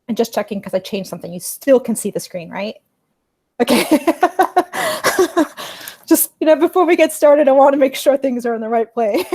And just checking because I changed something. You still can see the screen, right? Okay. Just, before we get started, I want to make sure things are in the right place.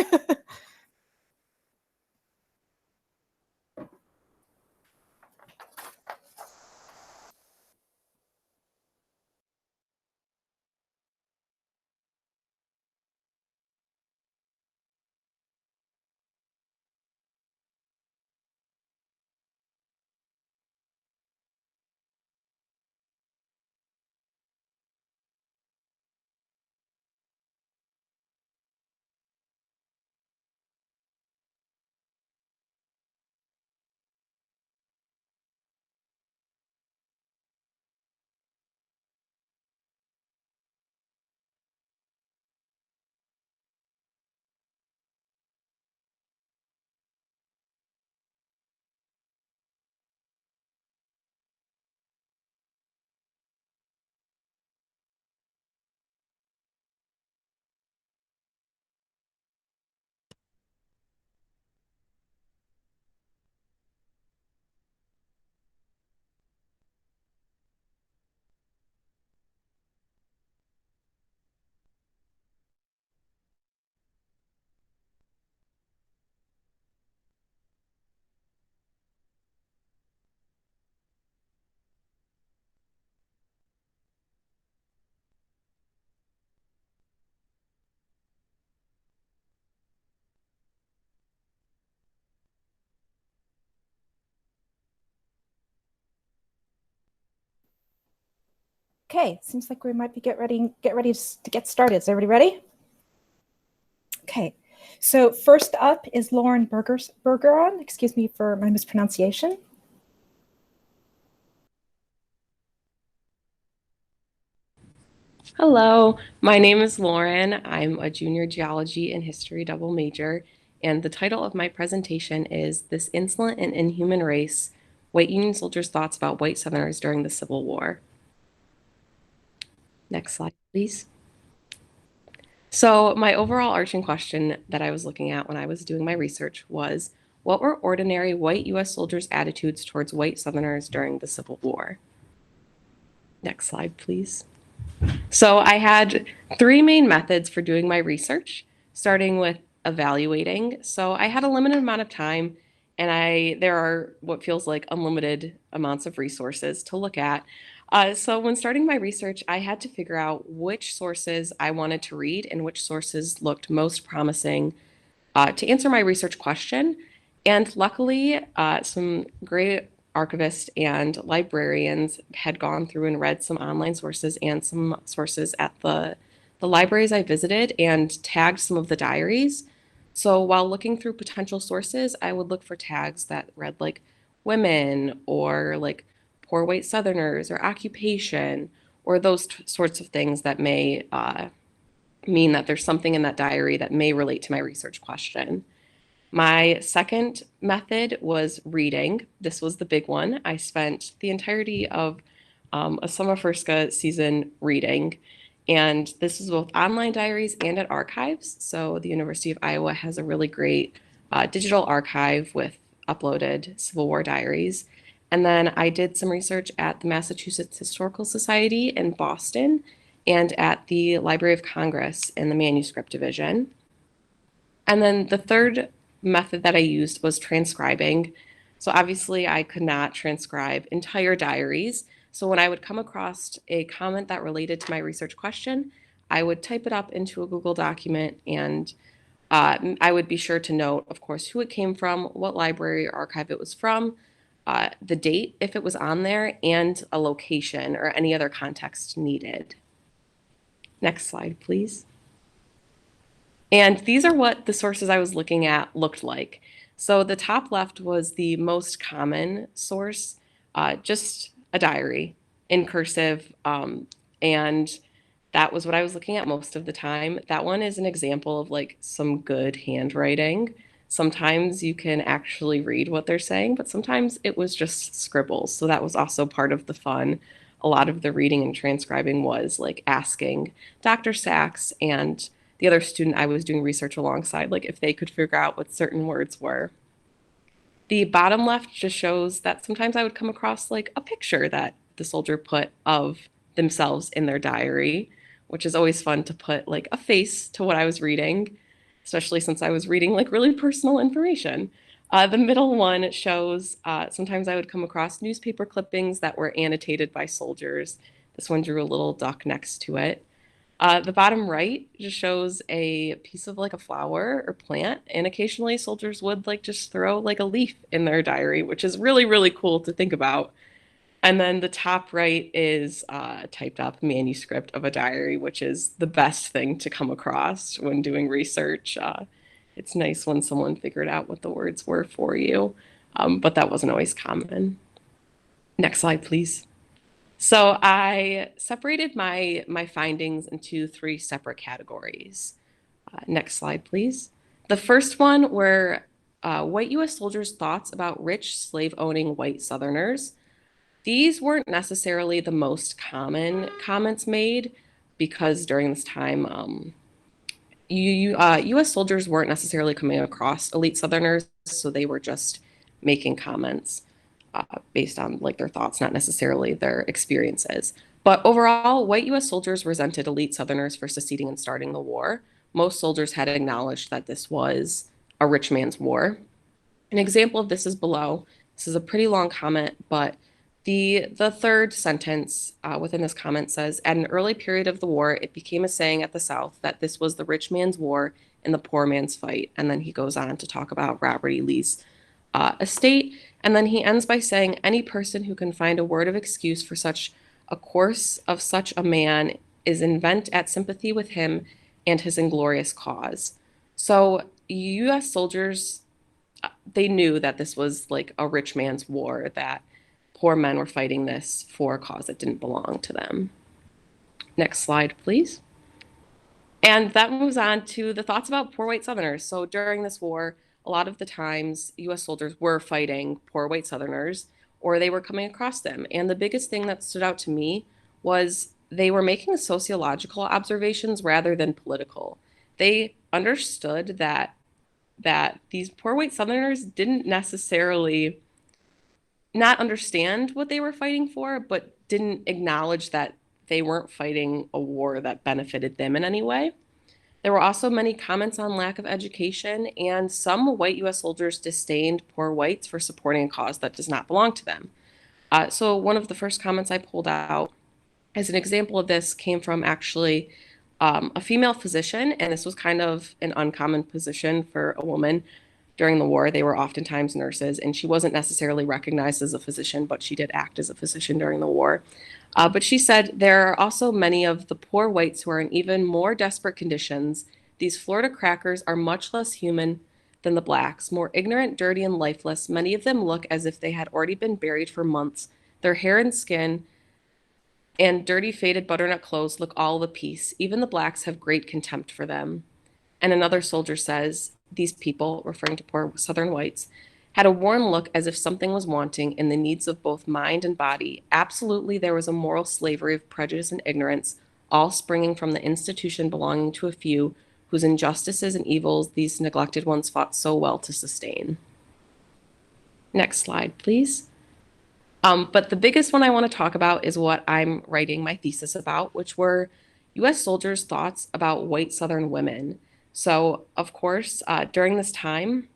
Okay, seems like we might be get ready to get started. Is everybody ready? Okay, so first up is Lauren Bergeron. Excuse me for my mispronunciation. Hello, my name is Lauren. I'm a junior geology and history double major, and the title of my presentation is This Insolent and Inhuman Race, White Union Soldiers' Thoughts About White Southerners During the Civil War. Next slide, please. So my overall arching question that I was looking at when I was doing my research was, what were ordinary white U.S. soldiers' attitudes towards white Southerners during the Civil War? Next slide, please. So I had three main methods for doing my research, starting with evaluating. So I had a limited amount of time, and there are what feels like unlimited amounts of resources to look at. So when starting my research, I had to figure out which sources I wanted to read and which sources looked most promising to answer my research question. And luckily, some great archivists and librarians had gone through and read some online sources and some sources at the libraries I visited and tagged some of the diaries. So while looking through potential sources, I would look for tags that read like women or like poor white Southerners or occupation or those sorts of things that may mean that there's something in that diary that may relate to my research question. My second method was reading. This was the big one. I spent the entirety of a summer Furska season reading, and this is both online diaries and at archives. So the University of Iowa has a really great digital archive with uploaded Civil War diaries. And then I did some research at the Massachusetts Historical Society in Boston and at the Library of Congress in the Manuscript Division. And then the third method that I used was transcribing. So obviously I could not transcribe entire diaries. So when I would come across a comment that related to my research question, I would type it up into a Google document, and I would be sure to note, of course, who it came from, what library or archive it was from, the date if it was on there, and a location or any other context needed. Next slide, please. And these are what the sources I was looking at looked like. So the top left was the most common source, just a diary in cursive. And that was what I was looking at most of the time. That one is an example of like some good handwriting. Sometimes you can actually read what they're saying, but sometimes it was just scribbles. So that was also part of the fun. A lot of the reading and transcribing was like asking Dr. Sachs and the other student I was doing research alongside, like if they could figure out what certain words were. The bottom left just shows that sometimes I would come across like a picture that the soldier put of themselves in their diary, which is always fun to put like a face to what I was reading, especially since I was reading like really personal information. The middle one shows sometimes I would come across newspaper clippings that were annotated by soldiers. This one drew a little duck next to it. The bottom right just shows a piece of like a flower or plant, and occasionally soldiers would like just throw like a leaf in their diary, which is really, really cool to think about. And then the top right is typed up manuscript of a diary, which is the best thing to come across when doing research. It's nice when someone figured out what the words were for you, but that wasn't always common. Next slide, please. So I separated my findings into three separate categories. Next slide, please. The first one were white U.S. soldiers' thoughts about rich slave-owning white Southerners. These weren't necessarily the most common comments made because during this time, U.S. soldiers weren't necessarily coming across elite Southerners, so they were just making comments based on like their thoughts, not necessarily their experiences. But overall, white U.S. soldiers resented elite Southerners for seceding and starting the war. Most soldiers had acknowledged that this was a rich man's war. An example of this is below. This is a pretty long comment, but the third sentence within this comment says, at an early period of the war, it became a saying at the South that this was the rich man's war and the poor man's fight. And then he goes on to talk about Robert E. Lee's estate. And then he ends by saying, any person who can find a word of excuse for such a course of such a man is invent at sympathy with him and his inglorious cause. So U.S. soldiers, they knew that this was like a rich man's war, that poor men were fighting this for a cause that didn't belong to them. Next slide, please. And that moves on to the thoughts about poor white Southerners. So during this war, a lot of the times U.S. soldiers were fighting poor white Southerners, or they were coming across them. And the biggest thing that stood out to me was they were making sociological observations rather than political. They understood that these poor white Southerners didn't necessarily not understand what they were fighting for, but didn't acknowledge that they weren't fighting a war that benefited them in any way. There were also many comments on lack of education, and some white U.S. soldiers disdained poor whites for supporting a cause that does not belong to them. So one of the first comments I pulled out as an example of this came from actually a female physician, and this was kind of an uncommon position for a woman. During the war, they were oftentimes nurses, and she wasn't necessarily recognized as a physician, but she did act as a physician during the war. But she said, there are also many of the poor whites who are in even more desperate conditions. These Florida crackers are much less human than the blacks, more ignorant, dirty, and lifeless. Many of them look as if they had already been buried for months. Their hair and skin and dirty, faded butternut clothes look all of a piece. Even the blacks have great contempt for them. And another soldier says, these people, referring to poor Southern whites, had a worn look as if something was wanting in the needs of both mind and body. Absolutely, there was a moral slavery of prejudice and ignorance, all springing from the institution belonging to a few whose injustices and evils these neglected ones fought so well to sustain. Next slide, please. But the biggest one I want to talk about is what I'm writing my thesis about, which were U.S. soldiers' thoughts about white Southern women. So, of course, during this time,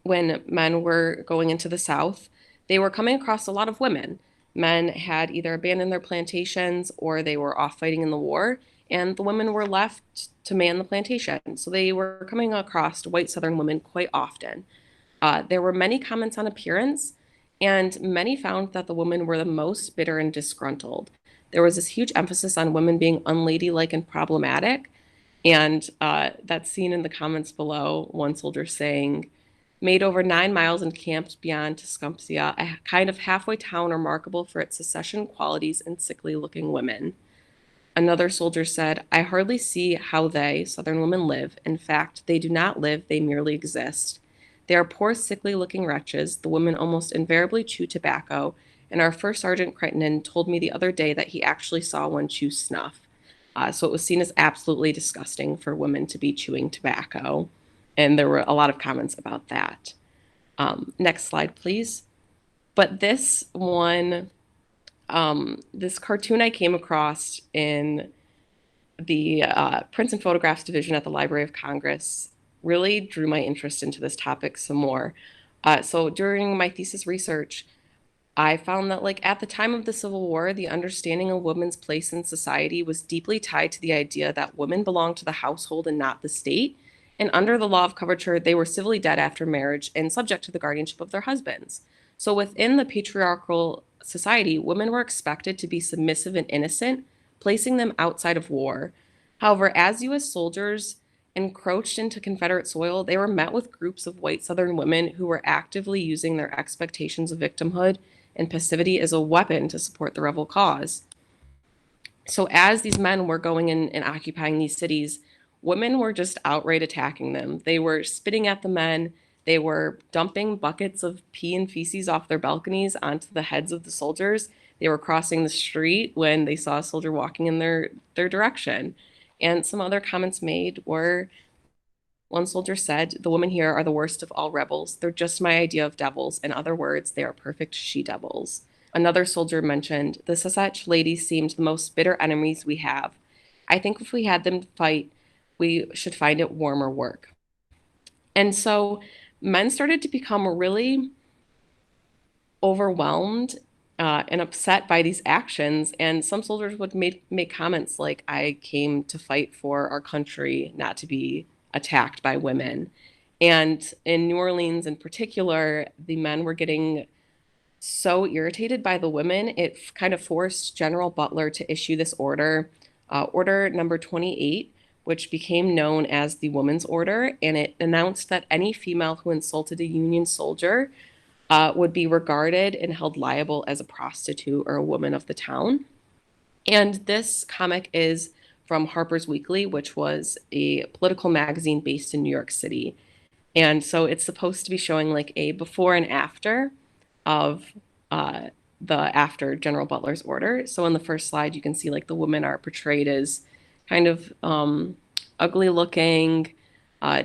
when men were going into the South, they were coming across a lot of women. Men had either abandoned their plantations or they were off fighting in the war, and the women were left to man the plantation. So they were coming across white Southern women quite often. There were many comments on appearance, and many found that the women were the most bitter and disgruntled. There was this huge emphasis on women being unladylike and problematic, and that's seen in the comments below. One soldier saying, made over 9 miles and camped beyond Tecumseh, a kind of halfway town remarkable for its secession qualities and sickly-looking women. Another soldier said, I hardly see how they, Southern women, live. In fact, they do not live, they merely exist. They are poor, sickly-looking wretches. The women almost invariably chew tobacco, and our first Sergeant Crittenden told me the other day that he actually saw one chew snuff. So it was seen as absolutely disgusting for women to be chewing tobacco. And there were a lot of comments about that. Next slide, please. But this one, this cartoon I came across in the Prints and Photographs division at the Library of Congress really drew my interest into this topic some more. So during my thesis research, I found that like at the time of the Civil War, the understanding of women's place in society was deeply tied to the idea that women belonged to the household and not the state. And under the law of coverture, they were civilly dead after marriage and subject to the guardianship of their husbands. So within the patriarchal society, women were expected to be submissive and innocent, placing them outside of war. However, as US soldiers encroached into Confederate soil, they were met with groups of white Southern women who were actively using their expectations of victimhood and passivity as a weapon to support the rebel cause. So as these men were going in and occupying these cities, women were just outright attacking them. They were spitting at the men. They were dumping buckets of pee and feces off their balconies onto the heads of the soldiers. They were crossing the street when they saw a soldier walking in their direction. And some other comments made were, one soldier said, "The women here are the worst of all rebels. They're just my idea of devils. In other words, they are perfect she-devils." Another soldier mentioned, "The Sasach ladies seemed the most bitter enemies we have. I think if we had them fight, we should find it warmer work." And so men started to become really overwhelmed and upset by these actions. And some soldiers would make comments like, "I came to fight for our country, not to be attacked by women." And in New Orleans in particular, the men were getting so irritated by the women, it kind of forced General Butler to issue this order, Order Number 28, which became known as the Woman's Order. And it announced that any female who insulted a Union soldier would be regarded and held liable as a prostitute or a woman of the town. And this comic is from Harper's Weekly, which was a political magazine based in New York City. And so it's supposed to be showing like a before and after of the after General Butler's order. So in the first slide, you can see like the women are portrayed as kind of ugly looking,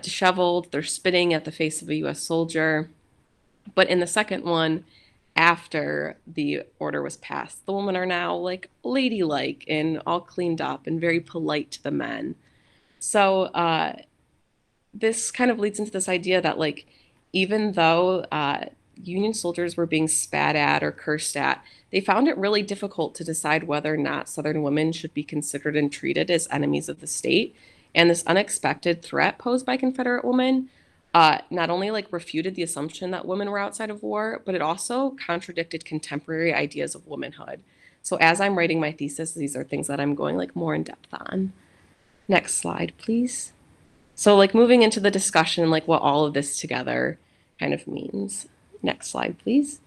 disheveled. They're spitting at the face of a US soldier. But in the second one, after the order was passed, the women are now like ladylike and all cleaned up and very polite to the men. So this kind of leads into this idea that like even though Union soldiers were being spat at or cursed at, they found it really difficult to decide whether or not Southern women should be considered and treated as enemies of the state. And this unexpected threat posed by Confederate women not only like refuted the assumption that women were outside of war, but it also contradicted contemporary ideas of womanhood. So as I'm writing my thesis, these are things that I'm going like more in depth on. Next slide, please. So like moving into the discussion, like what all of this together kind of means. Next slide, please.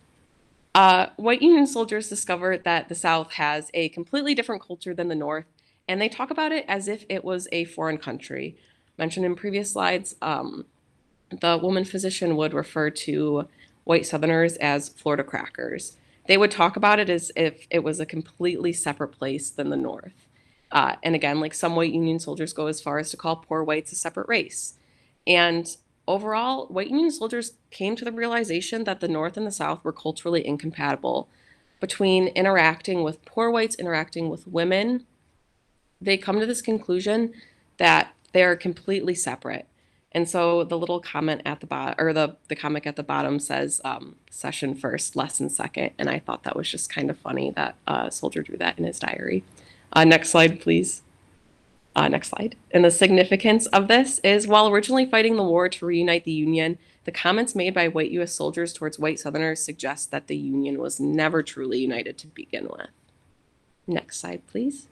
White Union soldiers discovered that the South has a completely different culture than the North, and they talk about it as if it was a foreign country. Mentioned in previous slides, the woman physician would refer to white Southerners as Florida crackers. They would talk about it as if it was a completely separate place than the North. And again, like some white Union soldiers go as far as to call poor whites a separate race. And overall, white Union soldiers came to the realization that the North and the South were culturally incompatible. Between interacting with poor whites, interacting with women, they come to this conclusion that they're completely separate. And so the little comment at the bottom, or the comic at the bottom says session first, lesson second. And I thought that was just kind of funny that a soldier drew that in his diary. Next slide, please. Next slide. And the significance of this is while originally fighting the war to reunite the Union, the comments made by white US soldiers towards white Southerners suggest that the Union was never truly united to begin with. Next slide, please.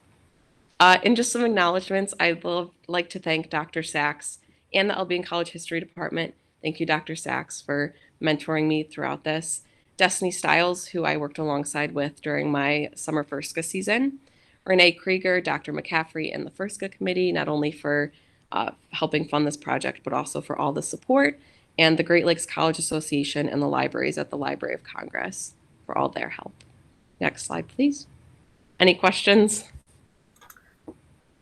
And just some acknowledgments. I'd like to thank Dr. Sachs and the Albion College History Department. Thank you, Dr. Sachs, for mentoring me throughout this. Destiny Stiles, who I worked alongside with during my summer FERSCA season. Renee Krieger, Dr. McCaffrey, and the FERSCA committee, not only for helping fund this project, but also for all the support, and the Great Lakes College Association and the libraries at the Library of Congress for all their help. Next slide, please. Any questions?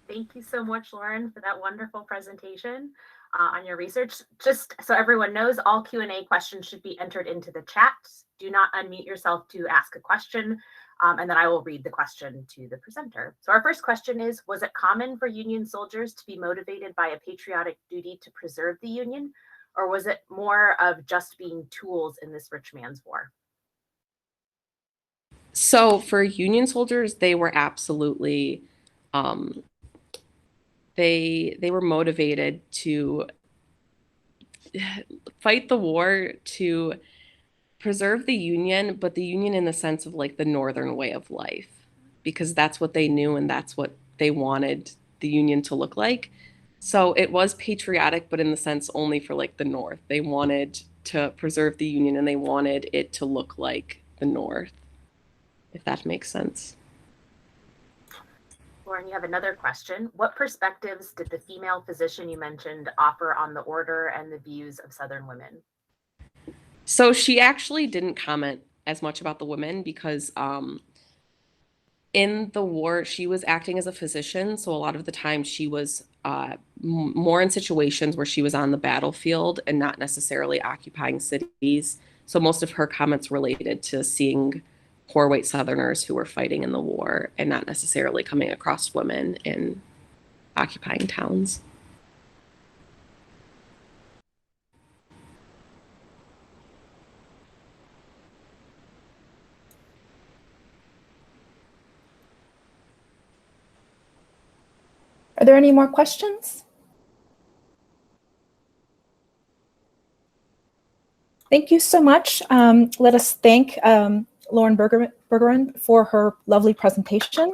Thank you so much, Lauren, for that wonderful presentation. on your research. Just so everyone knows, all Q&A questions should be entered into the chat. Do not unmute yourself to ask a question, and then I will read the question to the presenter. So our first question is, was it common for Union soldiers to be motivated by a patriotic duty to preserve the Union, or was it more of just being tools in this rich man's war? So for Union soldiers, they were absolutely, they were motivated to fight the war to preserve the Union, but the Union in the sense of like the Northern way of life, because that's what they knew and that's what they wanted the Union to look like. So it was patriotic, but in the sense only for like the North. They wanted to preserve the Union and they wanted it to look like the North, if that makes sense. Lauren, you have another question. What perspectives did the female physician you mentioned offer on the order and the views of Southern women? So she actually didn't comment as much about the women because in the war, she was acting as a physician. So a lot of the time she was more in situations where she was on the battlefield and not necessarily occupying cities. So most of her comments related to seeing poor white Southerners who were fighting in the war and not necessarily coming across women in occupying towns. Are there any more questions? Thank you so much. Let us thank Lauren Bergeron for her lovely presentation.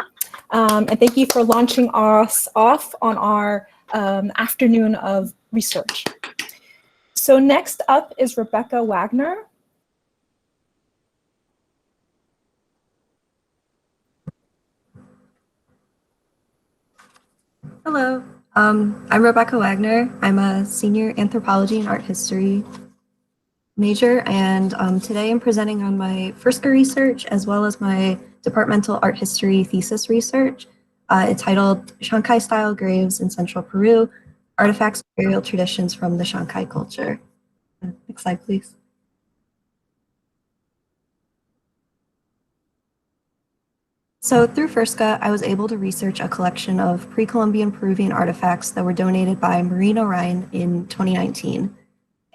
And thank you for launching us off on our afternoon of research. So next up is Rebecca Wagner. Hello, I'm Rebecca Wagner. I'm a senior anthropology and art history major, and today I'm presenting on my first year research as well as my departmental art history thesis research entitled Shanghai Style Graves in Central Peru, Artifacts and Burial Traditions from the Shanghai Culture. Next slide, please. So through FIRSCA, I was able to research a collection of pre-Columbian Peruvian artifacts that were donated by Maureen O'Ryan in 2019.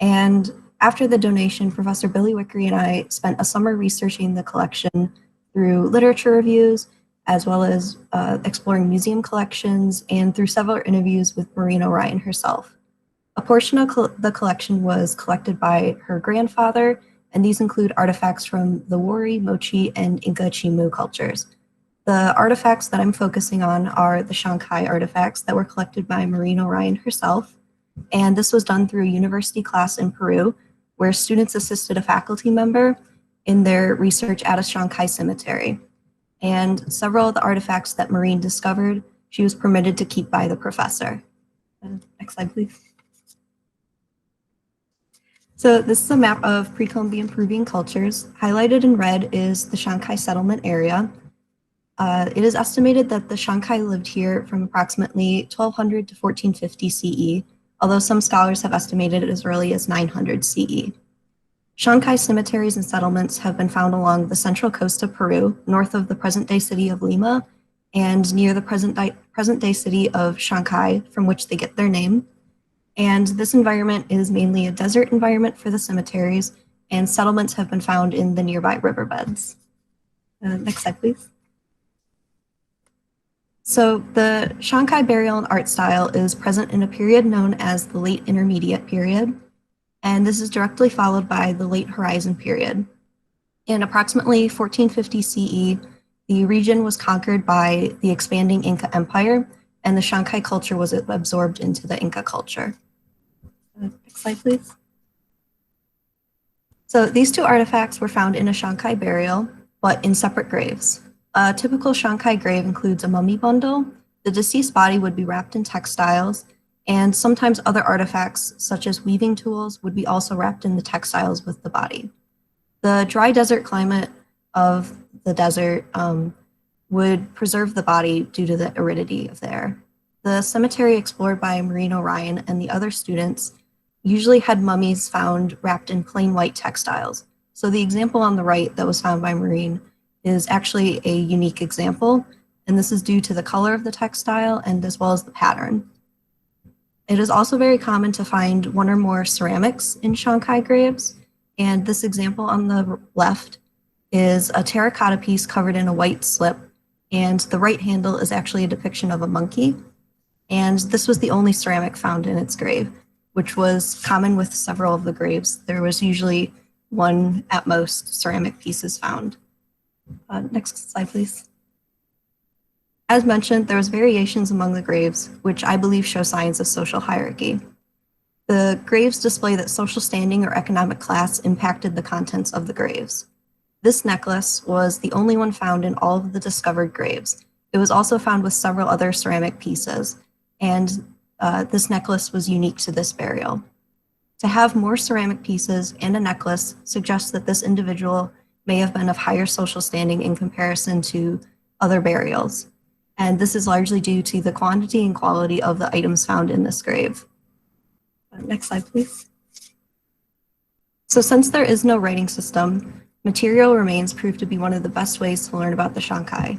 And after the donation, Professor Billy Wickery and I spent a summer researching the collection through literature reviews, as well as exploring museum collections and through several interviews with Maureen O'Ryan herself. A portion of the collection was collected by her grandfather, and these include artifacts from the Wari, Mochi, and Inca Chimu cultures. The artifacts that I'm focusing on are the Shanghai artifacts that were collected by Maureen O'Ryan herself. And this was done through a university class in Peru, where students assisted a faculty member in their research at a Shanghai cemetery. And several of the artifacts that Maureen discovered, she was permitted to keep by the professor. Next slide, please. So this is a map of pre-Columbian Peruvian cultures. Highlighted in red is the Shanghai settlement area. It is estimated that the Shanghai lived here from approximately 1200 to 1450 CE, although some scholars have estimated it as early as 900 CE. Shanghai cemeteries and settlements have been found along the central coast of Peru, north of the present-day city of Lima, and near the present-day city of Shanghai, from which they get their name. And this environment is mainly a desert environment for the cemeteries, and settlements have been found in the nearby riverbeds. Next slide, please. So the Shanghai burial and art style is present in a period known as the Late Intermediate period, and this is directly followed by the Late Horizon period. In approximately 1450 CE, the region was conquered by the expanding Inca Empire, and the Shanghai culture was absorbed into the Inca culture. Next slide, please. So these two artifacts were found in a Shanghai burial, but in separate graves. A typical Shanghai grave includes a mummy bundle. The deceased body would be wrapped in textiles, and sometimes other artifacts, such as weaving tools, would be also wrapped in the textiles with the body. The dry desert climate of the desert would preserve the body due to the aridity of the air. the cemetery explored by Maureen O'Ryan and the other students usually had mummies found wrapped in plain white textiles. So the example on the right that was found by Maureen is actually a unique example, and this is due to the color of the textile and as well as the pattern. It is also very common to find one or more ceramics in Shanghai graves, and this example on the left is a terracotta piece covered in a white slip, and the right handle is actually a depiction of a monkey. And this was the only ceramic found in its grave, which was common with several of the graves. There was usually one at most ceramic pieces found. Next slide, please. As mentioned, there was variations among the graves, which I believe show signs of social hierarchy. The graves display that social standing or economic class impacted the contents of the graves. This necklace was the only one found in all of the discovered graves. It was also found with several other ceramic pieces, and this necklace was unique to this burial. To have more ceramic pieces and a necklace suggests that this individual may have been of higher social standing in comparison to other burials. And this is largely due to the quantity and quality of the items found in this grave. Next slide, please. So since there is no writing system, material remains proved to be one of the best ways to learn about the Shanghai.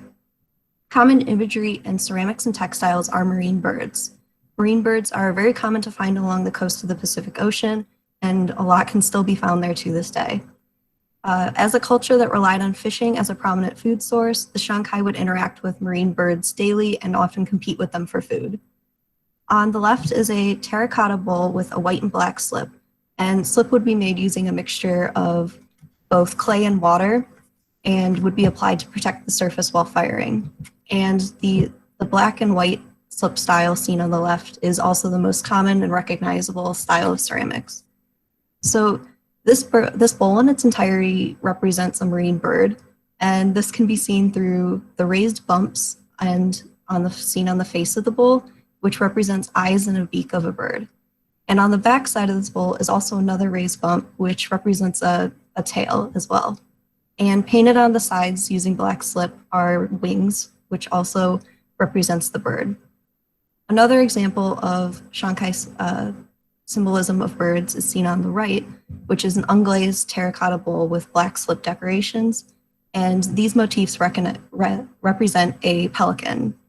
Common imagery in ceramics and textiles are marine birds. Marine birds are very common to find along the coast of the Pacific Ocean, and a lot can still be found there to this day. As a culture that relied on fishing as a prominent food source, the Shanghai would interact with marine birds daily and often compete with them for food. On the left is a terracotta bowl with a white and black slip, and slip would be made using a mixture of both clay and water and would be applied to protect the surface while firing. And the black and white slip style seen on the left is also the most common and recognizable style of ceramics. So this bowl in its entirety represents a marine bird, and this can be seen through the raised bumps and seen on the face of the bowl, which represents eyes and a beak of a bird. And on the back side of this bowl is also another raised bump, which represents a tail as well. And painted on the sides using black slip are wings, which also represents the bird. Another example of Shanghai's symbolism of birds is seen on the right, which is an unglazed terracotta bowl with black slip decorations. And these motifs represent a pelican.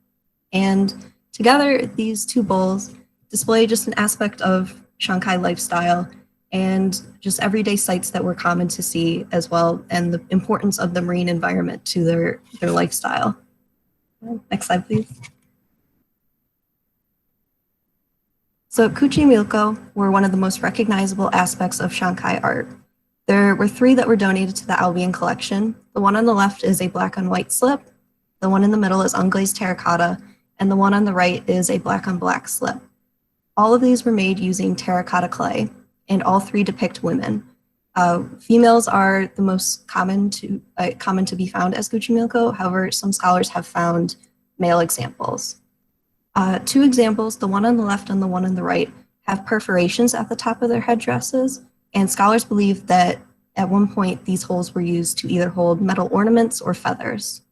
And together, these two bowls display just an aspect of Shanghai lifestyle and just everyday sights that were common to see as well, and the importance of the marine environment to their lifestyle. Next slide, please. So Kuchimilco were one of the most recognizable aspects of Shanghai art. There were 3 that were donated to the Albion collection. The one on the left is a black on white slip, the one in the middle is unglazed terracotta, and the one on the right is a black on black slip. All of these were made using terracotta clay, and all 3 depict women. Females are the most common to be found as Kuchimilco. However, some scholars have found male examples. 2 examples, the one on the left and the one on the right, have perforations at the top of their headdresses, and scholars believe that at one point these holes were used to either hold metal ornaments or feathers.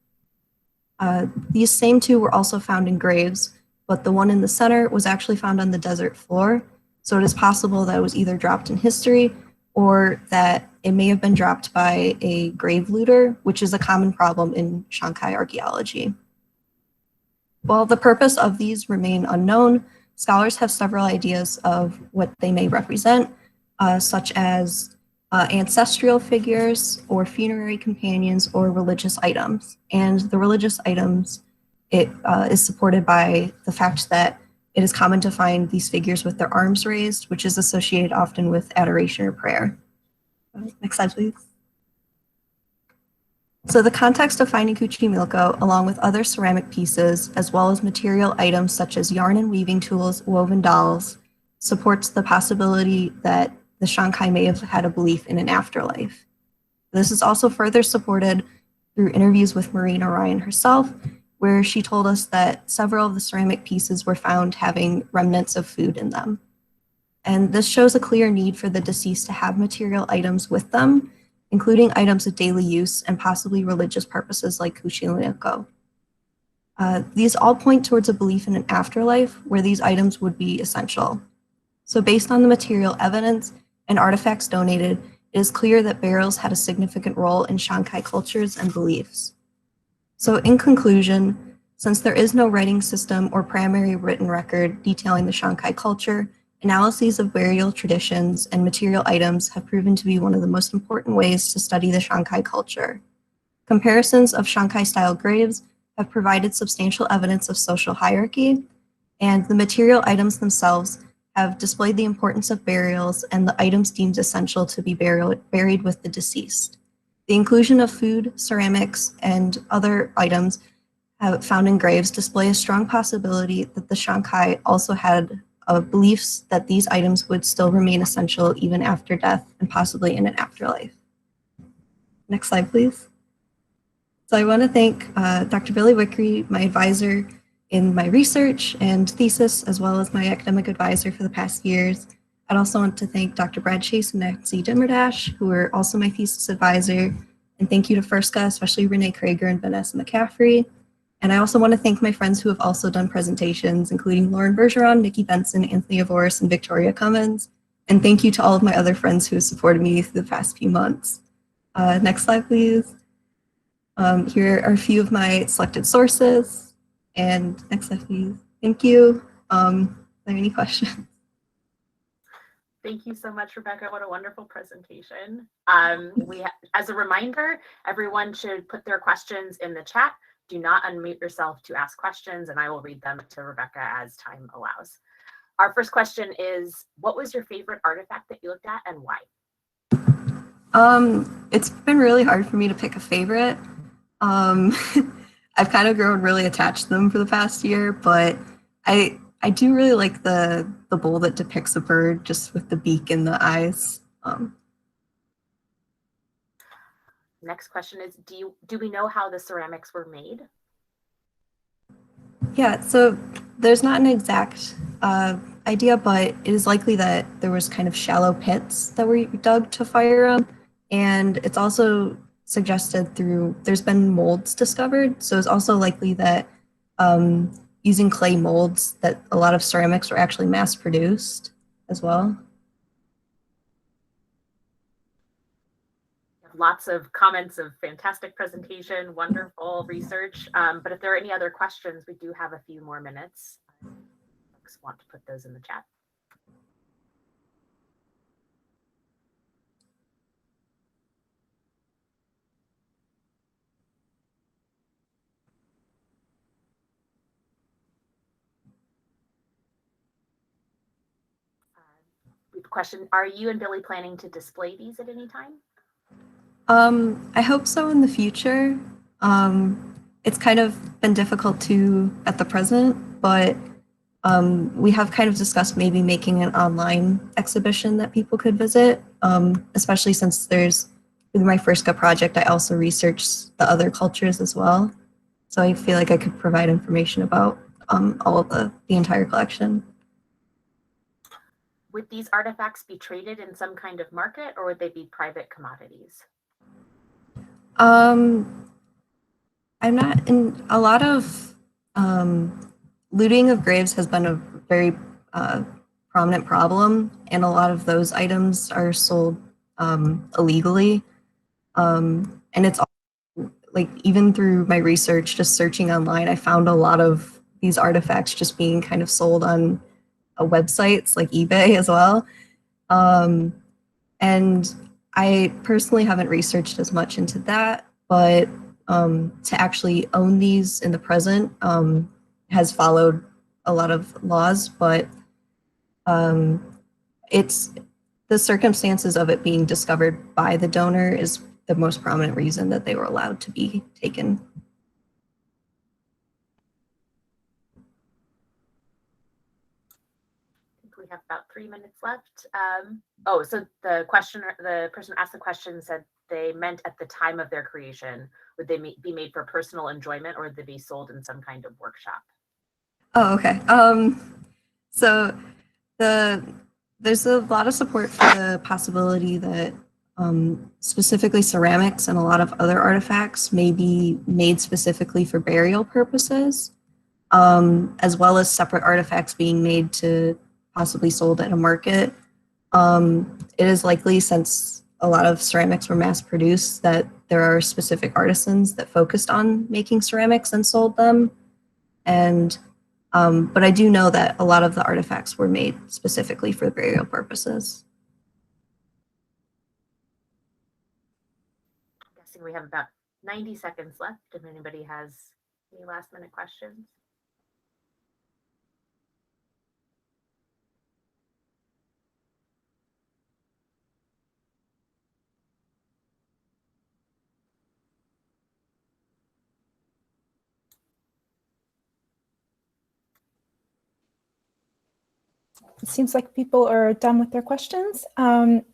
These same 2 were also found in graves, but the one in the center was actually found on the desert floor, so it is possible that it was either dropped in history or that it may have been dropped by a grave looter, which is a common problem in Shanghai archaeology. While the purpose of these remain unknown, scholars have several ideas of what they may represent, such as ancestral figures or funerary companions or religious items. And the religious items, it is supported by the fact that it is common to find these figures with their arms raised, which is associated often with adoration or prayer. Next slide, please. So the context of finding Kuchimilco, along with other ceramic pieces, as well as material items such as yarn and weaving tools, woven dolls, supports the possibility that the Shanghai may have had a belief in an afterlife. This is also further supported through interviews with Maureen O'Ryan herself, where she told us that several of the ceramic pieces were found having remnants of food in them. And this shows a clear need for the deceased to have material items with them, including items of daily use and possibly religious purposes like Kuchimilco. These all point towards a belief in an afterlife where these items would be essential. So based on the material evidence and artifacts donated, it is clear that burials had a significant role in Shanghai cultures and beliefs. So in conclusion, since there is no writing system or primary written record detailing the Shanghai culture, analyses of burial traditions and material items have proven to be one of the most important ways to study the Shanghai culture. Comparisons of Shanghai-style graves have provided substantial evidence of social hierarchy, and the material items themselves have displayed the importance of burials and the items deemed essential to be buried with the deceased. The inclusion of food, ceramics, and other items found in graves display a strong possibility that the Shanghai also had beliefs that these items would still remain essential even after death and possibly in an afterlife. Next slide, please. So I want to thank Dr. Billy Wickery, my advisor in my research and thesis, as well as my academic advisor for the past years. I'd also want to thank Dr. Brad Chase and Nancy Dimmerdash, who were also my thesis advisor. And thank you to FIRSCA, especially Renee Krager and Vanessa McCaffrey. And I also want to thank my friends who have also done presentations, including Lauren Bergeron, Nikki Benson, Anthony Avoris, and Victoria Cummins. And thank you to all of my other friends who have supported me through the past few months. Next slide, please. Here are a few of my selected sources. And next slide, please. Thank you. Are there any questions? Thank you so much, Rebecca. What a wonderful presentation. As a reminder, everyone should put their questions in the chat. Do not unmute yourself to ask questions, and I will read them to Rebecca as time allows. Our first question is, what was your favorite artifact that you looked at and why? It's been really hard for me to pick a favorite. I've kind of grown really attached to them for the past year, but I do really like the bowl that depicts a bird just with the beak and the eyes. Next question is, do we know how the ceramics were made? Yeah, so there's not an exact idea, but it is likely that there was kind of shallow pits that were dug to fire them. And it's also suggested there's been molds discovered. So it's also likely that using clay molds that a lot of ceramics were actually mass produced as well. Lots of comments of fantastic presentation, wonderful research. But if there are any other questions, we do have a few more minutes. Folks want to put those in the chat. Question, are you and Billy planning to display these at any time? I hope so in the future. It's kind of been difficult to at the present, but we have kind of discussed maybe making an online exhibition that people could visit, especially since with my FIRSCA project, I also researched the other cultures as well. So I feel like I could provide information about all of the entire collection. Would these artifacts be traded in some kind of market, or would they be private commodities? I'm not in a lot of looting of graves has been a very prominent problem, and a lot of those items are sold illegally. And it's like, even through my research, just searching online, I found a lot of these artifacts just being kind of sold on websites like eBay as well. And I personally haven't researched as much into that, but to actually own these in the present has followed a lot of laws, but it's the circumstances of it being discovered by the donor is the most prominent reason that they were allowed to be taken. We have about 3 minutes left. So the person who asked the question said they meant at the time of their creation. Would they be made for personal enjoyment, or would they be sold in some kind of workshop? Oh, okay. So there's a lot of support for the possibility that Specifically ceramics and a lot of other artifacts may be made specifically for burial purposes, as well as separate artifacts being made to possibly sold at a market. It is likely, since a lot of ceramics were mass produced, that there are specific artisans that focused on making ceramics and sold them. And but I do know that a lot of the artifacts were made specifically for burial purposes. I'm guessing we have about 90 seconds left if anybody has any last minute questions. It seems like people are done with their questions. So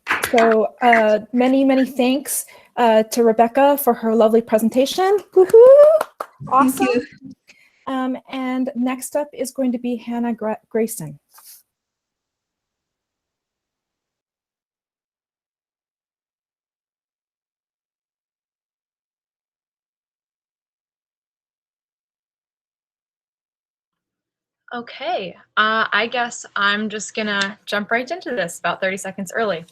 many thanks to Rebecca for her lovely presentation. Woohoo! Awesome. Thank you. And next up is going to be Hannah Grayson. Okay, I guess I'm just gonna jump right into this about 30 seconds early.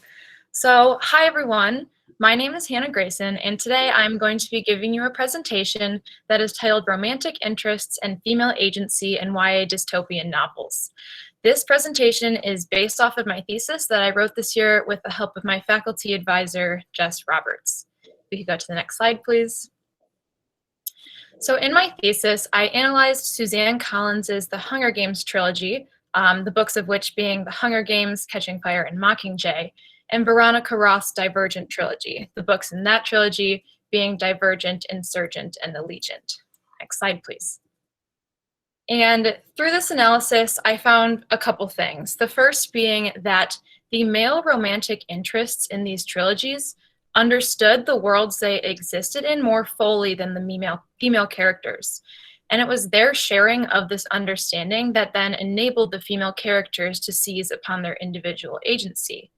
So, hi everyone, my name is Hannah Grayson, and today I'm going to be giving you a presentation that is titled Romantic Interests and Female Agency in YA Dystopian Novels. This presentation is based off of my thesis that I wrote this year with the help of my faculty advisor, Jess Roberts. We could go to the next slide, please. So in my thesis, I analyzed Suzanne Collins's The Hunger Games trilogy, the books of which being The Hunger Games, Catching Fire, and Mockingjay, and Veronica Roth's Divergent trilogy, the books in that trilogy being Divergent, Insurgent, and Allegiant. Next slide, please. And through this analysis, I found a couple things. The first being that the male romantic interests in these trilogies understood the worlds they existed in more fully than the female characters. And it was their sharing of this understanding that then enabled the female characters to seize upon their individual agency.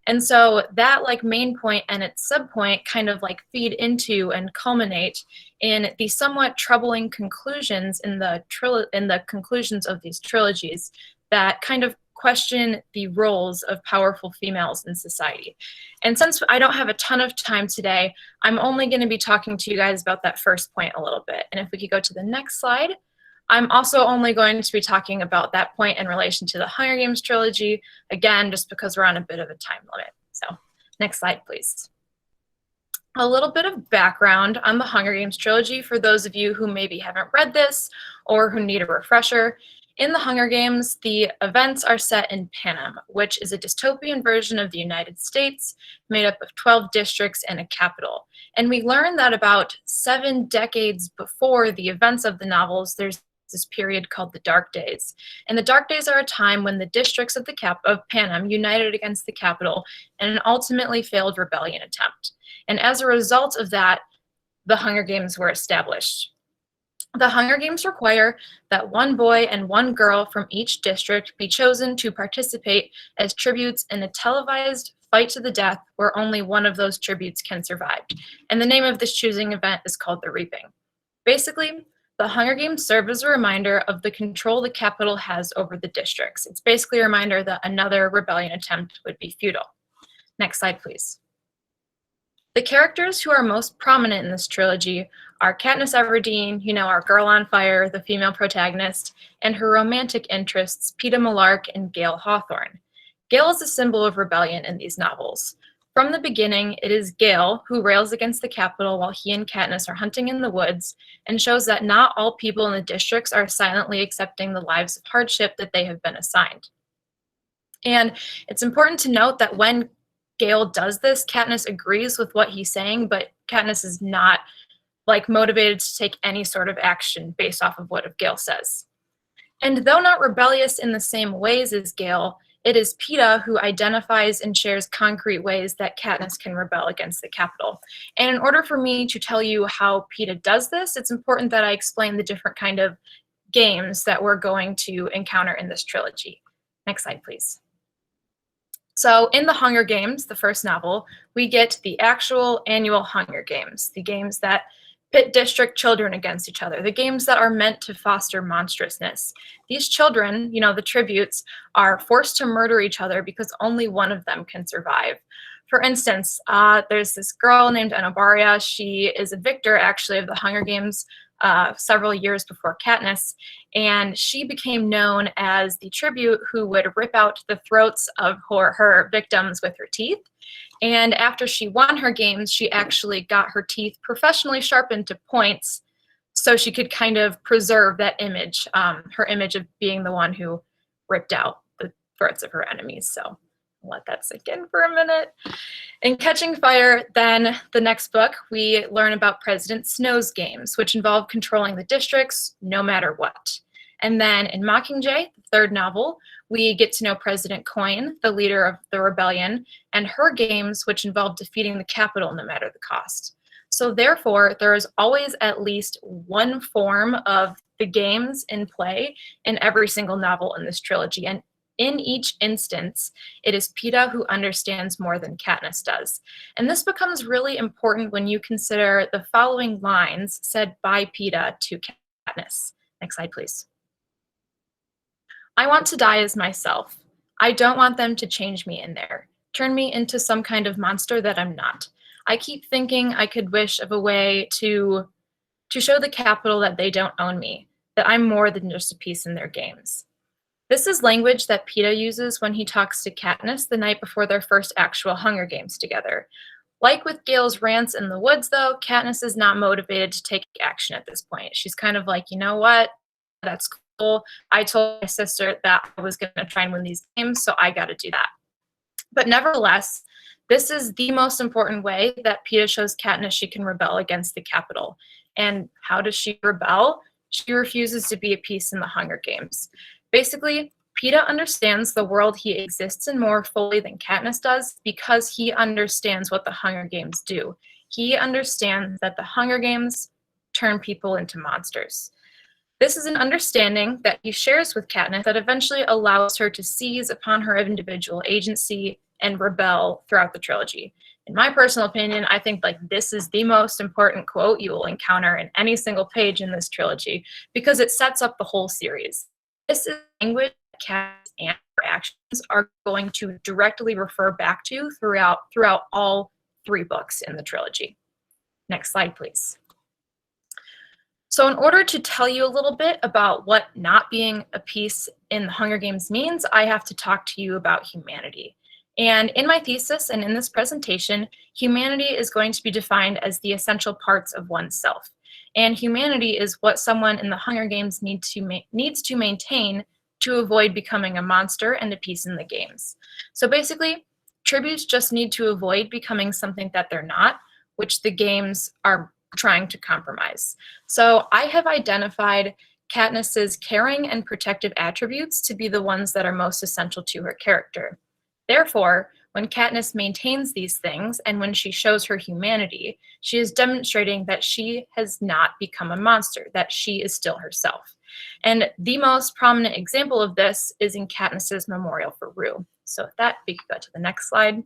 And so that like main point and its subpoint kind of like feed into and culminate in the somewhat troubling conclusions in the conclusions of these trilogies that kind of question the roles of powerful females in society. And since I don't have a ton of time today, I'm only going to be talking to you guys about that first point a little bit. And if we could go to the next slide, I'm also only going to be talking about that point in relation to the Hunger Games trilogy, again, just because we're on a bit of a time limit. So next slide, please. A little bit of background on the Hunger Games trilogy for those of you who maybe haven't read this or who need a refresher. In the Hunger Games, the events are set in Panem, which is a dystopian version of the United States made up of 12 districts and a capital. And we learn that about 7 decades before the events of the novels, there's this period called the Dark Days. And the Dark Days are a time when the districts of Panem united against the capital in an ultimately failed rebellion attempt. And as a result of that, the Hunger Games were established. The Hunger Games require that 1 boy and 1 girl from each district be chosen to participate as tributes in a televised fight to the death where only one of those tributes can survive. And the name of this choosing event is called the Reaping. Basically, the Hunger Games serve as a reminder of the control the capital has over the districts. It's basically a reminder that another rebellion attempt would be futile. Next slide, please. The characters who are most prominent in this trilogy are Katniss Everdeen, you know, our girl on fire, the female protagonist, and her romantic interests, Peeta Mellark and Gale Hawthorne. Gale is a symbol of rebellion in these novels. From the beginning, it is Gale who rails against the capital while he and Katniss are hunting in the woods and shows that not all people in the districts are silently accepting the lives of hardship that they have been assigned. And it's important to note that when Gale does this, Katniss agrees with what he's saying, but Katniss is not like motivated to take any sort of action based off of what Gale says. And though not rebellious in the same ways as Gale, it is Peeta who identifies and shares concrete ways that Katniss can rebel against the capital. And in order for me to tell you how Peeta does this, it's important that I explain the different kind of games that we're going to encounter in this trilogy. Next slide, please. So in the Hunger Games, the first novel, we get the actual annual Hunger Games, the games that pit district children against each other, the games that are meant to foster monstrousness. These children, you know, the tributes, are forced to murder each other because only one of them can survive. For instance, there's this girl named Enobaria. She is a victor, actually, of the Hunger Games several years before Katniss, and she became known as the tribute who would rip out the throats of her victims with her teeth. And after she won her games, she actually got her teeth professionally sharpened to points so she could kind of preserve that image, her image of being the one who ripped out the throats of her enemies. So let that sink in for a minute. In Catching Fire, then the next book, we learn about President Snow's games, which involve controlling the districts no matter what. And then in Mockingjay, the third novel, we get to know President Coin, the leader of the rebellion, and her games, which involve defeating the capital no matter the cost. So therefore, there is always at least one form of the games in play in every single novel in this trilogy. And in each instance, it is Peeta who understands more than Katniss does. And this becomes really important when you consider the following lines said by Peeta to Katniss. Next slide, please. I want to die as myself. I don't want them to change me in there, turn me into some kind of monster that I'm not. I keep thinking I could wish of a way to show the capital that they don't own me, that I'm more than just a piece in their games. This is language that Peeta uses when he talks to Katniss the night before their first actual Hunger Games together. Like with Gale's rants in the woods, though, Katniss is not motivated to take action at this point. She's kind of like, you know what? That's cool. I told my sister that I was going to try and win these games, so I got to do that. But nevertheless, this is the most important way that Peeta shows Katniss she can rebel against the capital. And how does she rebel? She refuses to be a piece in the Hunger Games. Basically, Peeta understands the world he exists in more fully than Katniss does because he understands what the Hunger Games do. He understands that the Hunger Games turn people into monsters. This is an understanding that he shares with Katniss that eventually allows her to seize upon her individual agency and rebel throughout the trilogy. In my personal opinion, I think this is the most important quote you will encounter in any single page in this trilogy because it sets up the whole series. This is language that Katniss and her actions are going to directly refer back to throughout all 3 books in the trilogy. Next slide, please. So in order to tell you a little bit about what not being a piece in the Hunger Games means, I have to talk to you about humanity. And in my thesis and in this presentation, humanity is going to be defined as the essential parts of oneself. And humanity is what someone in the Hunger Games needs to maintain to avoid becoming a monster and a piece in the games. So basically, tributes just need to avoid becoming something that they're not, which the games are trying to compromise. So I have identified Katniss's caring and protective attributes to be the ones that are most essential to her character. Therefore, when Katniss maintains these things and when she shows her humanity, she is demonstrating that she has not become a monster, that she is still herself. And the most prominent example of this is in Katniss's memorial for Rue. So with that, we could go to the next slide.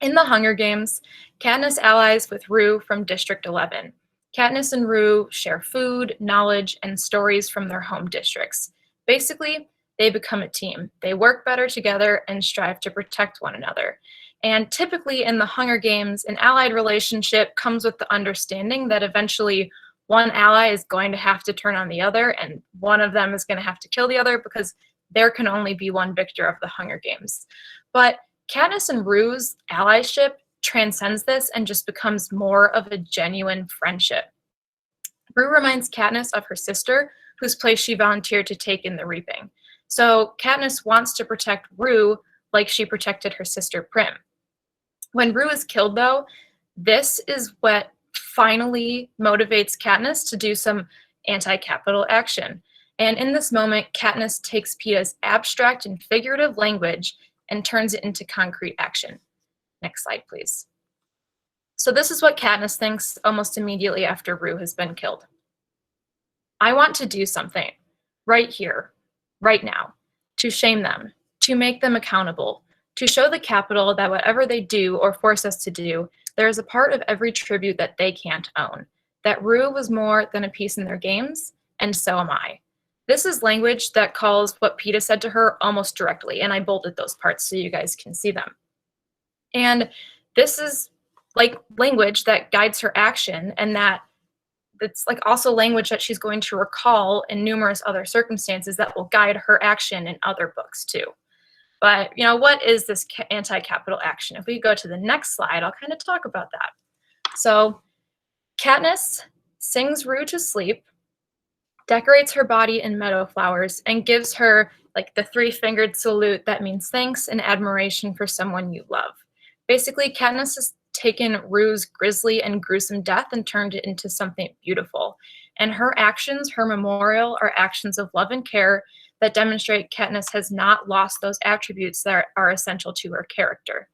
In the Hunger Games, Katniss allies with Rue from District 11. Katniss and Rue share food, knowledge, and stories from their home districts. Basically, they become a team. They work better together and strive to protect one another. And typically in the Hunger Games, an allied relationship comes with the understanding that eventually one ally is going to have to turn on the other and one of them is going to have to kill the other because there can only be one victor of the Hunger Games. But Katniss and Rue's allyship transcends this and just becomes more of a genuine friendship. Rue reminds Katniss of her sister, whose place she volunteered to take in the Reaping. So Katniss wants to protect Rue like she protected her sister Prim. When Rue is killed, though, this is what finally motivates Katniss to do some anti-capital action. And in this moment, Katniss takes Peeta's abstract and figurative language and turns it into concrete action. Next slide, please. So this is what Katniss thinks almost immediately after Rue has been killed. I want to do something right here, right now, to shame them, to make them accountable, To show the capital that whatever they do or force us to do, there is a part of every tribute that they can't own. That Rue was more than a piece in their games, and so am I. This is language that calls what PETA said to her almost directly, and I bolded those parts so you guys can see them. And this is like language that guides her action, and that it's like also language that she's going to recall in numerous other circumstances that will guide her action in other books too. But, you know, what is this anti-capital action? If we go to the next slide, I'll kind of talk about that. So Katniss sings Rue to sleep, decorates her body in meadow flowers, and gives her like the three-fingered salute that means thanks and admiration for someone you love. Basically, Katniss has taken Rue's grisly and gruesome death and turned it into something beautiful. And her actions, her memorial, are actions of love and care that demonstrate Katniss has not lost those attributes that are essential to her character.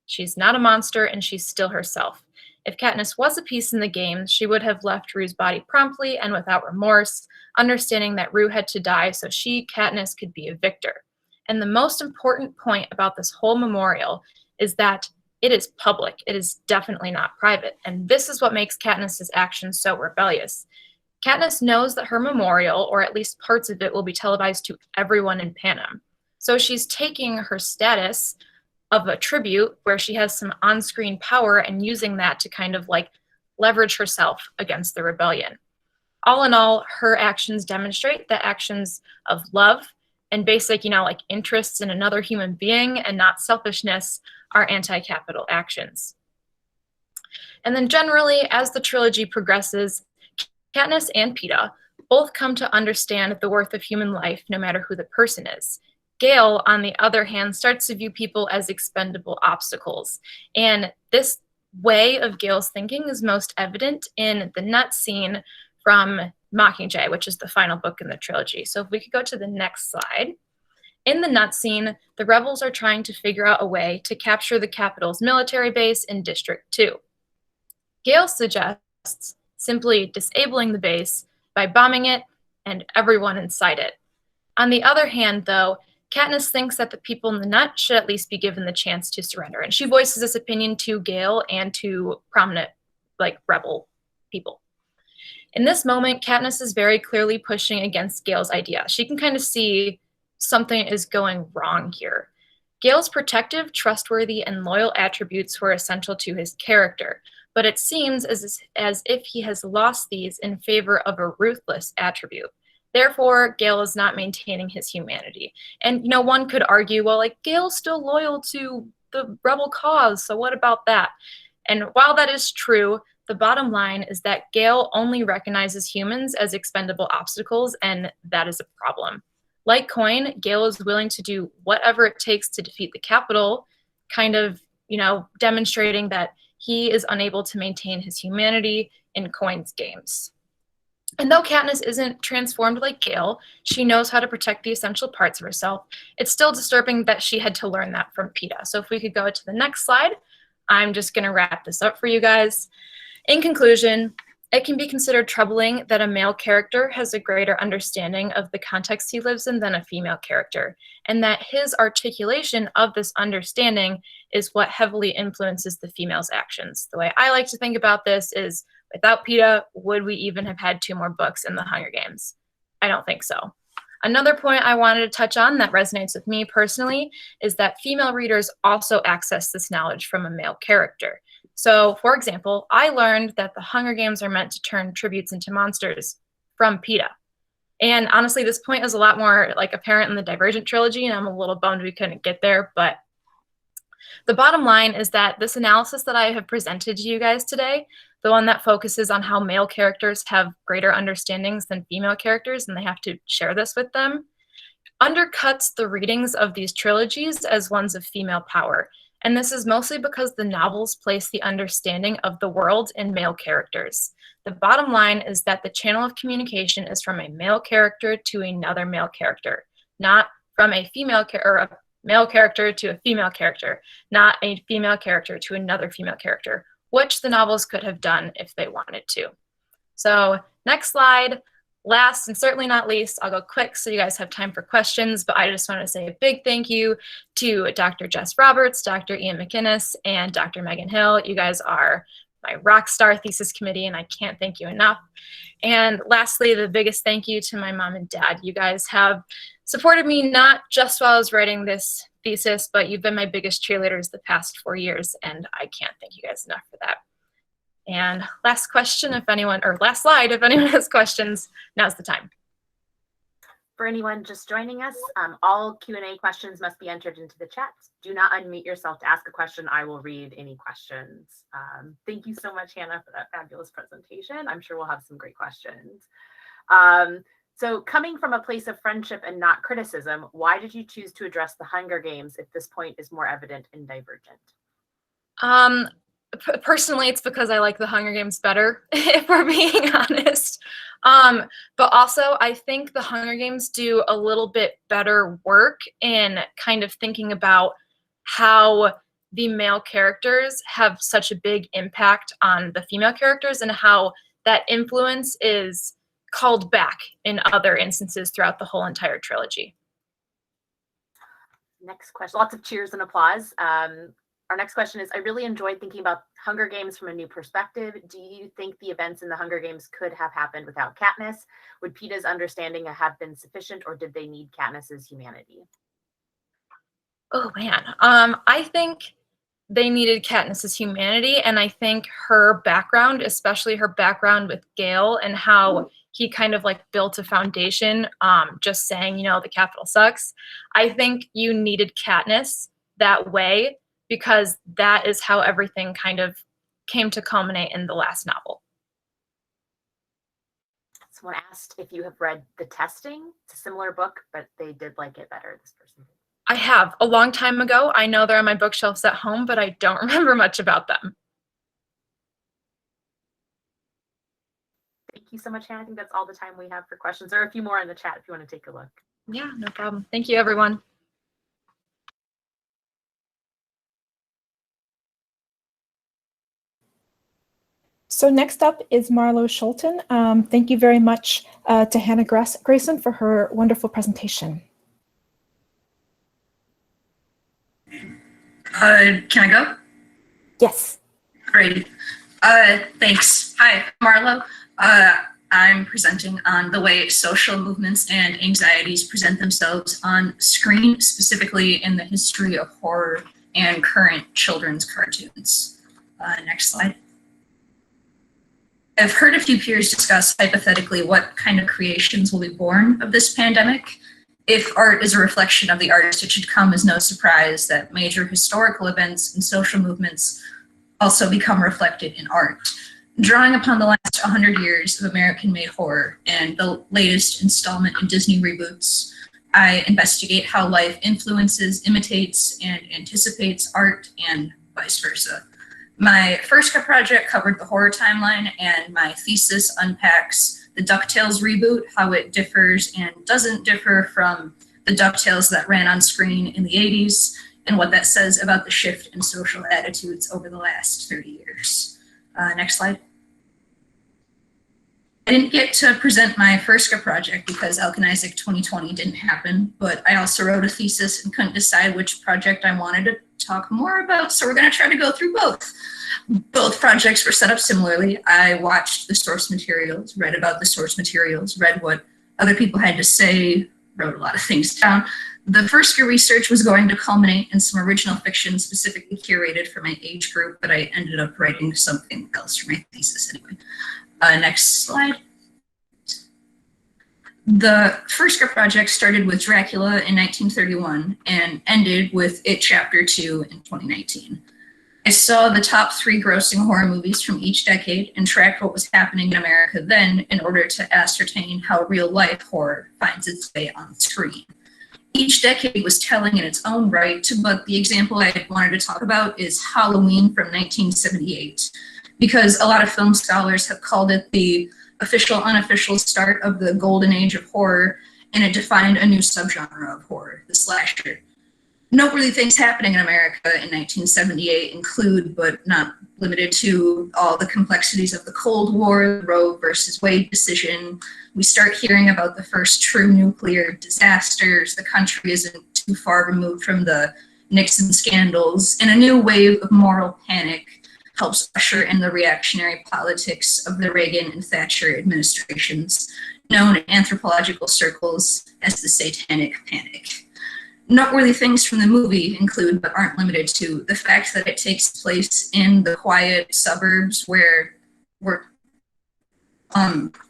She's not a monster, and she's still herself. If Katniss was a piece in the game, she would have left Rue's body promptly and without remorse, understanding that Rue had to die so she, Katniss, could be a victor. And the most important point about this whole memorial is that it is public. It is definitely not private. And this is what makes Katniss's actions so rebellious. Katniss knows that her memorial, or at least parts of it, will be televised to everyone in Panem. So she's taking her status of a tribute where she has some on-screen power and using that to kind of like leverage herself against the rebellion. All in all, her actions demonstrate that actions of love and basic, you know, like interests in another human being and not selfishness are anti-capital actions. And then generally, as the trilogy progresses, Katniss and PETA both come to understand the worth of human life, no matter who the person is. Gale, on the other hand, starts to view people as expendable obstacles. And this way of Gale's thinking is most evident in the nut scene from Mockingjay, which is the final book in the trilogy. So if we could go to the next slide. In the nut scene, the rebels are trying to figure out a way to capture the Capitol's military base in District 2. Gale suggests simply disabling the base by bombing it and everyone inside it. On the other hand, though, Katniss thinks that the people in the nut should at least be given the chance to surrender. And she voices this opinion to Gale and to prominent, like, rebel people. In this moment, Katniss is very clearly pushing against Gale's idea. She can kind of see something is going wrong here. Gale's protective, trustworthy, and loyal attributes were essential to his character, but it seems as if he has lost these in favor of a ruthless attribute. Therefore, Gale is not maintaining his humanity. And, you know, one could argue, well, like, Gale's still loyal to the rebel cause, so what about that? And while that is true, the bottom line is that Gale only recognizes humans as expendable obstacles, and that is a problem. Like Coin, Gale is willing to do whatever it takes to defeat the Capitol, kind of, you know, demonstrating that he is unable to maintain his humanity in Coin's games. And though Katniss isn't transformed like Gale, she knows how to protect the essential parts of herself. It's still disturbing that she had to learn that from PETA. So if we could go to the next slide, I'm just going to wrap this up for you guys. In conclusion, it can be considered troubling that a male character has a greater understanding of the context he lives in than a female character, and that his articulation of this understanding is what heavily influences the female's actions. The way I like to think about this is, without PETA, would we even have had 2 more books in the Hunger Games? I don't think so. Another point I wanted to touch on that resonates with me personally is that female readers also access this knowledge from a male character. So, for example, I learned that the Hunger Games are meant to turn tributes into monsters from PETA. And honestly, this point is a lot more like apparent in the Divergent trilogy, and I'm a little bummed we couldn't get there. But the bottom line is that this analysis that I have presented to you guys today, the one that focuses on how male characters have greater understandings than female characters, and they have to share this with them, undercuts the readings of these trilogies as ones of female power. And this is mostly because the novels place the understanding of the world in male characters. The bottom line is that the channel of communication is from a male character to another male character, not from a female or a male character to a female character, not a female character to another female character, which the novels could have done if they wanted to. So next slide, last and certainly not least, I'll go quick so you guys have time for questions, but I just want to say a big thank you to Dr. Jess Roberts, Dr. Ian McInnes, and Dr. Megan Hill. You guys are my rock star thesis committee, and I can't thank you enough. And lastly, the biggest thank you to my mom and dad. You guys have supported me not just while I was writing this thesis, but you've been my biggest cheerleaders the past 4 years, and I can't thank you guys enough for that. And last question, if anyone, or last slide, if anyone has questions, now's the time. For anyone just joining us, all Q&A questions must be entered into the chat. Do not unmute yourself to ask a question. I will read any questions. Thank you so much, Hannah, for that fabulous presentation. I'm sure we'll have some great questions. So coming from a place of friendship and not criticism, why did you choose to address the Hunger Games if this point is more evident and divergent? Personally, it's because I like the Hunger Games better, if we're being honest. But also, I think the Hunger Games do a little bit better work in kind of thinking about how the male characters have such a big impact on the female characters and how that influence is called back in other instances throughout the whole entire trilogy. Next question, lots of cheers and applause. Our next question is, I really enjoyed thinking about Hunger Games from a new perspective. Do you think the events in the Hunger Games could have happened without Katniss? Would Peeta's understanding have been sufficient, or did they need Katniss's humanity? Oh man, I think they needed Katniss's humanity, and I think her background, especially her background with Gale and how he kind of like built a foundation, just saying, you know, the Capitol sucks. I think you needed Katniss that way, because that is how everything kind of came to culminate in the last novel. Someone asked if you have read The Testing. It's a similar book, but they did like it better, this person. I have, a long time ago. I know they're on my bookshelves at home, but I don't remember much about them. Thank you so much, Hannah. I think that's all the time we have for questions. There are a few more in the chat if you want to take a look. Yeah, no problem. Thank you, everyone. So next up is Marlo Scholten. Thank you very much to Hannah Grayson for her wonderful presentation. Can I go? Yes. Great. Thanks. Hi, Marlo. I'm presenting on the way social movements and anxieties present themselves on screen, specifically in the history of horror and current children's cartoons. Next slide. I've heard a few peers discuss hypothetically what kind of creations will be born of this pandemic. If art is a reflection of the artist, it should come as no surprise that major historical events and social movements also become reflected in art. Drawing upon the last 100 years of American-made horror and the latest installment in Disney reboots, I investigate how life influences, imitates, and anticipates art and vice versa. My first project covered the horror timeline, and my thesis unpacks the DuckTales reboot, how it differs and doesn't differ from the DuckTales that ran on screen in the 80s, and what that says about the shift in social attitudes over the last 30 years. Next slide. I didn't get to present my first project because Elkin Isaac 2020 didn't happen, but I also wrote a thesis and couldn't decide which project I wanted to talk more about, so we're going to try to go through both. Both projects were set up similarly. I watched the source materials, read about the source materials, read what other people had to say, wrote a lot of things down. The first year research was going to culminate in some original fiction specifically curated for my age group, but I ended up writing something else for my thesis anyway. Next slide. The first project started with Dracula in 1931 and ended with It Chapter 2 in 2019. I saw the top 3 grossing horror movies from each decade and tracked what was happening in America then in order to ascertain how real-life horror finds its way on screen. Each decade was telling in its own right, but the example I wanted to talk about is Halloween from 1978, because a lot of film scholars have called it the official, unofficial start of the golden age of horror, and it defined a new subgenre of horror, the slasher. Noteworthy things happening in America in 1978 include, but not limited to, all the complexities of the Cold War, the Roe versus Wade decision. We start hearing about the first true nuclear disasters. The country isn't too far removed from the Nixon scandals, and a new wave of moral panic helps usher in the reactionary politics of the Reagan and Thatcher administrations, known in anthropological circles as the Satanic Panic. Noteworthy things from the movie include, but aren't limited to, the fact that it takes place in the quiet suburbs where we're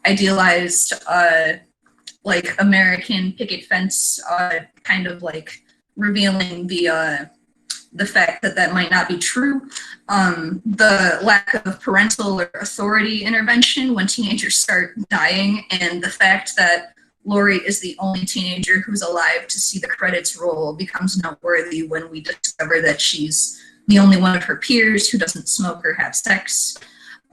idealized like American picket fence, kind of like revealing the fact that that might not be true. The lack of parental or authority intervention when teenagers start dying, and the fact that Lori is the only teenager who's alive to see the credits roll becomes noteworthy when we discover that she's the only one of her peers who doesn't smoke or have sex.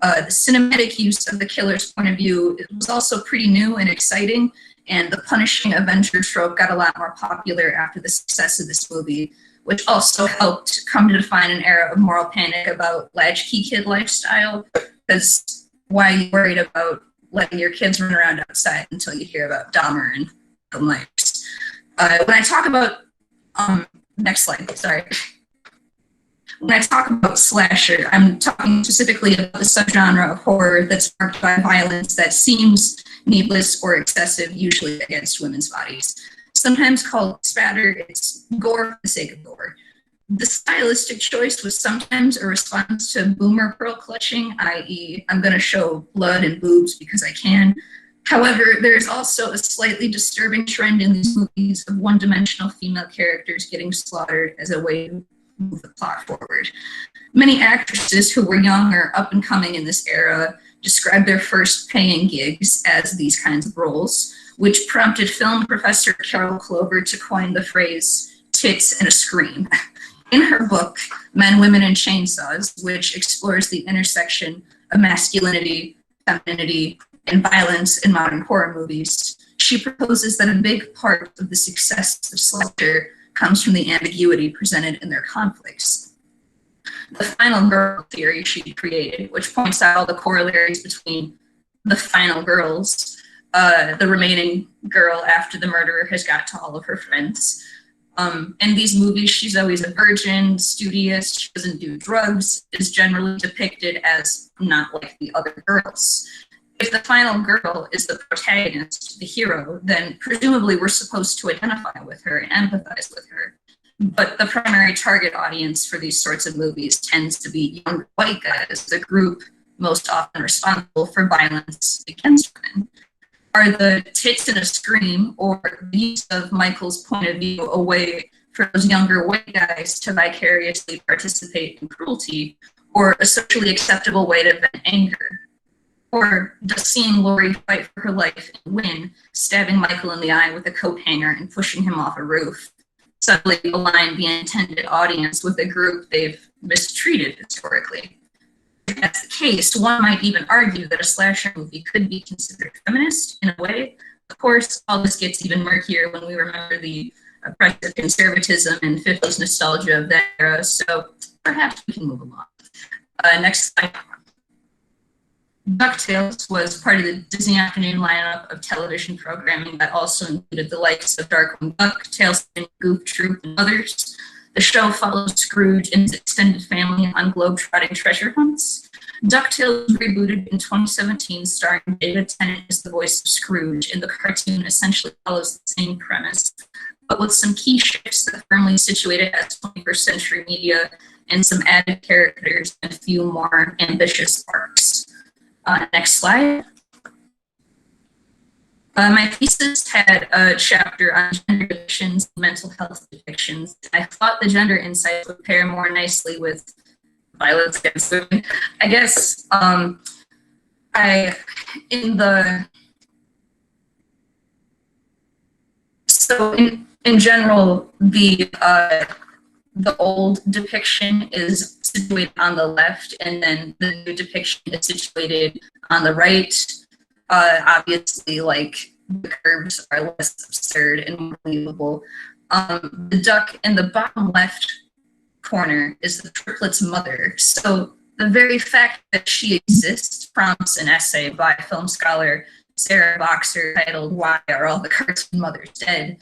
The cinematic use of the killer's point of view was also pretty new and exciting, and the punishing Avenger trope got a lot more popular after the success of this movie, which also helped come to define an era of moral panic about latchkey kid lifestyle, because why are you worried about letting your kids run around outside until you hear about Dahmer and Malcolm X? When I talk about, next slide, sorry. When I talk about slasher, I'm talking specifically about the subgenre of horror that's marked by violence that seems needless or excessive, usually against women's bodies. Sometimes called spatter, it's gore for the sake of gore. The stylistic choice was sometimes a response to boomer pearl clutching, i.e., I'm going to show blood and boobs because I can. However, there's also a slightly disturbing trend in these movies of one-dimensional female characters getting slaughtered as a way to move the plot forward. Many actresses who were young or up and coming in this era described their first paying gigs as these kinds of roles, which prompted film professor Carol Clover to coin the phrase tits and a scream. In her book, Men, Women, and Chainsaws, which explores the intersection of masculinity, femininity, and violence in modern horror movies, she proposes that a big part of the success of slasher comes from the ambiguity presented in their conflicts. The final girl theory she created, which points out all the corollaries between the final girls, the remaining girl after the murderer has got to all of her friends. In these movies, she's always a virgin, studious, she doesn't do drugs, is generally depicted as not like the other girls. If the final girl is the protagonist, the hero, then presumably we're supposed to identify with her and empathize with her. But the primary target audience for these sorts of movies tends to be young white guys, the group most often responsible for violence against women. Are the tits and a scream, or the use of Michael's point of view, a way for those younger white guys to vicariously participate in cruelty, or a socially acceptable way to vent anger? Or does seeing Lori fight for her life and win, stabbing Michael in the eye with a coat hanger and pushing him off a roof, suddenly align the intended audience with a group they've mistreated historically? If that's the case, one might even argue that a slasher movie could be considered feminist in a way. Of course, all this gets even murkier when we remember the oppressive conservatism and 50s nostalgia of that era, so perhaps we can move along. Next slide. DuckTales was part of the Disney Afternoon lineup of television programming that also included the likes of Darkwing Duck, Tailspin, Goof Troop, and others. The show follows Scrooge and his extended family on globe-trotting treasure hunts. DuckTales rebooted in 2017, starring David Tennant as the voice of Scrooge, and the cartoon essentially follows the same premise, but with some key shifts that firmly situate it as 21st century media and some added characters and a few more ambitious arcs. Next slide. My thesis had a chapter on gender depictions and mental health depictions. I thought the gender insights would pair more nicely with violence against women. I guess in general, the old depiction is situated on the left, and then the new depiction is situated on the right. Obviously, like, the curves are less absurd and more believable. The duck in the bottom left corner is the triplet's mother. So the very fact that she exists prompts an essay by film scholar Sarah Boxer titled "Why Are All the Cartoon Mothers Dead?"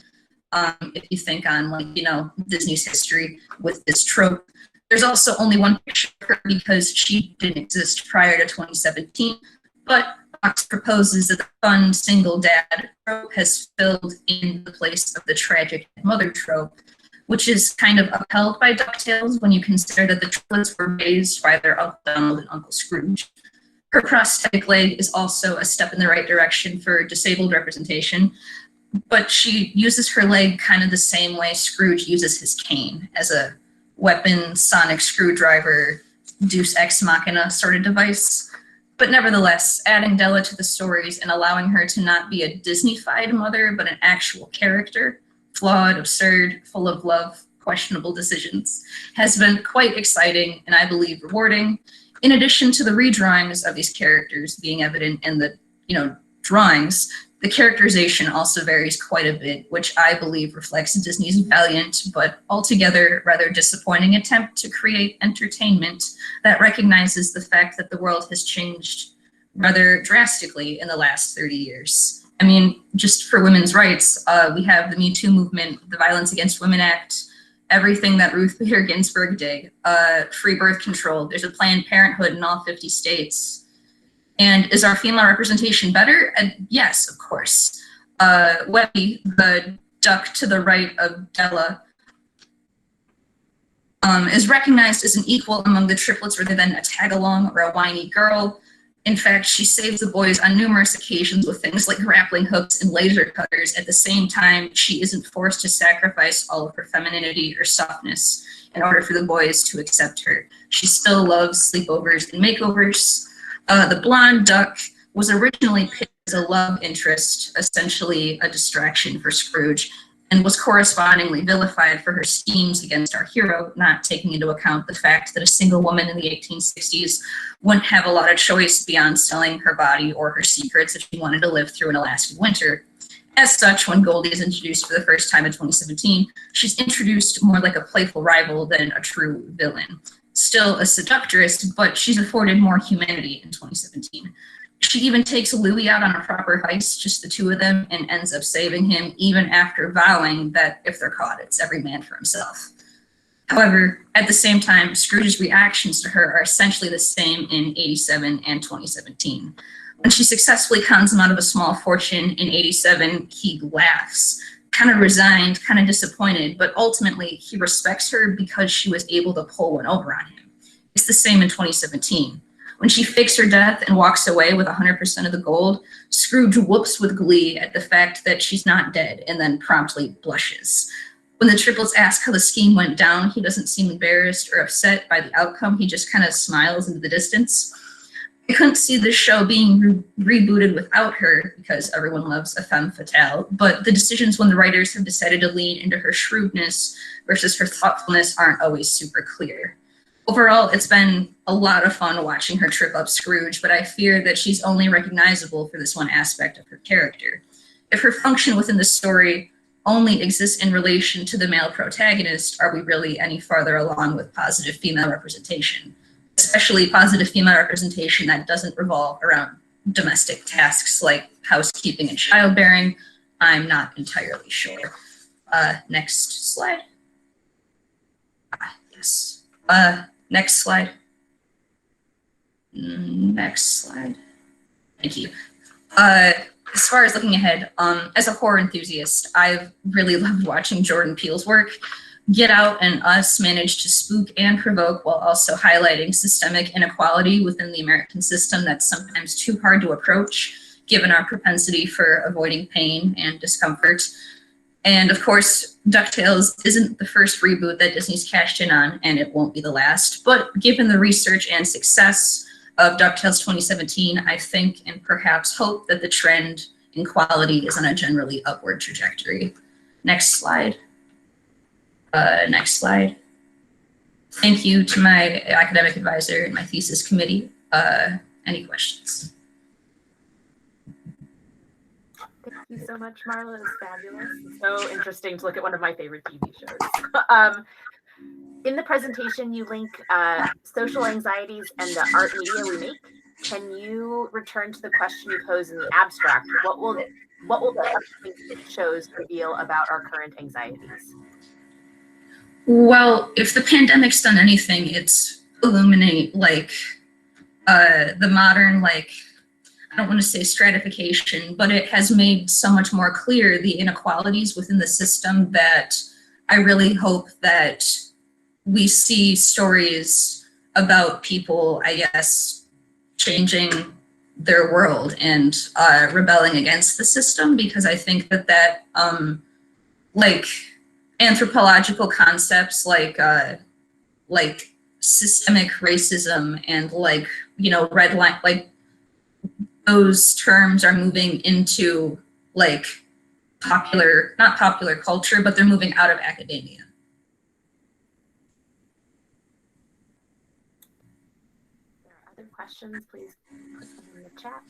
If you think on, like, you know, Disney's history with this trope. There's also only one picture of her because she didn't exist prior to 2017, but Box proposes that the fun single dad trope has filled in the place of the tragic mother trope, which is kind of upheld by DuckTales when you consider that the triplets were raised by their Uncle Donald and Uncle Scrooge. Her prosthetic leg is also a step in the right direction for disabled representation, but she uses her leg kind of the same way Scrooge uses his cane, as a weapon, sonic screwdriver, deus ex machina sort of device. But nevertheless, adding Della to the stories and allowing her to not be a Disney-fied mother, but an actual character, flawed, absurd, full of love, questionable decisions, has been quite exciting and I believe rewarding. In addition to the redrawings of these characters being evident in the, drawings, the characterization also varies quite a bit, which I believe reflects Disney's valiant but altogether rather disappointing attempt to create entertainment that recognizes the fact that the world has changed rather drastically in the last 30 years. I mean, just for women's rights, we have the Me Too movement, the Violence Against Women Act, everything that Ruth Bader Ginsburg did, free birth control. There's a Planned Parenthood in all 50 states. And is our female representation better? Yes, of course. Webby, the duck to the right of Della, is recognized as an equal among the triplets rather than a tag-along or a whiny girl. In fact, she saves the boys on numerous occasions with things like grappling hooks and laser cutters. At the same time, she isn't forced to sacrifice all of her femininity or softness in order for the boys to accept her. She still loves sleepovers and makeovers. The blonde duck was originally pitched as a love interest, essentially a distraction for Scrooge, and was correspondingly vilified for her schemes against our hero, not taking into account the fact that a single woman in the 1860s wouldn't have a lot of choice beyond selling her body or her secrets if she wanted to live through an Alaskan winter. As such, when Goldie is introduced for the first time in 2017, she's introduced more like a playful rival than a true villain. Still a seductress, but she's afforded more humanity in 2017. She even takes Louis out on a proper heist, just the two of them, and ends up saving him even after vowing that if they're caught, it's every man for himself. However, at the same time, Scrooge's reactions to her are essentially the same in 87 and 2017. When she successfully cons him out of a small fortune in 87, he laughs, kind of resigned, kind of disappointed, but ultimately he respects her because she was able to pull one over on him. It's the same in 2017. When she fakes her death and walks away with 100% of the gold, Scrooge whoops with glee at the fact that she's not dead and then promptly blushes. When the triplets ask how the scheme went down, he doesn't seem embarrassed or upset by the outcome. He just kind of smiles into the distance. I couldn't see this show being rebooted without her because everyone loves a femme fatale, but the decisions when the writers have decided to lean into her shrewdness versus her thoughtfulness aren't always super clear. Overall, it's been a lot of fun watching her trip up Scrooge, but I fear that she's only recognizable for this one aspect of her character. If her function within the story only exists in relation to the male protagonist, are we really any farther along with positive female representation? Especially positive female representation that doesn't revolve around domestic tasks like housekeeping and childbearing? I'm not entirely sure. Next slide. Yes. Next slide. Next slide. Thank you. As far as looking ahead, as a horror enthusiast, I've really loved watching Jordan Peele's work. Get Out and Us managed to spook and provoke while also highlighting systemic inequality within the American system that's sometimes too hard to approach, given our propensity for avoiding pain and discomfort. And of course, DuckTales isn't the first reboot that Disney's cashed in on, and it won't be the last. But given the research and success of DuckTales 2017, I think and perhaps hope that the trend in quality is on a generally upward trajectory. Next slide. Next slide. Thank you to my academic advisor and my thesis committee. Any questions? you so much, Marla. It's fabulous. It's so interesting to look at one of my favorite TV shows. In the presentation, you link social anxieties and the art media we make. Can you return to the question you posed in the abstract? What will the upcoming shows reveal about our current anxieties? Well, if the pandemic's done anything, it's illuminate like the modern, like, I don't want to say stratification, but it has made so much more clear the inequalities within the system that I really hope that we see stories about people, I guess, changing their world and rebelling against the system, because I think that like anthropological concepts like systemic racism and like, you know, red line, like those terms are moving into like not popular culture, but they're moving out of academia. If there are other questions, please put them in the chat.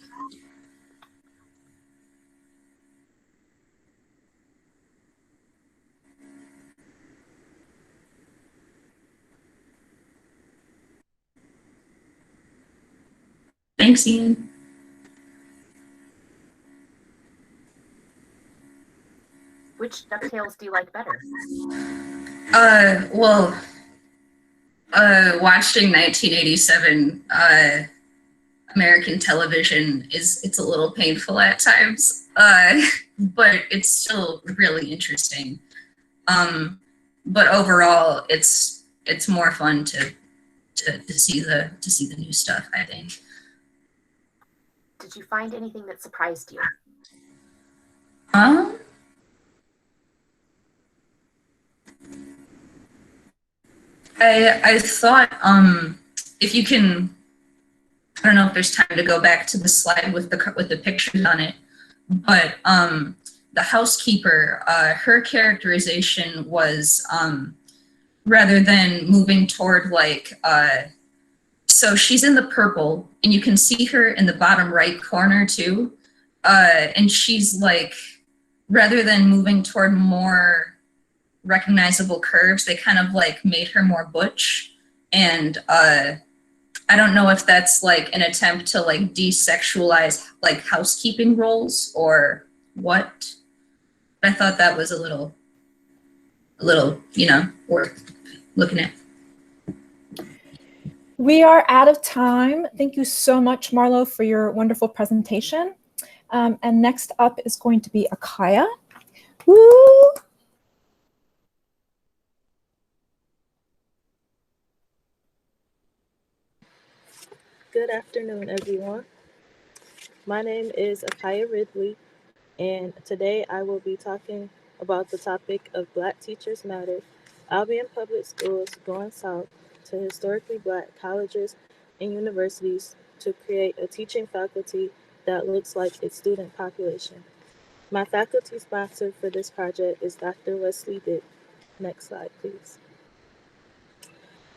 Thanks, Ian. Which DuckTales do you like better? Well, watching 1987 American television it's a little painful at times, but it's still really interesting. But overall, it's more fun to see the new stuff, I think. Did you find anything that surprised you? I thought if you can, I don't know if there's time to go back to the slide with the pictures on it, but the housekeeper, her characterization was rather than moving toward like so she's in the purple and you can see her in the bottom right corner too, and she's like, rather than moving toward more recognizable curves, they kind of like made her more butch, and I don't know if that's like an attempt to like desexualize like housekeeping roles or what. But I thought that was a little, you know, worth looking at. We are out of time. Thank you so much, Marlo, for your wonderful presentation. And next up is going to be Akaya. Woo! Good afternoon, everyone. My name is Akaya Ridley, and today I will be talking about the topic of Black Teachers Matter, Albion Public Schools going south to historically Black colleges and universities to create a teaching faculty that looks like its student population. My faculty sponsor for this project is Dr. Wesley Dick. Next slide, please.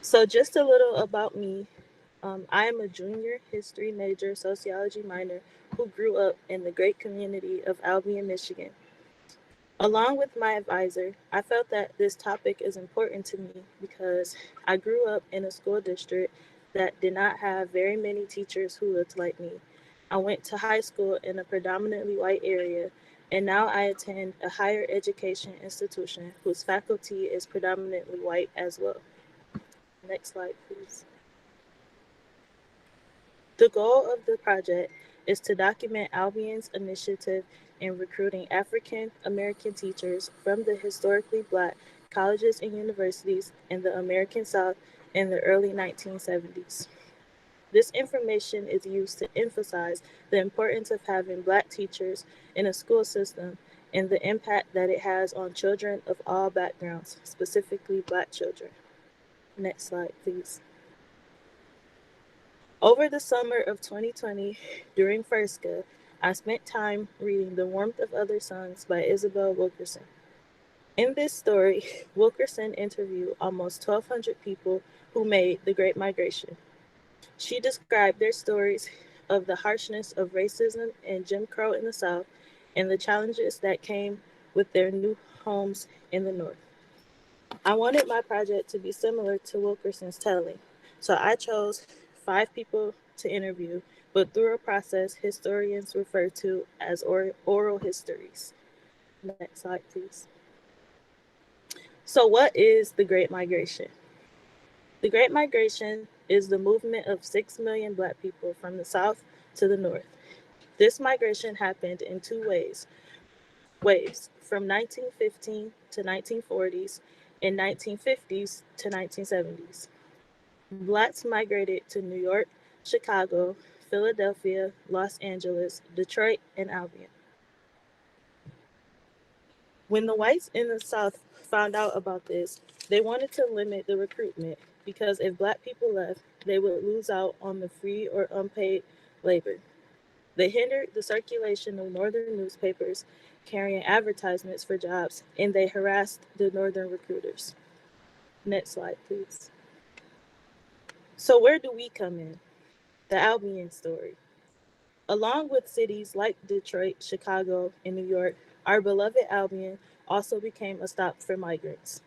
So just a little about me. I am a junior history major, sociology minor, who grew up in the great community of Albion, Michigan. Along with my advisor, I felt that this topic is important to me because I grew up in a school district that did not have very many teachers who looked like me. I went to high school in a predominantly white area, and now I attend a higher education institution whose faculty is predominantly white as well. Next slide, please. The goal of the project is to document Albion's initiative in recruiting African American teachers from the historically Black colleges and universities in the American South in the early 1970s. This information is used to emphasize the importance of having Black teachers in a school system and the impact that it has on children of all backgrounds, specifically Black children. Next slide, please. Over the summer of 2020, during FIRSCA, I spent time reading The Warmth of Other Suns by Isabel Wilkerson. In this story, Wilkerson interviewed almost 1,200 people who made the Great Migration. She described their stories of the harshness of racism and Jim Crow in the South and the challenges that came with their new homes in the North. I wanted my project to be similar to Wilkerson's telling, so I chose 5 people to interview, but through a process historians refer to as oral histories. Next slide, please. So what is the Great Migration? The Great Migration is the movement of 6 million Black people from the South to the North. This migration happened in 2 waves, from 1915 to 1940s and 1950s to 1970s. Blacks migrated to New York, Chicago, Philadelphia, Los Angeles, Detroit, and Albion. When the whites in the South found out about this, they wanted to limit the recruitment because if Black people left, they would lose out on the free or unpaid labor. They hindered the circulation of Northern newspapers carrying advertisements for jobs, and they harassed the Northern recruiters. Next slide, please. So where do we come in? The Albion story. Along with cities like Detroit, Chicago, and New York, our beloved Albion also became a stop for migrants.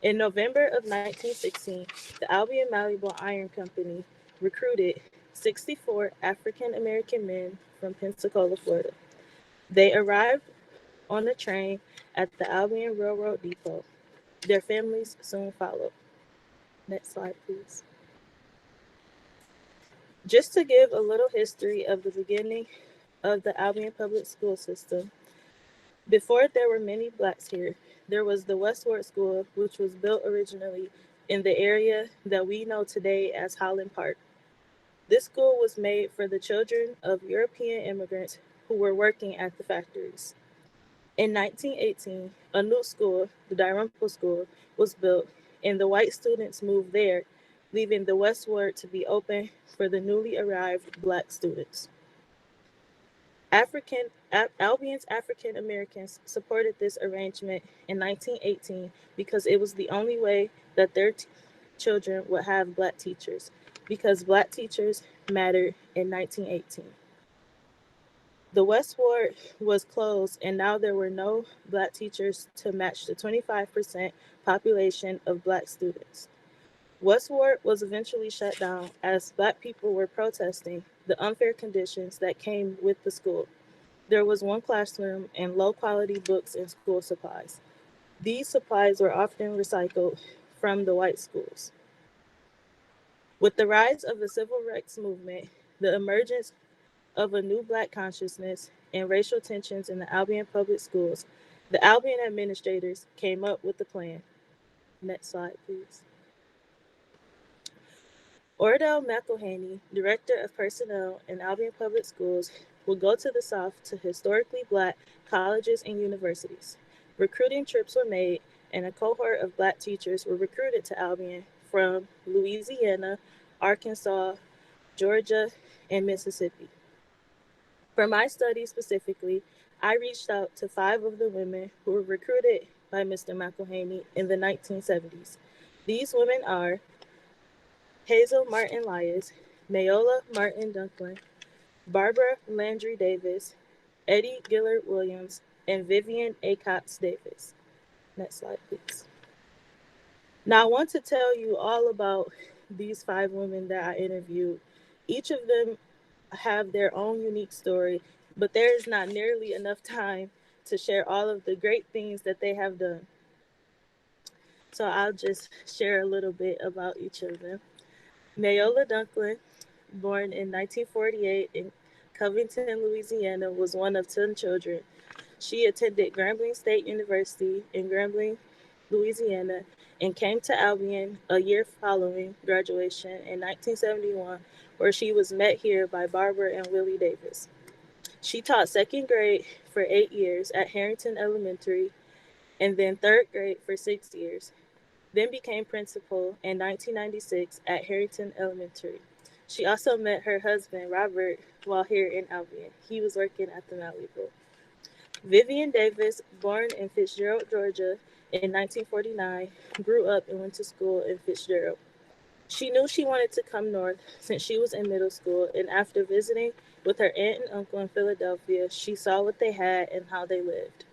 In November of 1916, the Albion Malleable Iron Company recruited 64 African American men from Pensacola, Florida. They arrived on a train at the Albion Railroad Depot. Their families soon followed. Next slide, please. Just to give a little history of the beginning of the Albion public school system, before there were many Blacks here, there was the Westward School, which was built originally in the area that we know today as Holland Park. This school was made for the children of European immigrants who were working at the factories. In 1918, a new school, the Dalrymple School, was built, and the white students moved there, leaving the Westward to be open for the newly arrived Black students. Albion's African Americans supported this arrangement in 1918 because it was the only way that their children would have Black teachers, because Black teachers mattered in 1918. The Westward was closed, and now there were no Black teachers to match the 25% population of Black students. Westward was eventually shut down as Black people were protesting the unfair conditions that came with the school. There was one classroom and low-quality books and school supplies. These supplies were often recycled from the white schools. With the rise of the civil rights movement, the emergence of a new Black consciousness and racial tensions in the Albion public schools, the Albion administrators came up with a plan. Next slide, please. Ordell McElhaney, Director of Personnel in Albion Public Schools, will go to the South to historically Black colleges and universities. Recruiting trips were made, and a cohort of Black teachers were recruited to Albion from Louisiana, Arkansas, Georgia, and Mississippi. For my study specifically, I reached out to 5 of the women who were recruited by Mr. McElhaney in the 1970s. These women are Hazel Elias, Mayola Dunklin, Barbara Landry Davis, Eddie Gillard Williams, and Vivian A. Cox Davis. Next slide, please. Now, I want to tell you all about these 5 women that I interviewed. Each of them have their own unique story, but there is not nearly enough time to share all of the great things that they have done. So I'll just share a little bit about each of them. Mayola Dunklin, born in 1948 in Covington, Louisiana, was one of 10 children. She attended Grambling State University in Grambling, Louisiana, and came to Albion a year following graduation in 1971, where she was met here by Barbara and Willie Davis. She taught 2nd grade for 8 years at Harrington Elementary, and then 3rd grade for 6 years, then became principal in 1996 at Harrington Elementary. She also met her husband, Robert, while here in Albion. He was working at the Malibu. Vivian Davis, born in Fitzgerald, Georgia in 1949, grew up and went to school in Fitzgerald. She knew she wanted to come north since she was in middle school, and after visiting With her aunt and uncle in Philadelphia, she saw what they had and how they lived.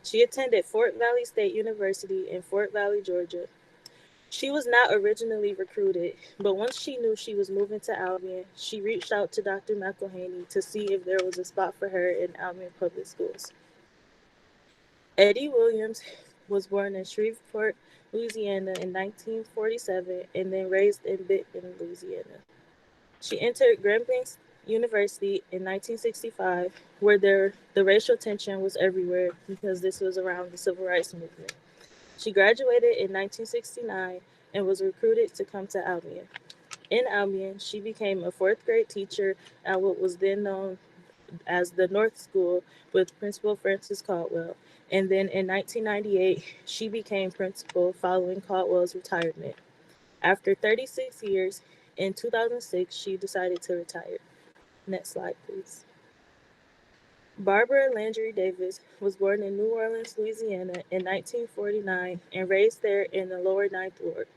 She attended Fort Valley State University in Fort Valley, Georgia. She was not originally recruited, but once she knew she was moving to Albion, she reached out to Dr. McElhaney to see if there was a spot for her in Albion Public Schools. Eddie Williams was born in Shreveport, Louisiana in 1947 and then raised in Benton, Louisiana. She entered Grambling University in 1965, where the racial tension was everywhere because this was around the Civil Rights Movement. She graduated in 1969 and was recruited to come to Albion. In Albion, she became a fourth grade teacher at what was then known as the North School with Principal Francis Caldwell. And then in 1998, she became principal following Caldwell's retirement. After 36 years, in 2006, she decided to retire. Next slide, please. Barbara Landry Davis was born in New Orleans, Louisiana in 1949 and raised there in the lower Ninth Ward.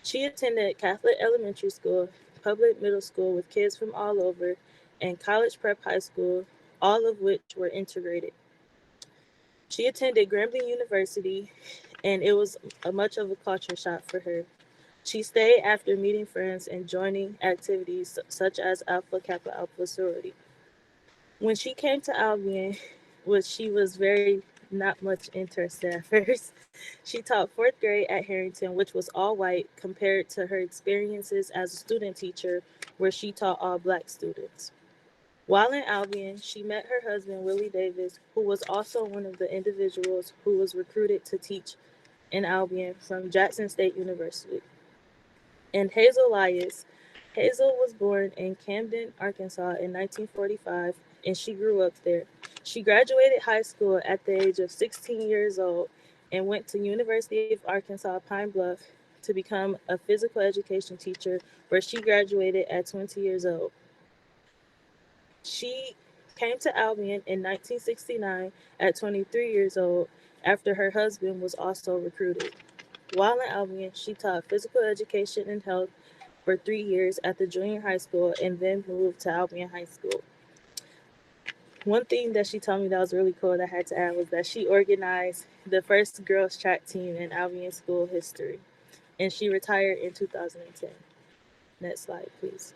She attended Catholic elementary school, public middle school with kids from all over, and college prep high school, all of which were integrated. She attended Grambling University, and it was much of a culture shock for her. She stayed after meeting friends and joining activities such as Alpha Kappa Alpha sorority. When she came to Albion, which she was very not much interested at first, she taught fourth grade at Harrington, which was all white, compared to her experiences as a student teacher, where she taught all Black students. While in Albion, she met her husband, Willie Davis, who was also one of the individuals who was recruited to teach in Albion from Jackson State University. And Hazel Elias. Hazel was born in Camden, Arkansas in 1945, and she grew up there. She graduated high school at the age of 16 years old and went to University of Arkansas Pine Bluff to become a physical education teacher, where she graduated at 20 years old. She came to Albion in 1969 at 23 years old after her husband was also recruited. While in Albion, she taught physical education and health for 3 years at the junior high school and then moved to Albion High School. One thing that she told me that was really cool that I had to add was that she organized the first girls track team in Albion school history, and she retired in 2010. Next slide, please.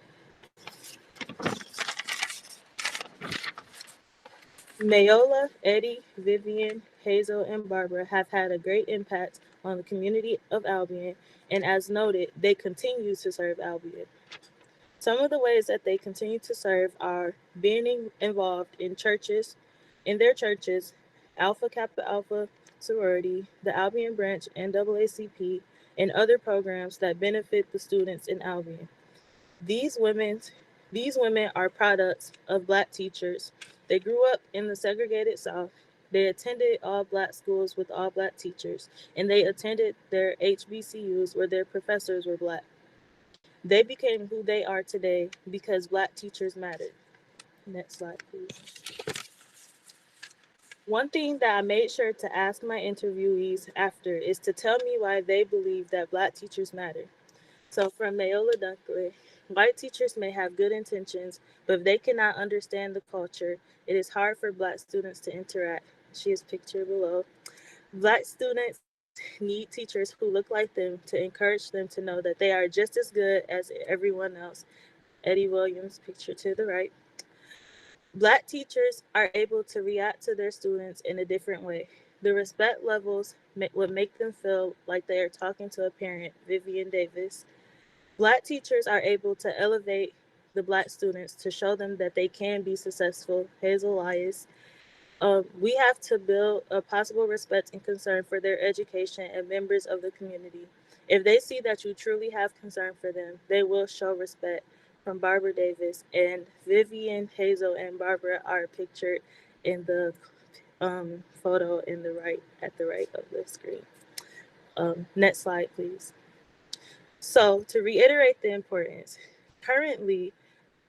Mayola, Eddie, Vivian, Hazel, and Barbara have had a great impact on the community of Albion, and as noted, they continue to serve Albion. Some of the ways that they continue to serve are being involved in their churches, Alpha Kappa Alpha sorority, the Albion branch, NAACP, and other programs that benefit the students in Albion. These women are products of Black teachers. They grew up in the segregated South. They attended all Black schools with all Black teachers, and they attended their HBCUs where their professors were Black. They became who they are today because Black teachers mattered. Next slide, please. One thing that I made sure to ask my interviewees after is to tell me why they believe that Black teachers matter. So from Mayola Dunklin, white teachers may have good intentions, but if they cannot understand the culture, it is hard for Black students to interact. She is pictured below. Black students need teachers who look like them to encourage them to know that they are just as good as everyone else. Eddie Williams, picture to the right. Black teachers are able to react to their students in a different way. The respect levels would make them feel like they are talking to a parent, Vivian Davis. Black teachers are able to elevate the Black students to show them that they can be successful, Hazel Elias. We have to build a possible respect and concern for their education and members of the community. If they see that you truly have concern for them, they will show respect. From Barbara Davis, and Vivian, Hazel, and Barbara are pictured in the photo at the right of the screen. Next slide, please. So to reiterate the importance, currently,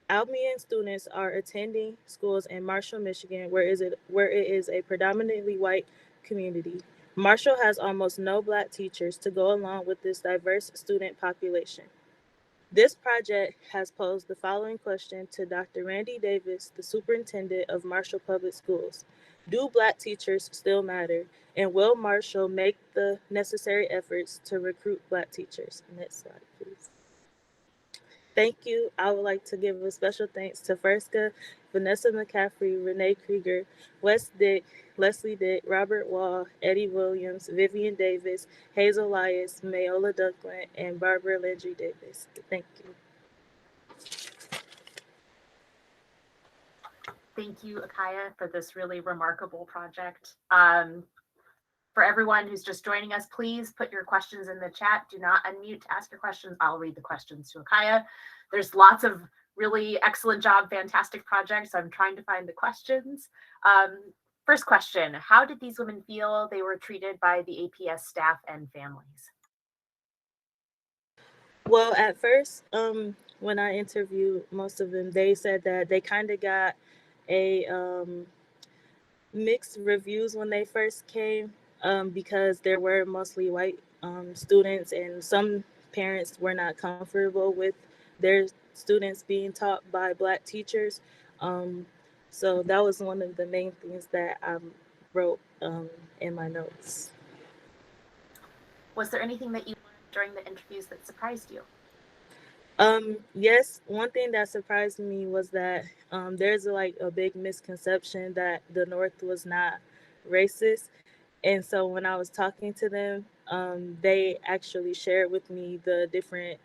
Albion students are attending schools in Marshall, Michigan, where it is a predominantly white community. Marshall has almost no Black teachers to go along with this diverse student population. This project has posed the following question to Dr. Randy Davis, the superintendent of Marshall Public Schools. Do Black teachers still matter? And will Marshall make the necessary efforts to recruit Black teachers? Next slide, please. Thank you. I would like to give a special thanks to Ferska, Vanessa McCaffrey, Renee Krieger, Wes Dick, Leslie Dick, Robert Wall, Eddie Williams, Vivian Davis, Hazel Elias, Mayola Dunklin, and Barbara Landry Davis. Thank you. Thank you, Akaya, for this really remarkable project. For everyone who's just joining us, please put your questions in the chat. Do not unmute to ask your questions. I'll read the questions to Akaya. There's lots of really excellent job, fantastic projects. I'm trying to find the questions. First question, how did these women feel they were treated by the APS staff and families? Well, at first, when I interviewed most of them, they said that they kind of got a mixed reviews when they first came, because there were mostly white students, and some parents were not comfortable with their students being taught by Black teachers. So that was one of the main things that I wrote in my notes. Was there anything that you learned during the interviews that surprised you? Yes, one thing that surprised me was that there's like a big misconception that the North was not racist. And so when I was talking to them, they actually shared with me the different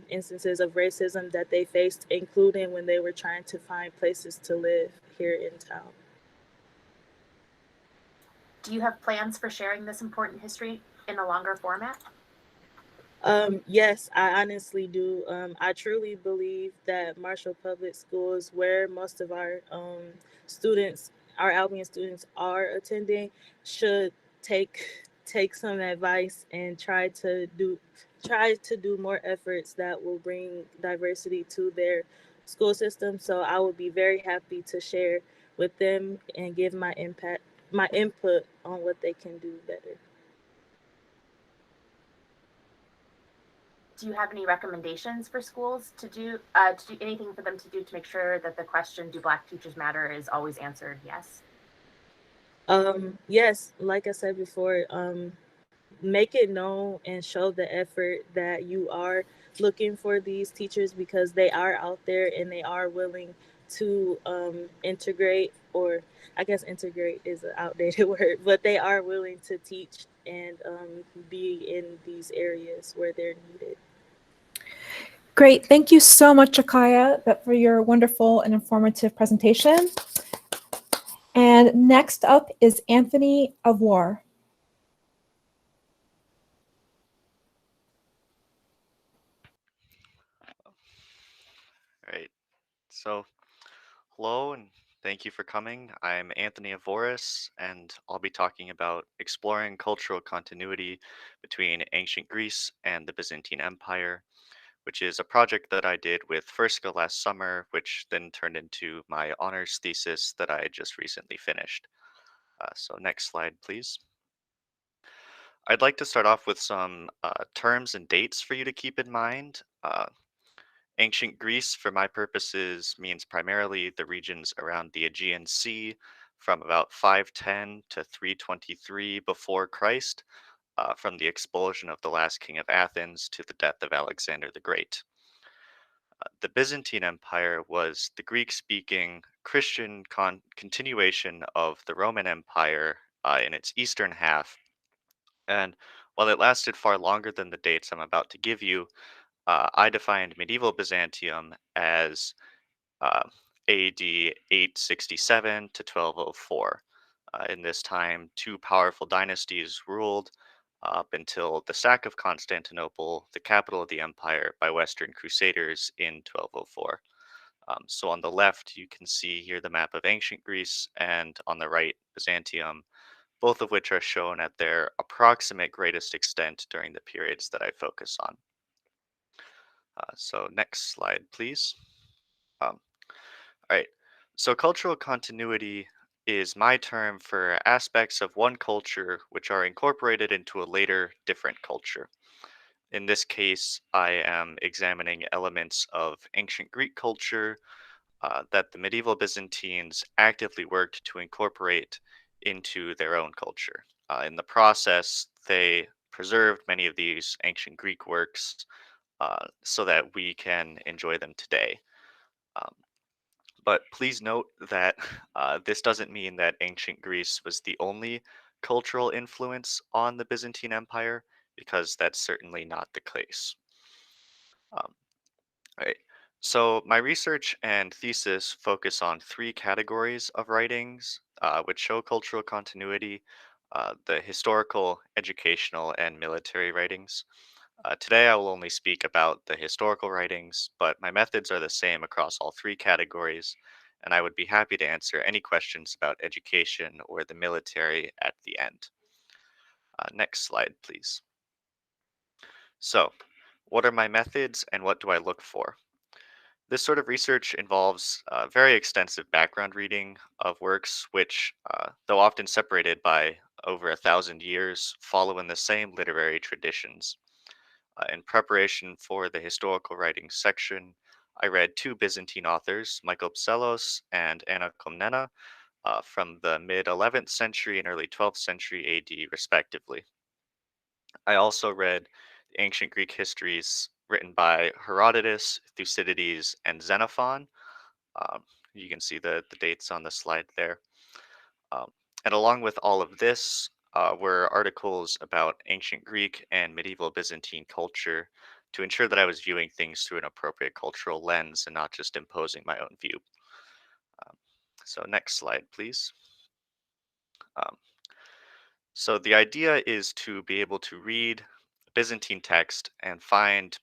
instances of racism that they faced, including when they were trying to find places to live here in town. Do you have plans for sharing this important history in a longer format? Yes, I honestly do. I truly believe that Marshall Public Schools, where most of our students, our Albion students, are attending, should take some advice and try to do more efforts that will bring diversity to their school system. So I would be very happy to share with them and give my input on what they can do better. Do you have any recommendations for schools to do anything for them to do to make sure that the question, do Black teachers matter, is always answered yes? Yes, like I said before, make it known and show the effort that you are looking for these teachers, because they are out there and they are willing to integrate, or I guess integrate is an outdated word, but they are willing to teach and be in these areas where they're needed. Great. Thank you so much, Akaya, for your wonderful and informative presentation. And next up is Anthony Avoir. All right. So, hello and thank you for coming. I'm Anthony Avoris, and I'll be talking about exploring cultural continuity between ancient Greece and the Byzantine Empire, which is a project that I did with Ferska last summer, which then turned into my honors thesis that I just recently finished. So, next slide, please. I'd like to start off with some terms and dates for you to keep in mind. Ancient Greece, for my purposes, means primarily the regions around the Aegean Sea from about 510 to 323 before Christ, from the expulsion of the last king of Athens to the death of Alexander the Great. The Byzantine Empire was the Greek-speaking Christian continuation of the Roman Empire in its eastern half, and while it lasted far longer than the dates I'm about to give you, I defined medieval Byzantium as AD 867 to 1204. In this time, two powerful dynasties ruled up until the sack of Constantinople, the capital of the empire, by Western Crusaders in 1204. So on the left, you can see here the map of ancient Greece, and on the right, Byzantium, both of which are shown at their approximate greatest extent during the periods that I focus on. So next slide, please. All right. So cultural continuity is my term for aspects of one culture which are incorporated into a later different culture. In this case, I am examining elements of ancient Greek culture that the medieval Byzantines actively worked to incorporate into their own culture. In the process, they preserved many of these ancient Greek works so that we can enjoy them today. Um, but please note that this doesn't mean that ancient Greece was the only cultural influence on the Byzantine Empire, because that's certainly not the case. Um, right. So my research and thesis focus on three categories of writings, which show cultural continuity: the historical, educational, and military writings. Today, I will only speak about the historical writings, but my methods are the same across all three categories, and I would be happy to answer any questions about education or the military at the end. Next slide, please. So, what are my methods and what do I look for? This sort of research involves very extensive background reading of works which, though often separated by over 1,000 years, follow in the same literary traditions. In preparation for the historical writing section, I read two Byzantine authors, Michael Psellos and Anna Komnena, from the mid 11th century and early 12th century AD, respectively. I also read the ancient Greek histories written by Herodotus, Thucydides, and Xenophon. Um, you can see the dates on the slide there. Um, and along with all of this were articles about ancient Greek and medieval Byzantine culture to ensure that I was viewing things through an appropriate cultural lens and not just imposing my own view. Um, so, next slide, please. Um, so, the idea is to be able to read Byzantine text and find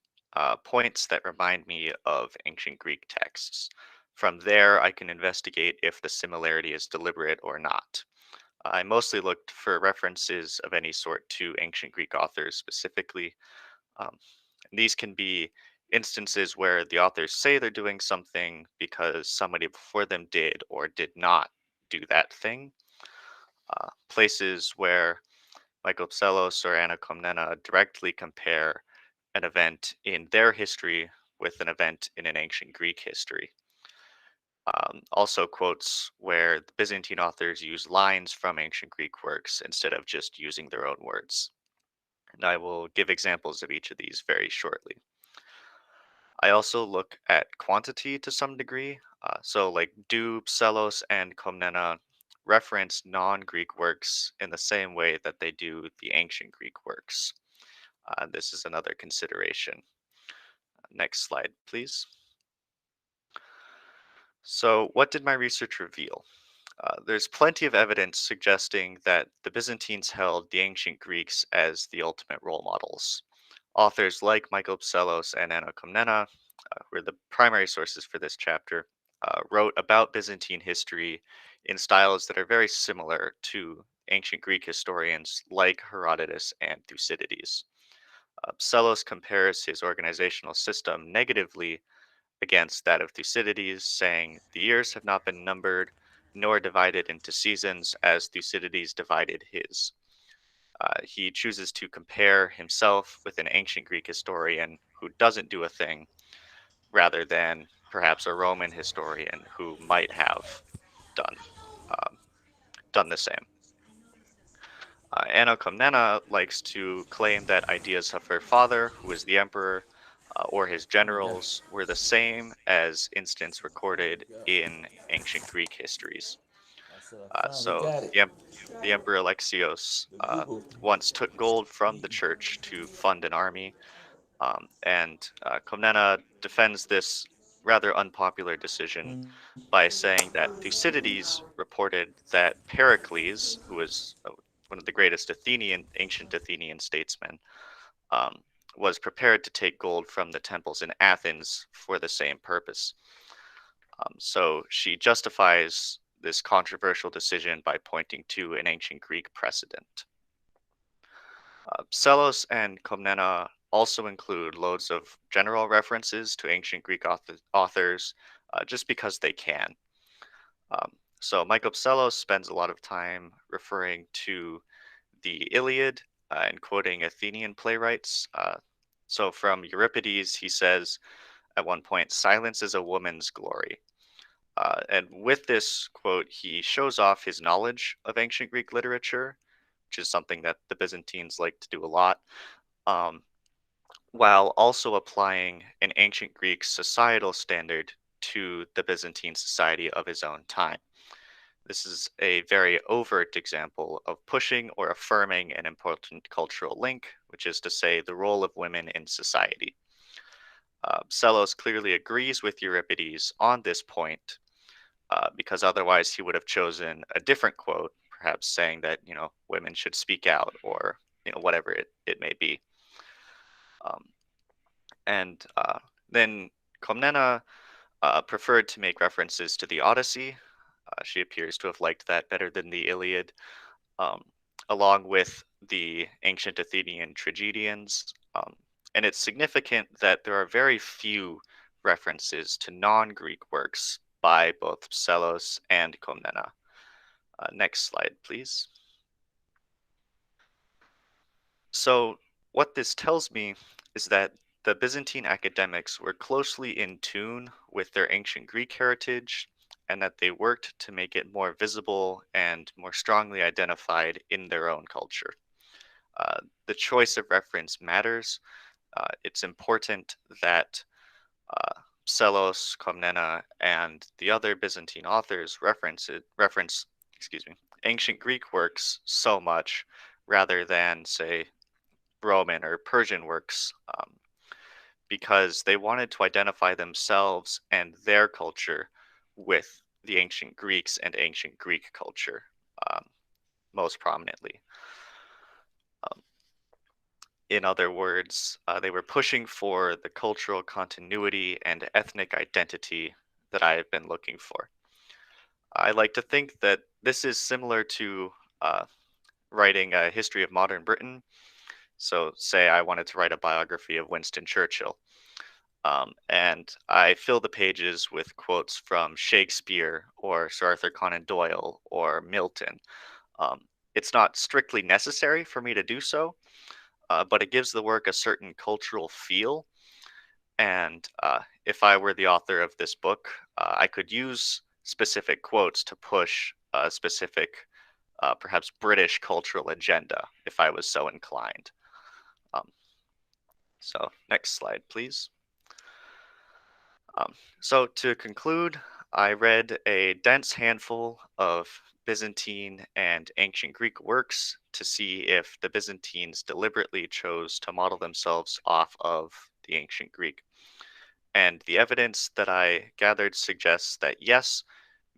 points that remind me of ancient Greek texts. From there, I can investigate if the similarity is deliberate or not. I mostly looked for references of any sort to ancient Greek authors specifically. Um, and these can be instances where the authors say they're doing something because somebody before them did or did not do that thing. Places where Michael Psellos or Anna Komnena directly compare an event in their history with an event in an ancient Greek history. Also, quotes where the Byzantine authors use lines from ancient Greek works instead of just using their own words. And I will give examples of each of these very shortly. I also look at quantity to some degree. So, like, do Psellos and Komnena reference non Greek works in the same way that they do the ancient Greek works? This is another consideration. Next slide, please. So, what did my research reveal? There's plenty of evidence suggesting that the Byzantines held the ancient Greeks as the ultimate role models. Authors like Michael Psellos and Anna Komnena, who are the primary sources for this chapter, wrote about Byzantine history in styles that are very similar to ancient Greek historians like Herodotus and Thucydides. Psellos compares his organizational system negatively against that of Thucydides, saying, "The years have not been numbered, nor divided into seasons as Thucydides divided his." He chooses to compare himself with an ancient Greek historian who doesn't do a thing, rather than perhaps a Roman historian who might have done um, done the same. Anna Komnena likes to claim that ideas of her father, who was the emperor, or his generals were the same as instance recorded in ancient Greek histories. So the Emperor Alexios once took gold from the church to fund an army, and Komnena defends this rather unpopular decision by saying that Thucydides reported that Pericles, who was one of the greatest ancient Athenian statesmen, um, was prepared to take gold from the temples in Athens for the same purpose. So she justifies this controversial decision by pointing to an ancient Greek precedent. Psellos and Komnena also include loads of general references to ancient Greek authors just because they can. So Michael Psellos spends a lot of time referring to the Iliad and quoting Athenian playwrights, So from Euripides, he says at one point, "Silence is a woman's glory." And with this quote, he shows off his knowledge of ancient Greek literature, which is something that the Byzantines like to do a lot, um, while also applying an ancient Greek societal standard to the Byzantine society of his own time. This is a very overt example of pushing or affirming an important cultural link, which is to say, the role of women in society. Psellos clearly agrees with Euripides on this point, because otherwise he would have chosen a different quote, perhaps saying that, women should speak out, or, whatever it may be. And then Comnena preferred to make references to the Odyssey. She appears to have liked that better than the Iliad, um, along with the ancient Athenian tragedians. And it's significant that there are very few references to non-Greek works by both Psellos and Comnena. Next slide, please. So what this tells me is that the Byzantine academics were closely in tune with their ancient Greek heritage, and that they worked to make it more visible and more strongly identified in their own culture. The choice of reference matters. It's important that Psellos, Comnena, and the other Byzantine authors reference, ancient Greek works so much rather than, say, Roman or Persian works, because they wanted to identify themselves and their culture with the ancient Greeks and ancient Greek culture, um, most prominently. In other words, they were pushing for the cultural continuity and ethnic identity that I have been looking for. I like to think that this is similar to writing a history of modern Britain. So, say I wanted to write a biography of Winston Churchill, and I fill the pages with quotes from Shakespeare or Sir Arthur Conan Doyle or Milton. Um, it's not strictly necessary for me to do so, but it gives the work a certain cultural feel. And if I were the author of this book, I could use specific quotes to push a specific, perhaps British cultural agenda if I was so inclined. Um, so, next slide, please. So, to conclude, I read a dense handful of Byzantine and ancient Greek works to see if the Byzantines deliberately chose to model themselves off of the ancient Greek. And the evidence that I gathered suggests that yes,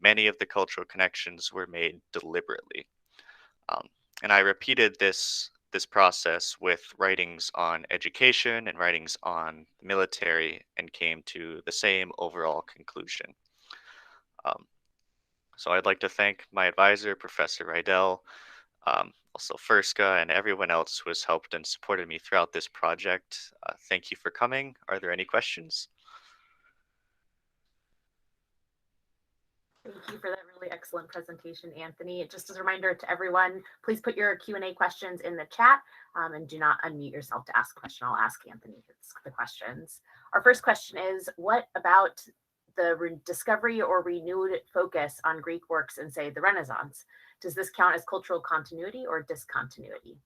many of the cultural connections were made deliberately. Um, and I repeated this process with writings on education and writings on the military, and came to the same overall conclusion. Um, so I'd like to thank my advisor, Professor Rydell, also Furska, and everyone else who has helped and supported me throughout this project. Thank you for coming. Are there any questions? Thank you for that really excellent presentation, Anthony. Just as a reminder to everyone, please put your Q&A questions in the chat, and do not unmute yourself to ask a question. I'll ask Anthony the questions. Our first question is, what about the rediscovery or renewed focus on Greek works in, say, the Renaissance? Does this count as cultural continuity or discontinuity?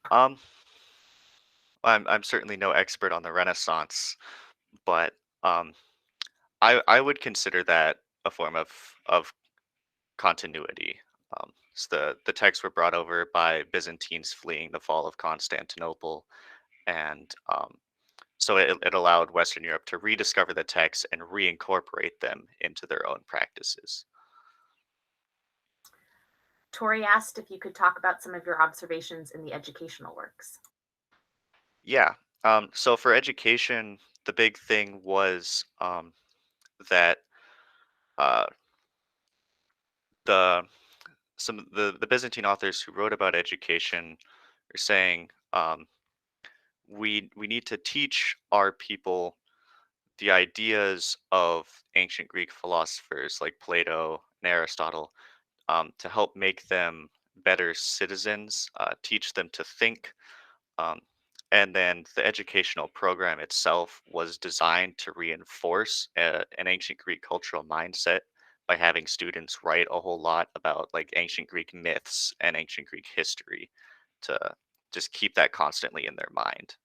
I'm certainly no expert on the Renaissance, but I would consider that a form of continuity. So the texts were brought over by Byzantines fleeing the fall of Constantinople, and so it allowed Western Europe to rediscover the texts and reincorporate them into their own practices. Tori asked if you could talk about some of your observations in the educational works. Yeah. So for education, the big thing was that uh, the some of the Byzantine authors who wrote about education are saying, we need to teach our people the ideas of ancient Greek philosophers like Plato and Aristotle, to help make them better citizens, teach them to think, um, And then the educational program itself was designed to reinforce an ancient Greek cultural mindset by having students write a whole lot about like ancient Greek myths and ancient Greek history to just keep that constantly in their mind.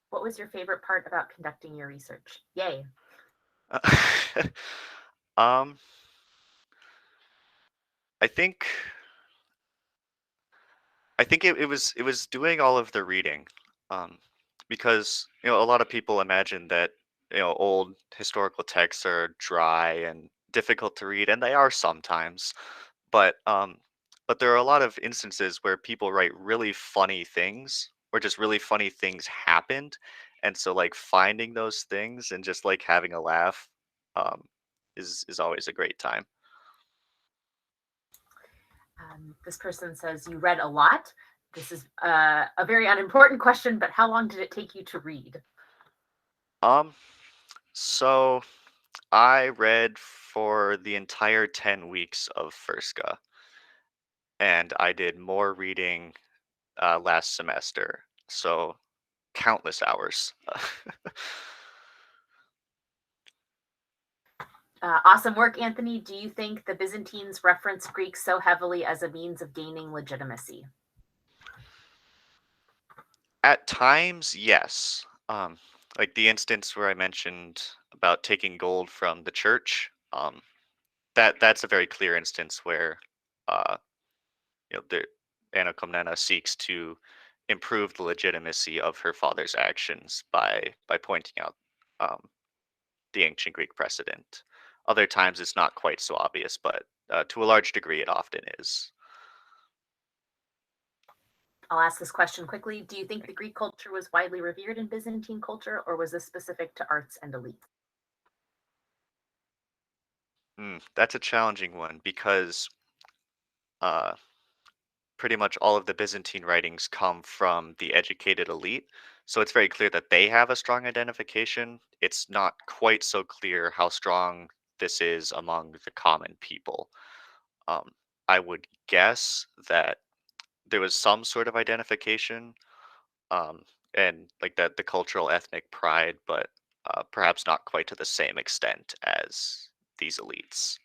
What was your favorite part about conducting your research? Yay. um, I think it was doing all of the reading, um, because a lot of people imagine that old historical texts are dry and difficult to read, and they are sometimes. But there are a lot of instances where people write really funny things, or just really funny things happened, and so like finding those things and just like having a laugh, um, is always a great time. This person says you read a lot. This is a very unimportant question, but how long did it take you to read? Um, so I read for the entire 10 weeks of FIRSCA, and I did more reading last semester. So countless hours. Awesome work, Anthony. Do you think the Byzantines reference Greek so heavily as a means of gaining legitimacy? At times, yes. Like the instance where I mentioned about taking gold from the church, that's a very clear instance where uh, the Anna Komnena seeks to improve the legitimacy of her father's actions by pointing out um, the ancient Greek precedent. Other times it's not quite so obvious, but to a large degree it often is. I'll ask this question quickly. Do you think the Greek culture was widely revered in Byzantine culture, or was this specific to arts and elite? That's a challenging one because uh, pretty much all of the Byzantine writings come from the educated elite. So it's very clear that they have a strong identification. It's not quite so clear how strong this is among the common people. Um, I would guess that there was some sort of identification, um, and like that the cultural ethnic pride, but perhaps not quite to the same extent as these elites.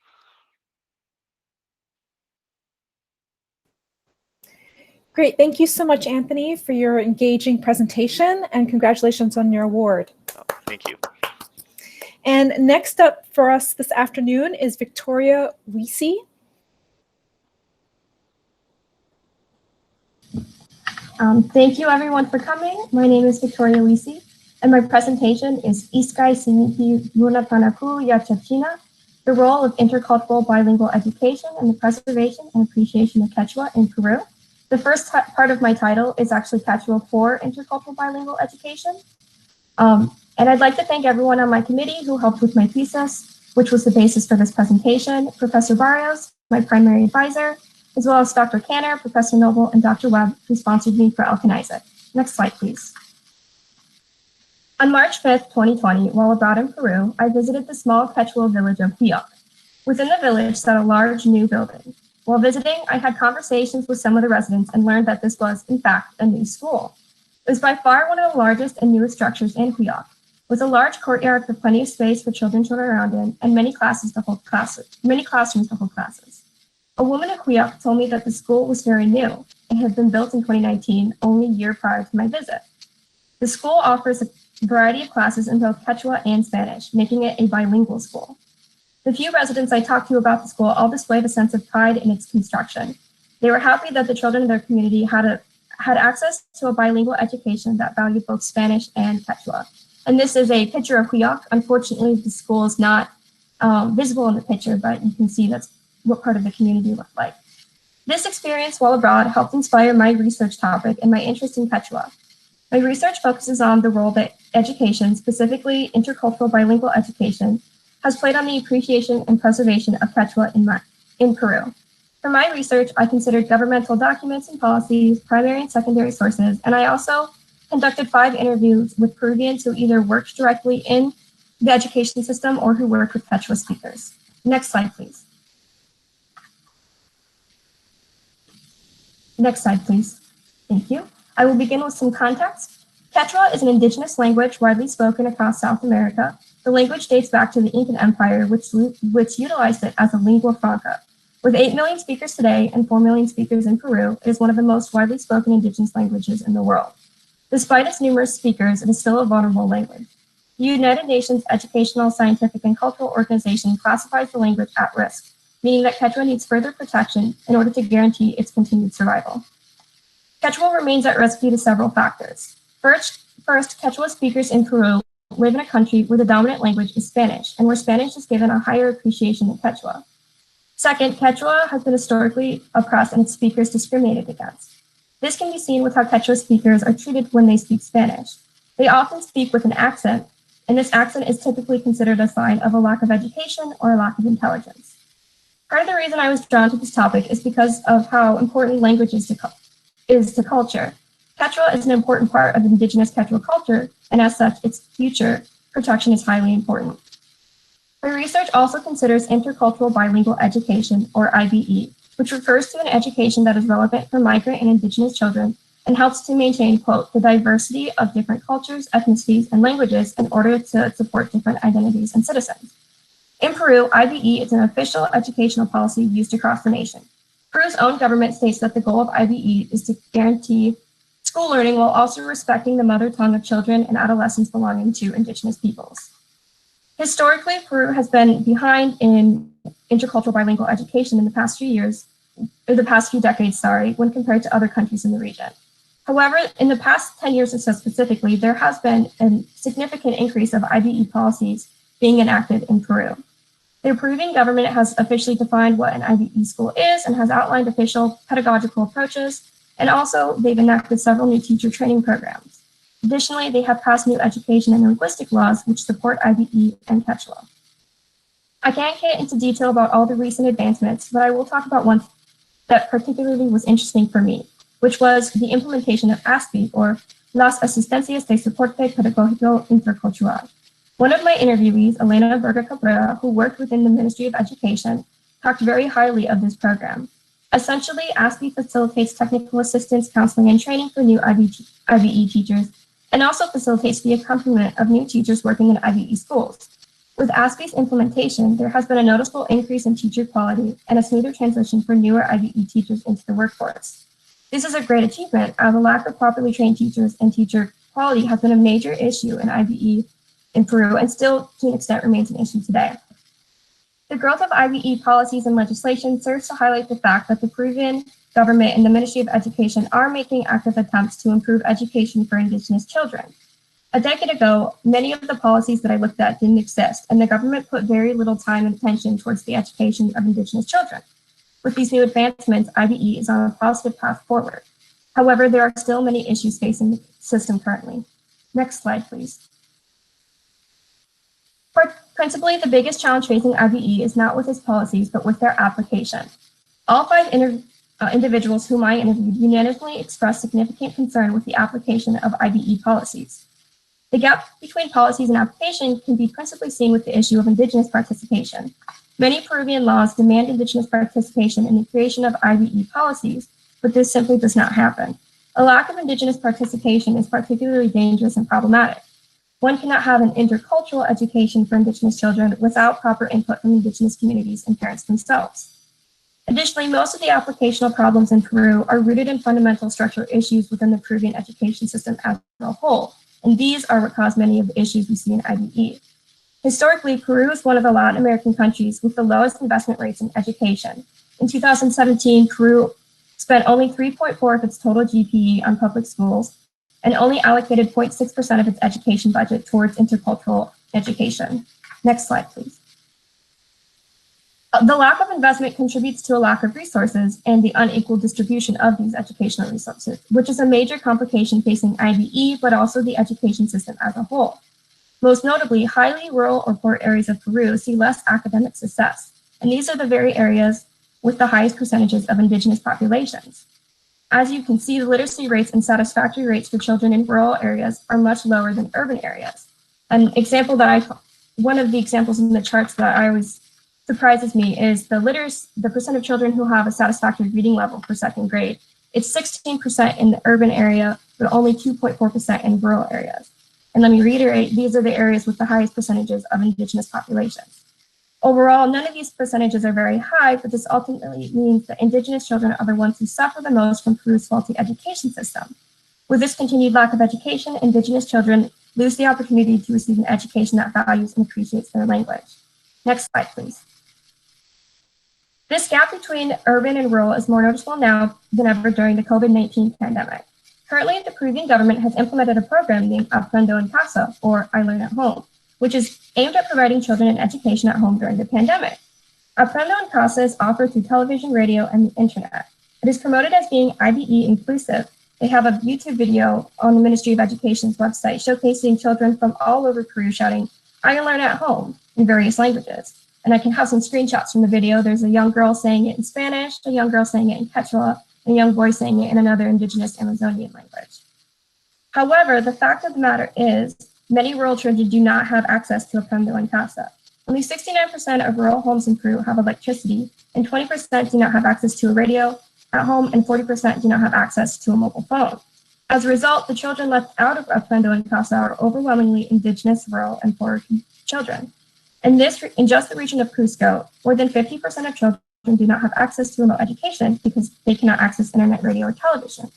Great. Thank you so much, Anthony, for your engaging presentation, and congratulations on your award. Oh, thank you. And next up for us this afternoon is Victoria Weesey. Thank you everyone for coming. My name is Victoria Weesey, and my presentation is Iskay Sinihi Yunapanaku Yachachina, the role of intercultural bilingual education and the preservation and appreciation of Quechua in Peru. The first part of my title is actually Quechua for intercultural bilingual education. And I'd like to thank everyone on my committee who helped with my thesis, which was the basis for this presentation, Professor Barrios, my primary advisor, as well as Dr. Canner, Professor Noble, and Dr. Webb, who sponsored me for Elkin Isaac. Next slide, please. On March 5th, 2020, while abroad in Peru, I visited the small Quechua village of Huyoc. Within the village sat a large new building. While visiting, I had conversations with some of the residents and learned that this was, in fact, a new school. It was by far one of the largest and newest structures in Huyoc, with a large courtyard with plenty of space for children to run around in and many classrooms to hold classes. A woman in Huyoc told me that the school was very new and had been built in 2019, only a year prior to my visit. The school offers a variety of classes in both Quechua and Spanish, making it a bilingual school. The few residents I talked to about the school all displayed a sense of pride in its construction. They were happy that the children in their community had access to a bilingual education that valued both Spanish and Quechua. And this is a picture of Huyoc. Unfortunately, the school is not visible in the picture, but you can see that's what part of the community looked like. This experience while abroad helped inspire my research topic and my interest in Quechua. My research focuses on the role that education, specifically intercultural bilingual education, has played on the appreciation and preservation of Quechua in Peru. For my research, I considered governmental documents and policies, primary and secondary sources, and I also conducted 5 interviews with Peruvians who either worked directly in the education system or who worked with Quechua speakers. Next slide, please. Next slide, please. Thank you. I will begin with some context. Quechua is an indigenous language widely spoken across South America. The language dates back to the Incan Empire, which utilized it as a lingua franca. With 8 million speakers today and 4 million speakers in Peru, it is one of the most widely spoken indigenous languages in the world. Despite its numerous speakers, it is still a vulnerable language. The United Nations Educational, Scientific, and Cultural Organization classifies the language at risk, meaning that Quechua needs further protection in order to guarantee its continued survival. Quechua remains at risk due to several factors. First, Quechua speakers in Peru live in a country where the dominant language is Spanish, and where Spanish is given a higher appreciation than Quechua. Second, Quechua has been historically oppressed and its speakers discriminated against. This can be seen with how Quechua speakers are treated when they speak Spanish. They often speak with an accent, and this accent is typically considered a sign of a lack of education or a lack of intelligence. Part of the reason I was drawn to this topic is because of how important language is to culture. Quechua is an important part of indigenous Quechua culture, and as such, its future protection is highly important. My research also considers intercultural bilingual education, or IBE, which refers to an education that is relevant for migrant and indigenous children and helps to maintain, quote, the diversity of different cultures, ethnicities, and languages in order to support different identities and citizens. In Peru, IBE is an official educational policy used across the nation. Peru's own government states that the goal of IBE is to guarantee school learning while also respecting the mother tongue of children and adolescents belonging to indigenous peoples. Historically, Peru has been behind in intercultural bilingual education in the past few decades, when compared to other countries in the region. However, in the past 10 years or so specifically, there has been a significant increase of IBE policies being enacted in Peru. The Peruvian government has officially defined what an IBE school is and has outlined official pedagogical approaches, and also they've enacted several new teacher training programs. Additionally, they have passed new education and linguistic laws which support IBE and Quechua. I can't get into detail about all the recent advancements, but I will talk about one that particularly was interesting for me, which was the implementation of ASPI, or Las Asistencias de Soporte Pedagógico Intercultural. One of my interviewees, Elena Varga Cabrera, who worked within the Ministry of Education, talked very highly of this program. Essentially, ASPI facilitates technical assistance, counseling, and training for new IBE teachers, and also facilitates the accompaniment of new teachers working in IBE schools. With ASPI's implementation, there has been a noticeable increase in teacher quality and a smoother transition for newer IBE teachers into the workforce. This is a great achievement, as the lack of properly trained teachers and teacher quality has been a major issue in IBE in Peru, and still to an extent remains an issue today. The growth of IBE policies and legislation serves to highlight the fact that the Peruvian government and the Ministry of Education are making active attempts to improve education for indigenous children. A decade ago, many of the policies that I looked at didn't exist, and the government put very little time and attention towards the education of indigenous children. With these new advancements, IBE is on a positive path forward. However, there are still many issues facing the system currently. Next slide, please. Principally, the biggest challenge facing IBE is not with its policies, but with their application. All 5 individuals whom I interviewed unanimously expressed significant concern with the application of IBE policies. The gap between policies and application can be principally seen with the issue of indigenous participation. Many Peruvian laws demand indigenous participation in the creation of IBE policies, but this simply does not happen. A lack of indigenous participation is particularly dangerous and problematic. One cannot have an intercultural education for indigenous children without proper input from indigenous communities and parents themselves. Additionally, most of the applicational problems in Peru are rooted in fundamental structural issues within the Peruvian education system as a whole, and these are what cause many of the issues we see in IBE. Historically, Peru is one of the Latin American countries with the lowest investment rates in education. In 2017, Peru spent only 3.4% of its total GPE on public schools, and only allocated 0.6% of its education budget towards intercultural education. Next slide, please. The lack of investment contributes to a lack of resources and the unequal distribution of these educational resources, which is a major complication facing IBE, but also the education system as a whole. Most notably, highly rural or poor areas of Peru see less academic success, and these are the very areas with the highest percentages of indigenous populations. As you can see, the literacy rates and satisfactory rates for children in rural areas are much lower than urban areas. One of the examples in the charts that I always surprises me is the percent of children who have a satisfactory reading level for 2nd grade It's 16% in the urban area, but only 2.4% in rural areas. And let me reiterate, these are the areas with the highest percentages of Indigenous populations. Overall, none of these percentages are very high, but this ultimately means that Indigenous children are the ones who suffer the most from Peru's faulty education system. With this continued lack of education, Indigenous children lose the opportunity to receive an education that values and appreciates their language. Next slide, please. This gap between urban and rural is more noticeable now than ever during the COVID-19 pandemic. Currently, the Peruvian government has implemented a program named Aprendo en Casa, or I Learn at Home, which is aimed at providing children an education at home during the pandemic. Aprendo en Casa is offered through television, radio, and the internet. It is promoted as being IBE inclusive. They have a YouTube video on the Ministry of Education's website showcasing children from all over Peru shouting, I Learn at Home, in various languages. And I can have some screenshots from the video. There's a young girl saying it in Spanish, a young girl saying it in Quechua, and a young boy saying it in another Indigenous Amazonian language. However, the fact of the matter is, many rural children do not have access to Aprendo en Casa. Only 69% of rural homes in Peru have electricity, and 20% do not have access to a radio at home, and 40% do not have access to a mobile phone. As a result, the children left out of Aprendo en Casa are overwhelmingly Indigenous, rural, and poor children. In just the region of Cusco, more than 50% of children do not have access to remote education because they cannot access internet, radio, or television.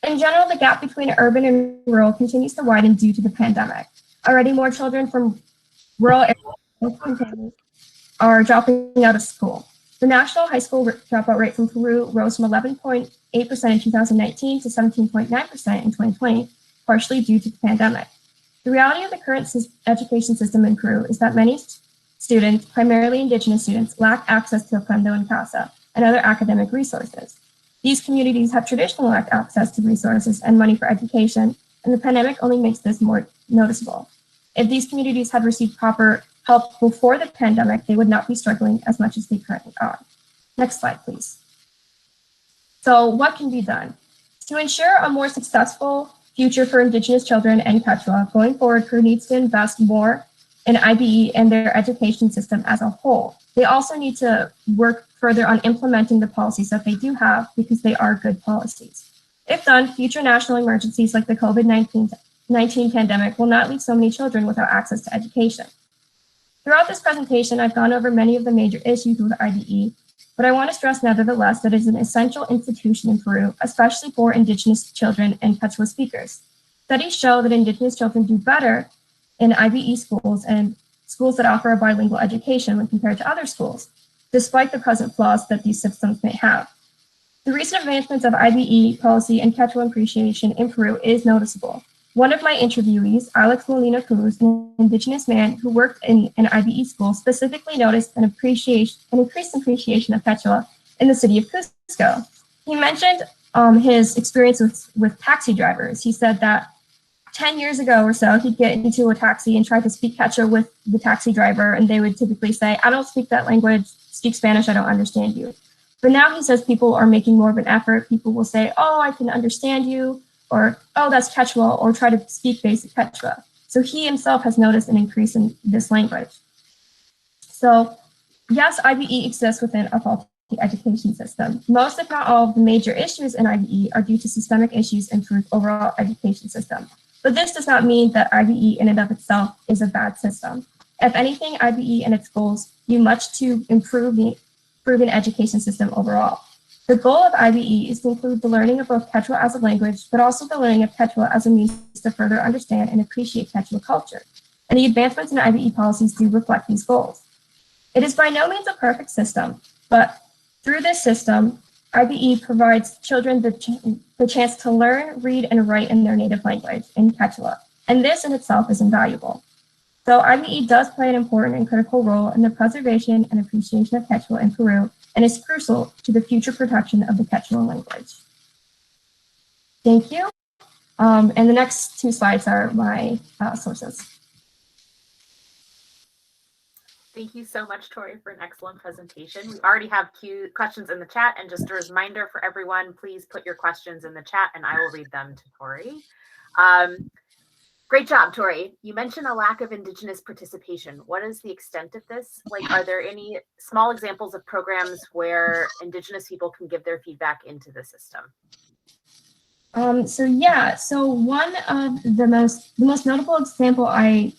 In general, the gap between urban and rural continues to widen due to the pandemic. Already more children from rural areas are dropping out of school. The national high school dropout rate from Peru rose from 11.8% in 2019 to 17.9% in 2020, partially due to the pandemic. The reality of the current education system in Peru is that many students, primarily Indigenous students, lack access to Aprendo en Casa and other academic resources. These communities have traditionally lacked access to resources and money for education, and the pandemic only makes this more noticeable. If these communities had received proper help before the pandemic, they would not be struggling as much as they currently are. Next slide, please. So what can be done? To ensure a more successful future for Indigenous children and Quechua, going forward, Peru needs to invest more in IBE and their education system as a whole. They also need to work further on implementing the policies that they do have because they are good policies. If done, future national emergencies like the COVID-19 pandemic will not leave so many children without access to education. Throughout this presentation, I've gone over many of the major issues with IBE, but I want to stress nevertheless that it is an essential institution in Peru, especially for Indigenous children and Quechua speakers. Studies show that Indigenous children do better in IBE schools and schools that offer a bilingual education when compared to other schools, despite the present flaws that these systems may have. The recent advancements of IBE policy and Quechua appreciation in Peru is noticeable. One of my interviewees, Alex Molina Cruz, an Indigenous man who worked in an IBE school, specifically noticed an increased appreciation of Quechua in the city of Cusco. He mentioned his experience with taxi drivers. He said that 10 years ago or so, he'd get into a taxi and try to speak Quechua with the taxi driver, and they would typically say, I don't speak that language, speak Spanish, I don't understand you. But now he says people are making more of an effort. People will say, oh, I can understand you, or, oh, that's Quechua, or try to speak basic Quechua. So he himself has noticed an increase in this language. So yes, IBE exists within a faulty education system. Most, if not all, of the major issues in IBE are due to systemic issues in Peru's overall education system. But this does not mean that IBE in and of itself is a bad system. If anything, IBE and its goals do much to improve the Peruvian education system overall. The goal of IBE is to include the learning of both Quechua as a language, but also the learning of Quechua as a means to further understand and appreciate Quechua culture. And the advancements in IBE policies do reflect these goals. It is by no means a perfect system, but through this system, IBE provides children the chance to learn, read, and write in their native language, in Quechua, and this in itself is invaluable. So IBE does play an important and critical role in the preservation and appreciation of Quechua in Peru, and is crucial to the future protection of the Quechua language. Thank you. And the next two slides are my sources. Thank you so much, Tori, for an excellent presentation. We already have questions in the chat, and just a reminder for everyone, please put your questions in the chat and I will read them to Tori. Great job, Tori. You mentioned a lack of Indigenous participation. What is the extent of this? Like, are there any small examples of programs where Indigenous people can give their feedback into the system? So one of the most notable example I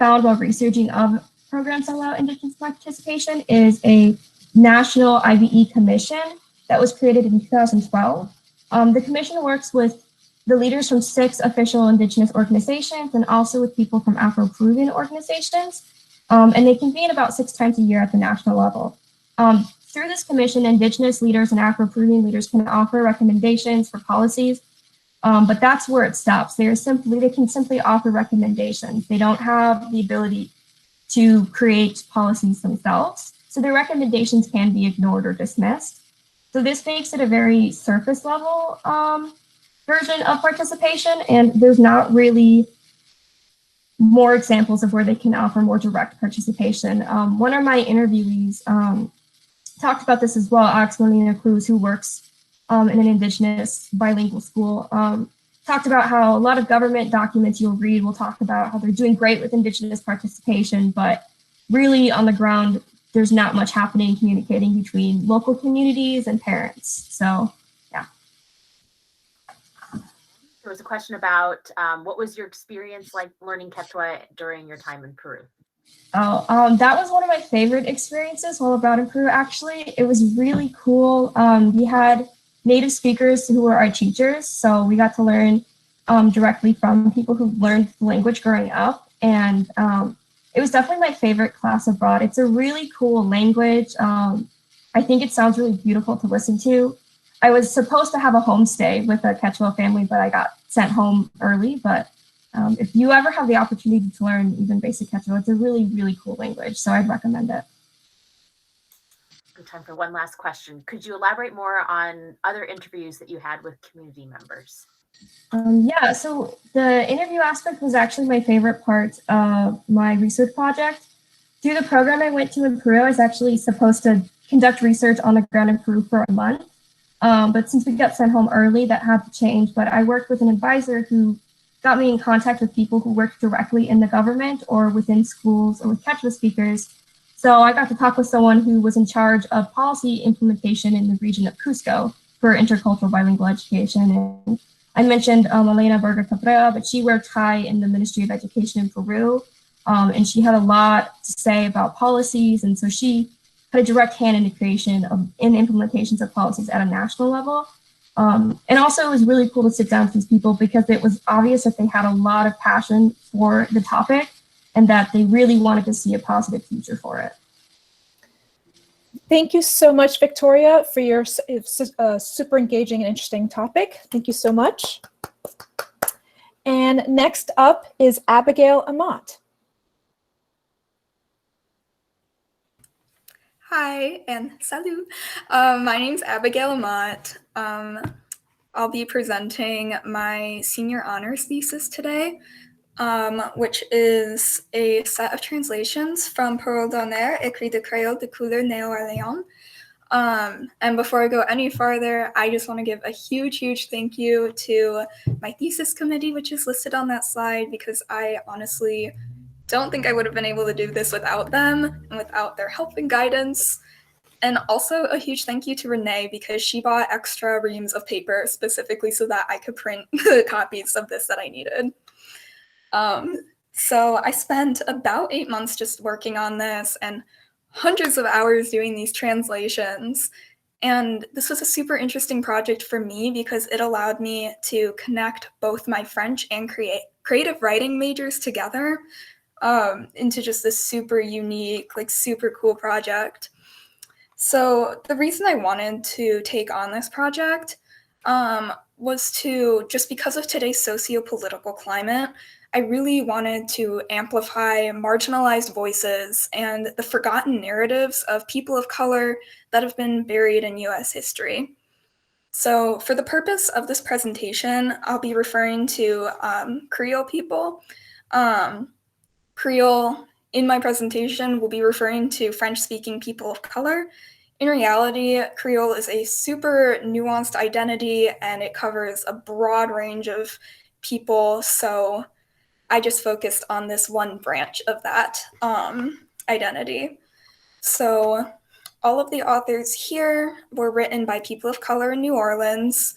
found while researching of programs that allow Indigenous participation is a national Ibe Commission that was created in 2012. The commission works with the leaders from 6 official Indigenous organizations and also with people from Afro-Peruvian organizations. And they convene about 6 times a year at the national level. Through this commission, Indigenous leaders and Afro-Peruvian leaders can offer recommendations for policies, but that's where it stops. They can simply offer recommendations. They don't have the ability to create policies themselves. So their recommendations can be ignored or dismissed. So this makes it a very surface level version of participation, and there's not really more examples of where they can offer more direct participation. One of my interviewees talked about this as well, Alex Molina Cruz, who works in an Indigenous bilingual school, talked about how a lot of government documents you'll read will talk about how they're doing great with Indigenous participation, but really on the ground, there's not much happening communicating between local communities and parents. So, yeah. There was a question about what was your experience like learning Quechua during your time in Peru? That was one of my favorite experiences while abroad in Peru, actually. It was really cool. We had native speakers who were our teachers, so we got to learn directly from people who learned the language growing up, and it was definitely my favorite class abroad. It's a really cool language. I think it sounds really beautiful to listen to. I was supposed to have a homestay with a Quechua family, but I got sent home early. But if you ever have the opportunity to learn even basic Quechua, it's a really, really cool language. So I'd recommend it. Good time for one last question. Could you elaborate more on other interviews that you had with community members? Yeah, so the interview aspect was actually my favorite part of my research project. Through the program I went to in Peru, I was actually supposed to conduct research on the ground in Peru for a month. But since we got sent home early, that had to change. But I worked with an advisor who got me in contact with people who work directly in the government or within schools or with Quechua speakers. So I got to talk with someone who was in charge of policy implementation in the region of Cusco for intercultural bilingual education. And I mentioned Elena Varga Cabrera, but she worked high in the Ministry of Education in Peru. And she had a lot to say about policies. And so she had a direct hand in the creation of in implementations of policies at a national level. And also it was really cool to sit down with these people because it was obvious that they had a lot of passion for the topic and that they really wanted to see a positive future for it. Thank you so much, Victoria, for your super engaging and interesting topic. Thank you so much. And next up is Abigail Lamotte. Hi and salut. My name's Abigail Lamotte. I'll be presenting my senior honors thesis today, which is a set of translations from Parole d'honneur, écrit de créole de couleur Néo-Orléans. And before I go any farther, I just want to give a huge thank you to my thesis committee, which is listed on that slide, because I honestly don't think I would have been able to do this without them and without their help and guidance. And also a huge thank you to Renee, because she bought extra reams of paper specifically so that I could print the copies of this that I needed. So I spent about 8 months just working on this and hundreds of hours doing these translations. And this was a super interesting project for me because it allowed me to connect both my French and creative writing majors together into just this super unique, like super cool project. So the reason I wanted to take on this project was to, just because of today's socio-political climate, I really wanted to amplify marginalized voices and the forgotten narratives of people of color that have been buried in US history. So for the purpose of this presentation, I'll be referring to Creole people. Creole, in my presentation, will be referring to French-speaking people of color. In reality, Creole is a super nuanced identity and it covers a broad range of people. So I just focused on this one branch of that identity. So all of the authors here were written by people of color in New Orleans,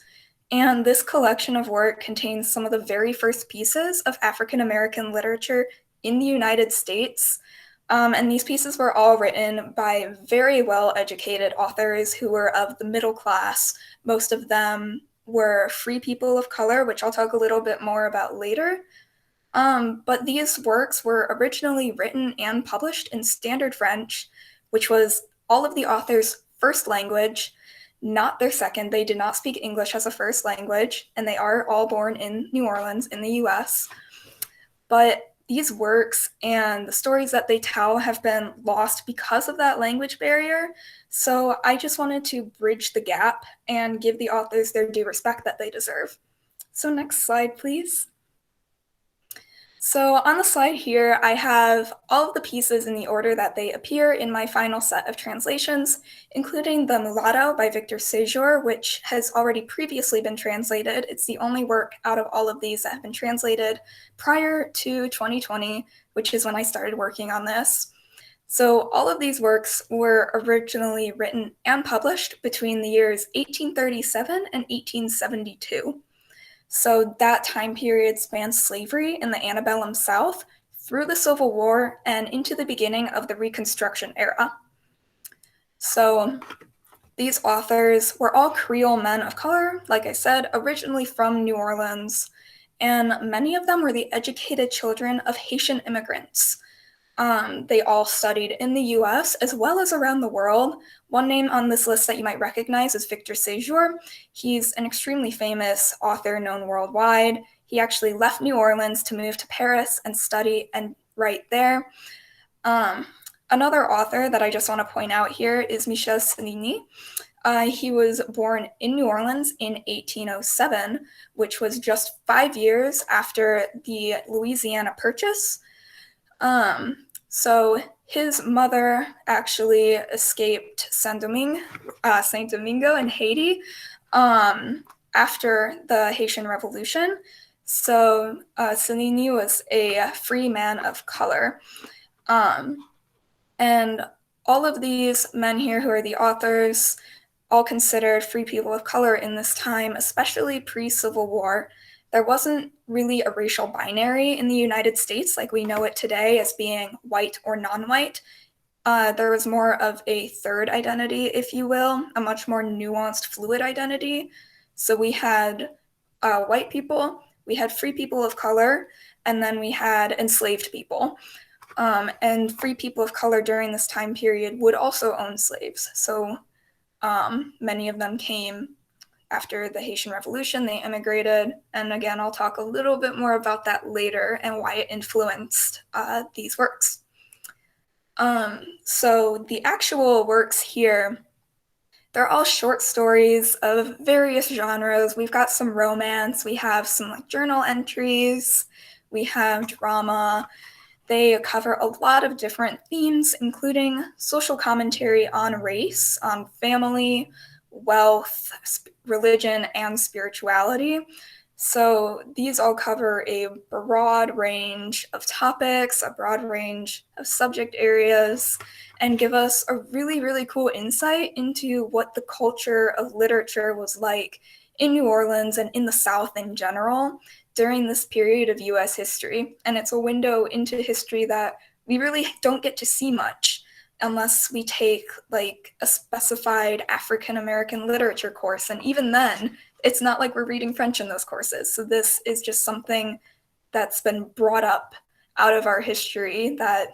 and this collection of work contains some of the very first pieces of African American literature in the United States. And these pieces were all written by very well-educated authors who were of the middle class. Most of them were free people of color, which I'll talk a little bit more about later. But these works were originally written and published in Standard French, which was all of the authors' first language, not their second. They did not speak English as a first language, and they are all born in New Orleans in the US. But these works and the stories that they tell have been lost because of that language barrier. So I just wanted to bridge the gap and give the authors their due respect that they deserve. So next slide, please. So on the slide here, I have all of the pieces in the order that they appear in my final set of translations, including The Mulatto by Victor Séjour, which has already previously been translated. It's the only work out of all of these that have been translated prior to 2020, which is when I started working on this. So all of these works were originally written and published between the years 1837 and 1872. So that time period spans slavery in the antebellum South through the Civil War and into the beginning of the Reconstruction era. So these authors were all Creole men of color, like I said, originally from New Orleans, and many of them were the educated children of Haitian immigrants. They all studied in the US as well as around the world. One name on this list that you might recognize is Victor Séjour. He's an extremely famous author known worldwide. He actually left New Orleans to move to Paris and study and write there. Another author that I just want to point out here is Michel Cenini. He was born in New Orleans in 1807, which was just 5 years after the Louisiana Purchase. So his mother actually escaped Saint Domingo in Haiti after the Haitian Revolution. So Cenini was a free man of color. And all of these men here who are the authors, all considered free people of color in this time, especially pre-Civil War. There wasn't really a racial binary in the United States like we know it today as being white or non-white. There was more of a third identity, if you will, a much more nuanced, fluid identity. So we had white people, we had free people of color, and then we had enslaved people. And free people of color during this time period would also own slaves. So many of them came after the Haitian Revolution. They immigrated, and again, I'll talk a little bit more about that later and why it influenced these works. So the actual works here, they're all short stories of various genres. We've got some romance, we have some like journal entries, we have drama. They cover a lot of different themes, including social commentary on race, on family, wealth, religion, and spirituality. So these all cover a broad range of topics, a broad range of subject areas, and give us a really, really cool insight into what the culture of literature was like in New Orleans and in the South in general during this period of US history. And it's a window into history that we really don't get to see much unless we take like a specified African American literature course. And even then, it's not like we're reading French in those courses. So this is just something that's been brought up out of our history that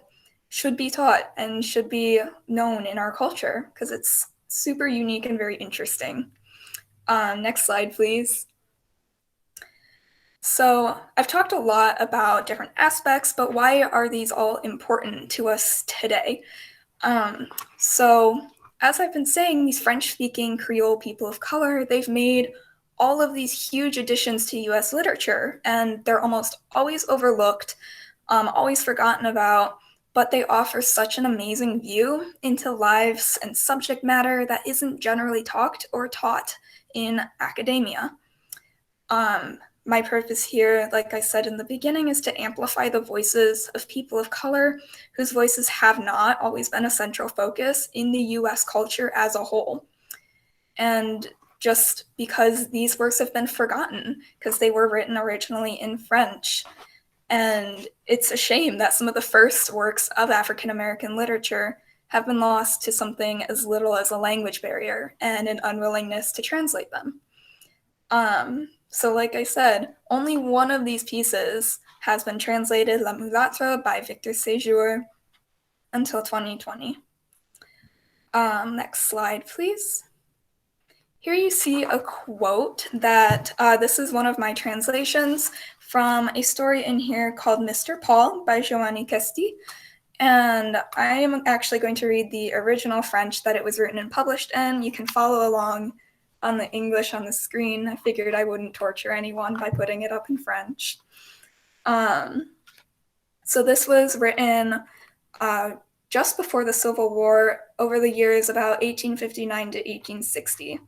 should be taught and should be known in our culture because it's super unique and very interesting. Next slide, please. So I've talked a lot about different aspects, but why are these all important to us today? So as I've been saying, these French-speaking Creole people of color, they've made all of these huge additions to US literature, and they're almost always overlooked, always forgotten about, but they offer such an amazing view into lives and subject matter that isn't generally talked or taught in academia. my purpose here, like I said in the beginning, is to amplify the voices of people of color whose voices have not always been a central focus in the US culture as a whole. And just because these works have been forgotten, because they were written originally in French. And it's a shame that some of the first works of African American literature have been lost to something as little as a language barrier and an unwillingness to translate them. So like I said, only one of these pieces has been translated, La Mulâtre by Victor Séjour, until 2020. Next slide, please. Here you see a quote that, this is one of my translations from a story in here called Mr. Paul by Giovanni Cesti. And I am actually going to read the original French that it was written and published in. You can follow along on the English on the screen. I figured I wouldn't torture anyone by putting it up in French. So this was written just before the Civil War, over the years about 1859 to 1860.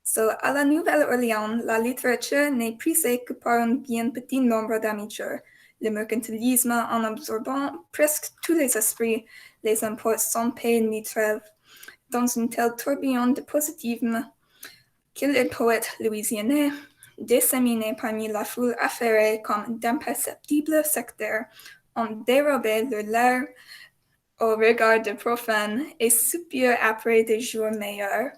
So, à la Nouvelle-Orléans, la littérature n'est prisée que par un bien petit nombre d'amateurs. Le mercantilisme, en absorbant presque tous les esprits, les emporte sans paix ni trêve, dans un tel tourbillon de positivisme qu'il est poète louisianais, disséminé parmi la foule affairée comme d'imperceptibles sectaires, ont dérobé leur l'air au regard de profanes et soupirent après des jours meilleurs.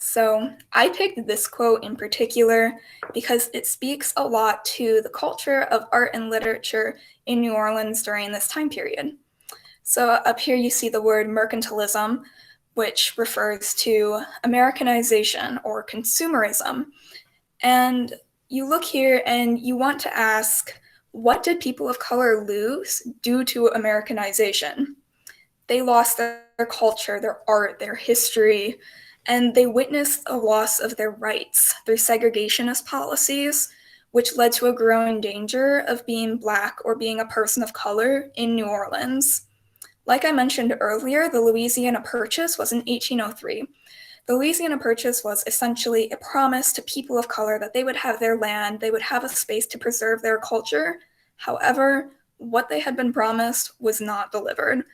So I picked this quote in particular because it speaks a lot to the culture of art and literature in New Orleans during this time period. So up here you see the word mercantilism, which refers to Americanization or consumerism. And you look here and you want to ask, what did people of color lose due to Americanization? They lost their culture, their art, their history, and they witnessed a loss of their rights through segregationist policies, which led to a growing danger of being Black or being a person of color in New Orleans. Like I mentioned earlier, the Louisiana Purchase was in 1803. The Louisiana Purchase was essentially a promise to people of color that they would have their land, they would have a space to preserve their culture. However, what they had been promised was not delivered.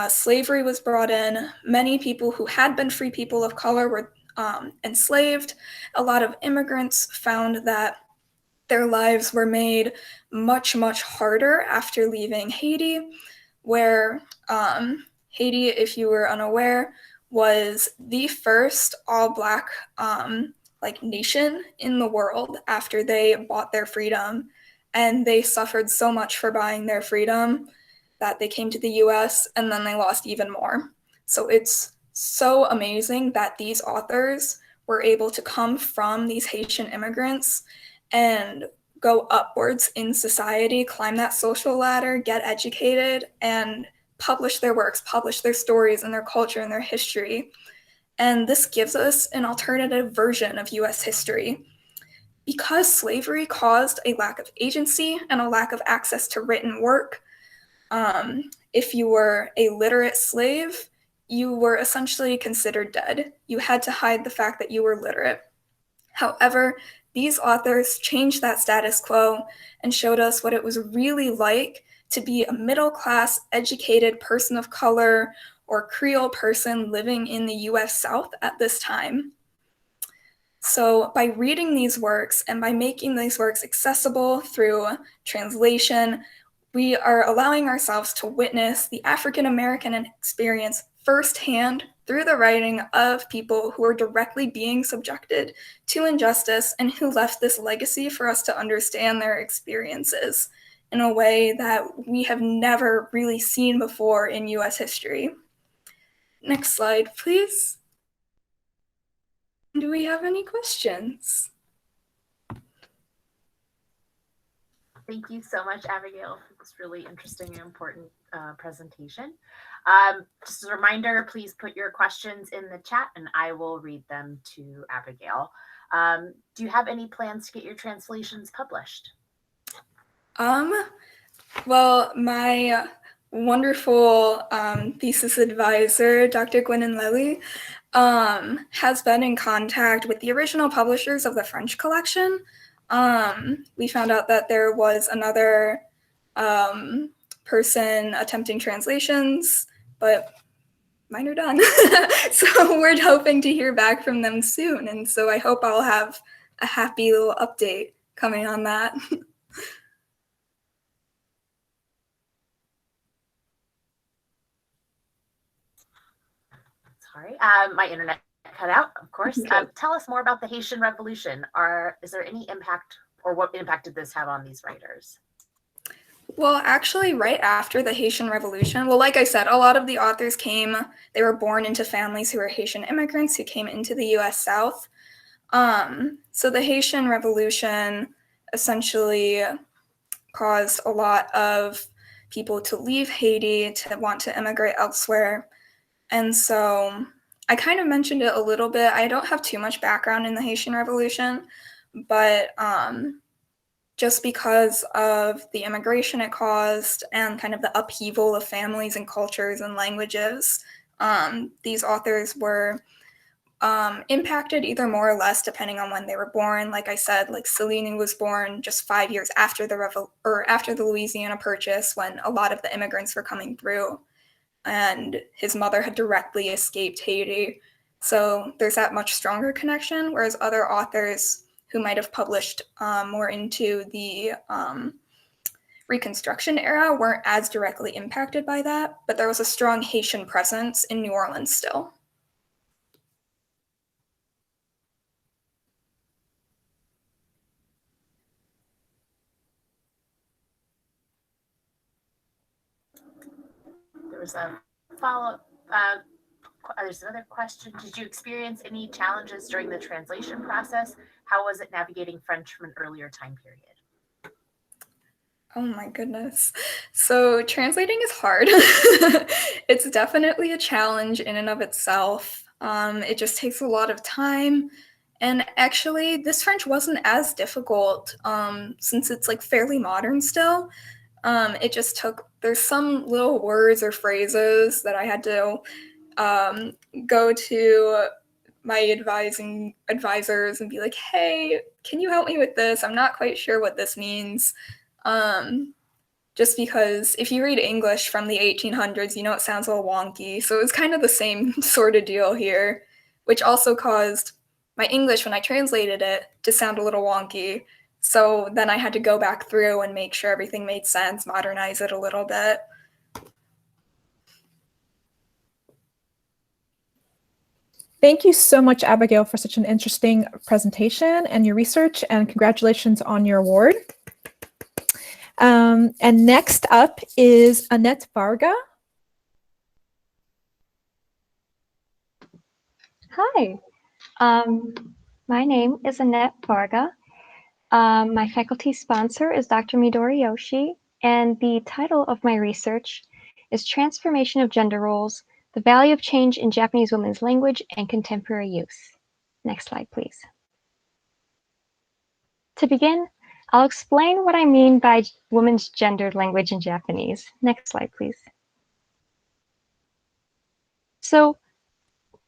Slavery was brought in. Many people who had been free people of color were enslaved. A lot of immigrants found that their lives were made much, much harder after leaving Haiti, where Haiti, if you were unaware, was the first all-Black nation in the world after they bought their freedom. And they suffered so much for buying their freedom that they came to the US and then they lost even more. So it's so amazing that these authors were able to come from these Haitian immigrants and go upwards in society, climb that social ladder, get educated, and publish their works, publish their stories and their culture and their history. And this gives us an alternative version of US history. Because slavery caused a lack of agency and a lack of access to written work, if you were a literate slave, you were essentially considered dead. You had to hide the fact that you were literate. However, these authors changed that status quo and showed us what it was really like to be a middle-class, educated person of color or Creole person living in the US South at this time. So by reading these works and by making these works accessible through translation, we are allowing ourselves to witness the African American experience firsthand through the writing of people who are directly being subjected to injustice and who left this legacy for us to understand their experiences in a way that we have never really seen before in US history. Next slide, please. Do we have any questions? Thank you so much, Abigail, for this really interesting and important presentation. Just a reminder, please put your questions in the chat and I will read them to Abigail. Do you have any plans to get your translations published? Well, my wonderful thesis advisor, Dr. Gwennon Lely, has been in contact with the original publishers of the French collection. We found out that there was another person attempting translations, but mine are done. So we're hoping to hear back from them soon. And so I hope I'll have a happy little update coming on that. Sorry, my internet cut out, of course. Tell us more about the Haitian Revolution. Is there any impact, or what impact did this have on these writers? Well, actually, right after the Haitian Revolution, well, like I said, a lot of the authors they were born into families who were Haitian immigrants who came into the US South. So the Haitian Revolution essentially caused a lot of people to leave Haiti, to want to immigrate elsewhere. And so I kind of mentioned it a little bit. I don't have too much background in the Haitian Revolution, but just because of the immigration it caused and kind of the upheaval of families and cultures and languages, these authors were impacted either more or less depending on when they were born. Like I said, like Cenini was born just 5 years after after the Louisiana Purchase, when a lot of the immigrants were coming through, and his mother had directly escaped Haiti. So there's that much stronger connection, whereas other authors who might have published more into the Reconstruction era weren't as directly impacted by that, but there was a strong Haitian presence in New Orleans still. There was a follow-up. There's another question. Did you experience any challenges during the translation process? How was it navigating French from an earlier time period? Oh my goodness. So translating is hard. It's definitely a challenge in and of itself. It just takes a lot of time. And actually, this French wasn't as difficult since it's like fairly modern still. It just there's some little words or phrases that I had to go to my advisors and be like, hey, can you help me with this? I'm not quite sure what this means. Just because if you read English from the 1800s, you know, it sounds a little wonky. So it was kind of the same sort of deal here, which also caused my English, when I translated it, to sound a little wonky. So then I had to go back through and make sure everything made sense, modernize it a little bit. Thank you so much, Abigail, for such an interesting presentation and your research, and congratulations on your award. And next up is Annette Varga. Hi, my name is Annette Varga. My faculty sponsor is Dr. Midori Yoshi, and the title of my research is Transformation of Gender Roles, the Value of Change in Japanese Women's Language and Contemporary Use. Next slide, please. To begin, I'll explain what I mean by women's gendered language in Japanese. Next slide, please. So,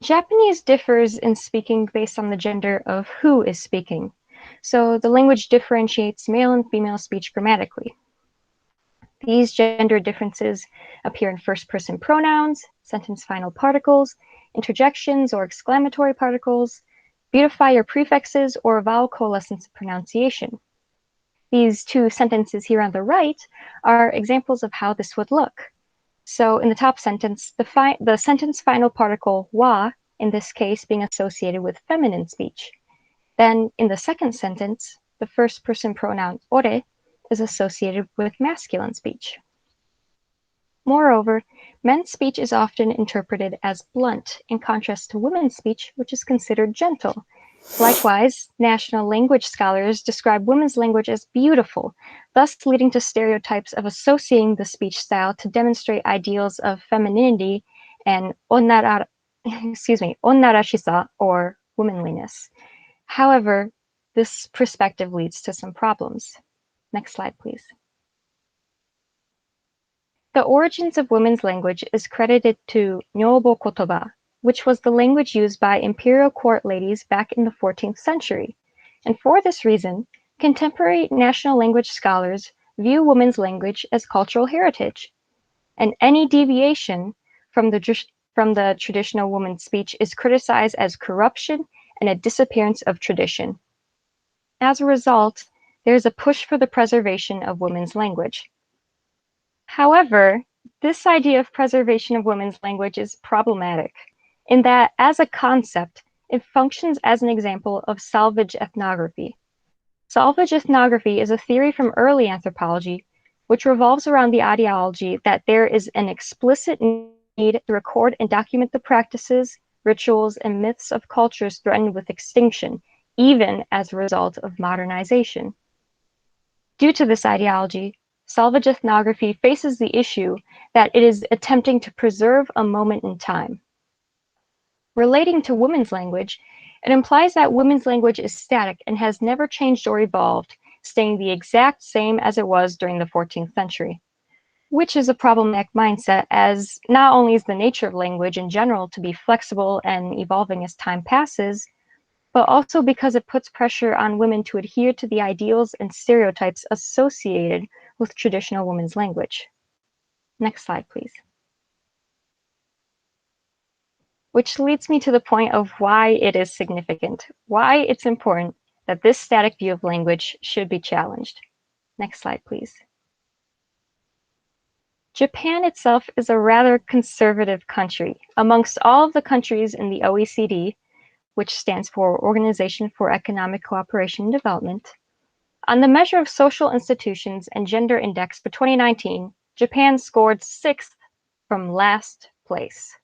Japanese differs in speaking based on the gender of who is speaking. So the language differentiates male and female speech grammatically. These gender differences appear in first-person pronouns, sentence final particles, interjections or exclamatory particles, beautifier prefixes, or vowel coalescence pronunciation. These two sentences here on the right are examples of how this would look. So in the top sentence, the sentence final particle wa, in this case, being associated with feminine speech. Then in the second sentence, the first person pronoun ore is associated with masculine speech. Moreover, men's speech is often interpreted as blunt, in contrast to women's speech, which is considered gentle. Likewise, national language scholars describe women's language as beautiful, thus leading to stereotypes of associating the speech style to demonstrate ideals of femininity and onnarashisa, or womanliness. However, this perspective leads to some problems. Next slide, please. The origins of women's language is credited to Nyobo Kotoba, which was the language used by imperial court ladies back in the 14th century. And for this reason, contemporary national language scholars view women's language as cultural heritage, and any deviation from the traditional woman's speech is criticized as corruption and a disappearance of tradition. As a result, there is a push for the preservation of women's language. However, this idea of preservation of women's language is problematic in that, as a concept, it functions as an example of salvage ethnography. Salvage ethnography is a theory from early anthropology which revolves around the ideology that there is an explicit need to record and document the practices, rituals, and myths of cultures threatened with extinction, even as a result of modernization. Due to this ideology, salvage ethnography faces the issue that it is attempting to preserve a moment in time. Relating to women's language, it implies that women's language is static and has never changed or evolved, staying the exact same as it was during the 14th century, which is a problematic mindset, as not only is the nature of language in general to be flexible and evolving as time passes, but also because it puts pressure on women to adhere to the ideals and stereotypes associated with traditional women's language. Next slide, please. Which leads me to the point of why it is significant, why it's important that this static view of language should be challenged. Next slide, please. Japan itself is a rather conservative country. Amongst all of the countries in the OECD, which stands for Organization for Economic Cooperation and Development, on the measure of social institutions and gender index for 2019, Japan scored 6th from last place.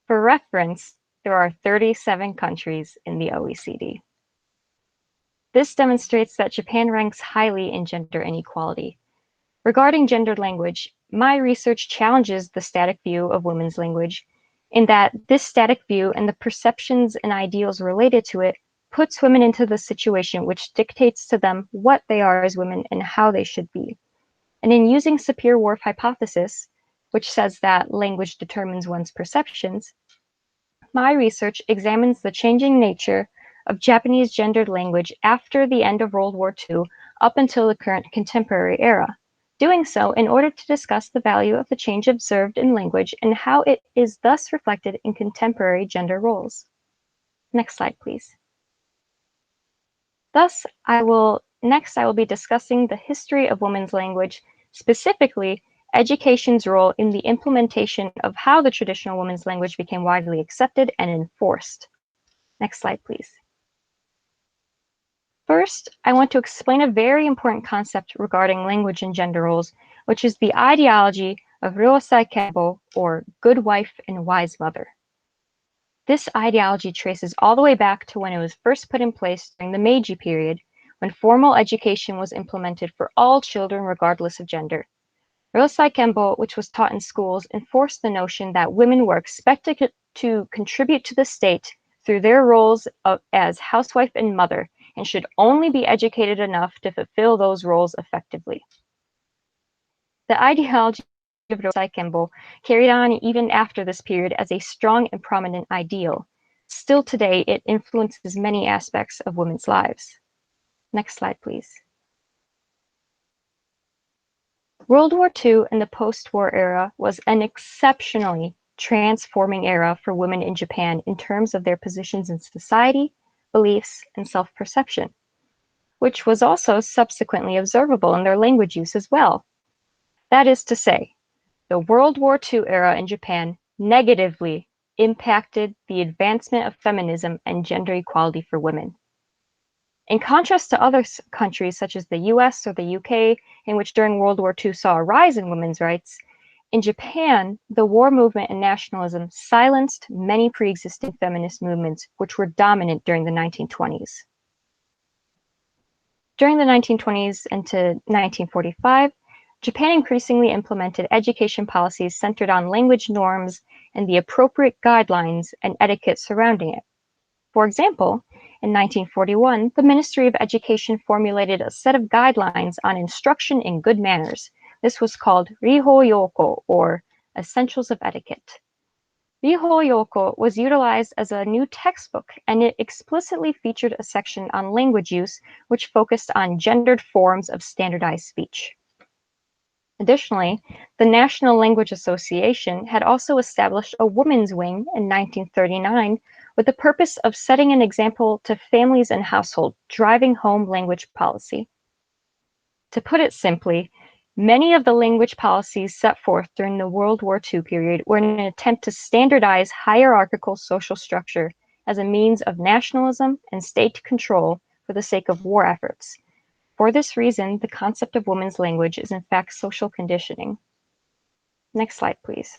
For reference, there are 37 countries in the OECD. This demonstrates that Japan ranks highly in gender inequality. Regarding gendered language, my research challenges the static view of women's language in that this static view and the perceptions and ideals related to it puts women into the situation which dictates to them what they are as women and how they should be. And in using Sapir-Whorf hypothesis, which says that language determines one's perceptions, my research examines the changing nature of Japanese gendered language after the end of World War II up until the current contemporary era, doing so in order to discuss the value of the change observed in language and how it is thus reflected in contemporary gender roles. Next slide, please. Thus, I will be discussing the history of women's language, specifically education's role in the implementation of how the traditional women's language became widely accepted and enforced. Next slide, please. First, I want to explain a very important concept regarding language and gender roles, which is the ideology of Ryosai Kenbo, or good wife and wise mother. This ideology traces all the way back to when it was first put in place during the Meiji period, when formal education was implemented for all children regardless of gender. Ryosai Kenbo, which was taught in schools, enforced the notion that women were expected to contribute to the state through their roles as housewife and mother, and should only be educated enough to fulfill those roles effectively. The ideology of Ryosai Kenbo carried on even after this period as a strong and prominent ideal. Still today, it influences many aspects of women's lives. Next slide, please. World War II and the post-war era was an exceptionally transforming era for women in Japan in terms of their positions in society, beliefs, and self-perception, which was also subsequently observable in their language use as well. That is to say, the World War II era in Japan negatively impacted the advancement of feminism and gender equality for women. In contrast to other countries such as the US or the UK, in which during World War II saw a rise in women's rights, in Japan, the war movement and nationalism silenced many pre-existing feminist movements which were dominant during the 1920s. During the 1920s and to 1945, Japan increasingly implemented education policies centered on language norms and the appropriate guidelines and etiquette surrounding it. For example, in 1941, the Ministry of Education formulated a set of guidelines on instruction in good manners. This was called Riho Yoko, or Essentials of Etiquette. Bihoyoko was utilized as a new textbook, and it explicitly featured a section on language use, which focused on gendered forms of standardized speech. Additionally, the National Language Association had also established a women's wing in 1939 with the purpose of setting an example to families and households, driving home language policy. To put it simply, many of the language policies set forth during the World War II period were in an attempt to standardize hierarchical social structure as a means of nationalism and state control for the sake of war efforts. For this reason, the concept of women's language is in fact social conditioning. Next slide, please.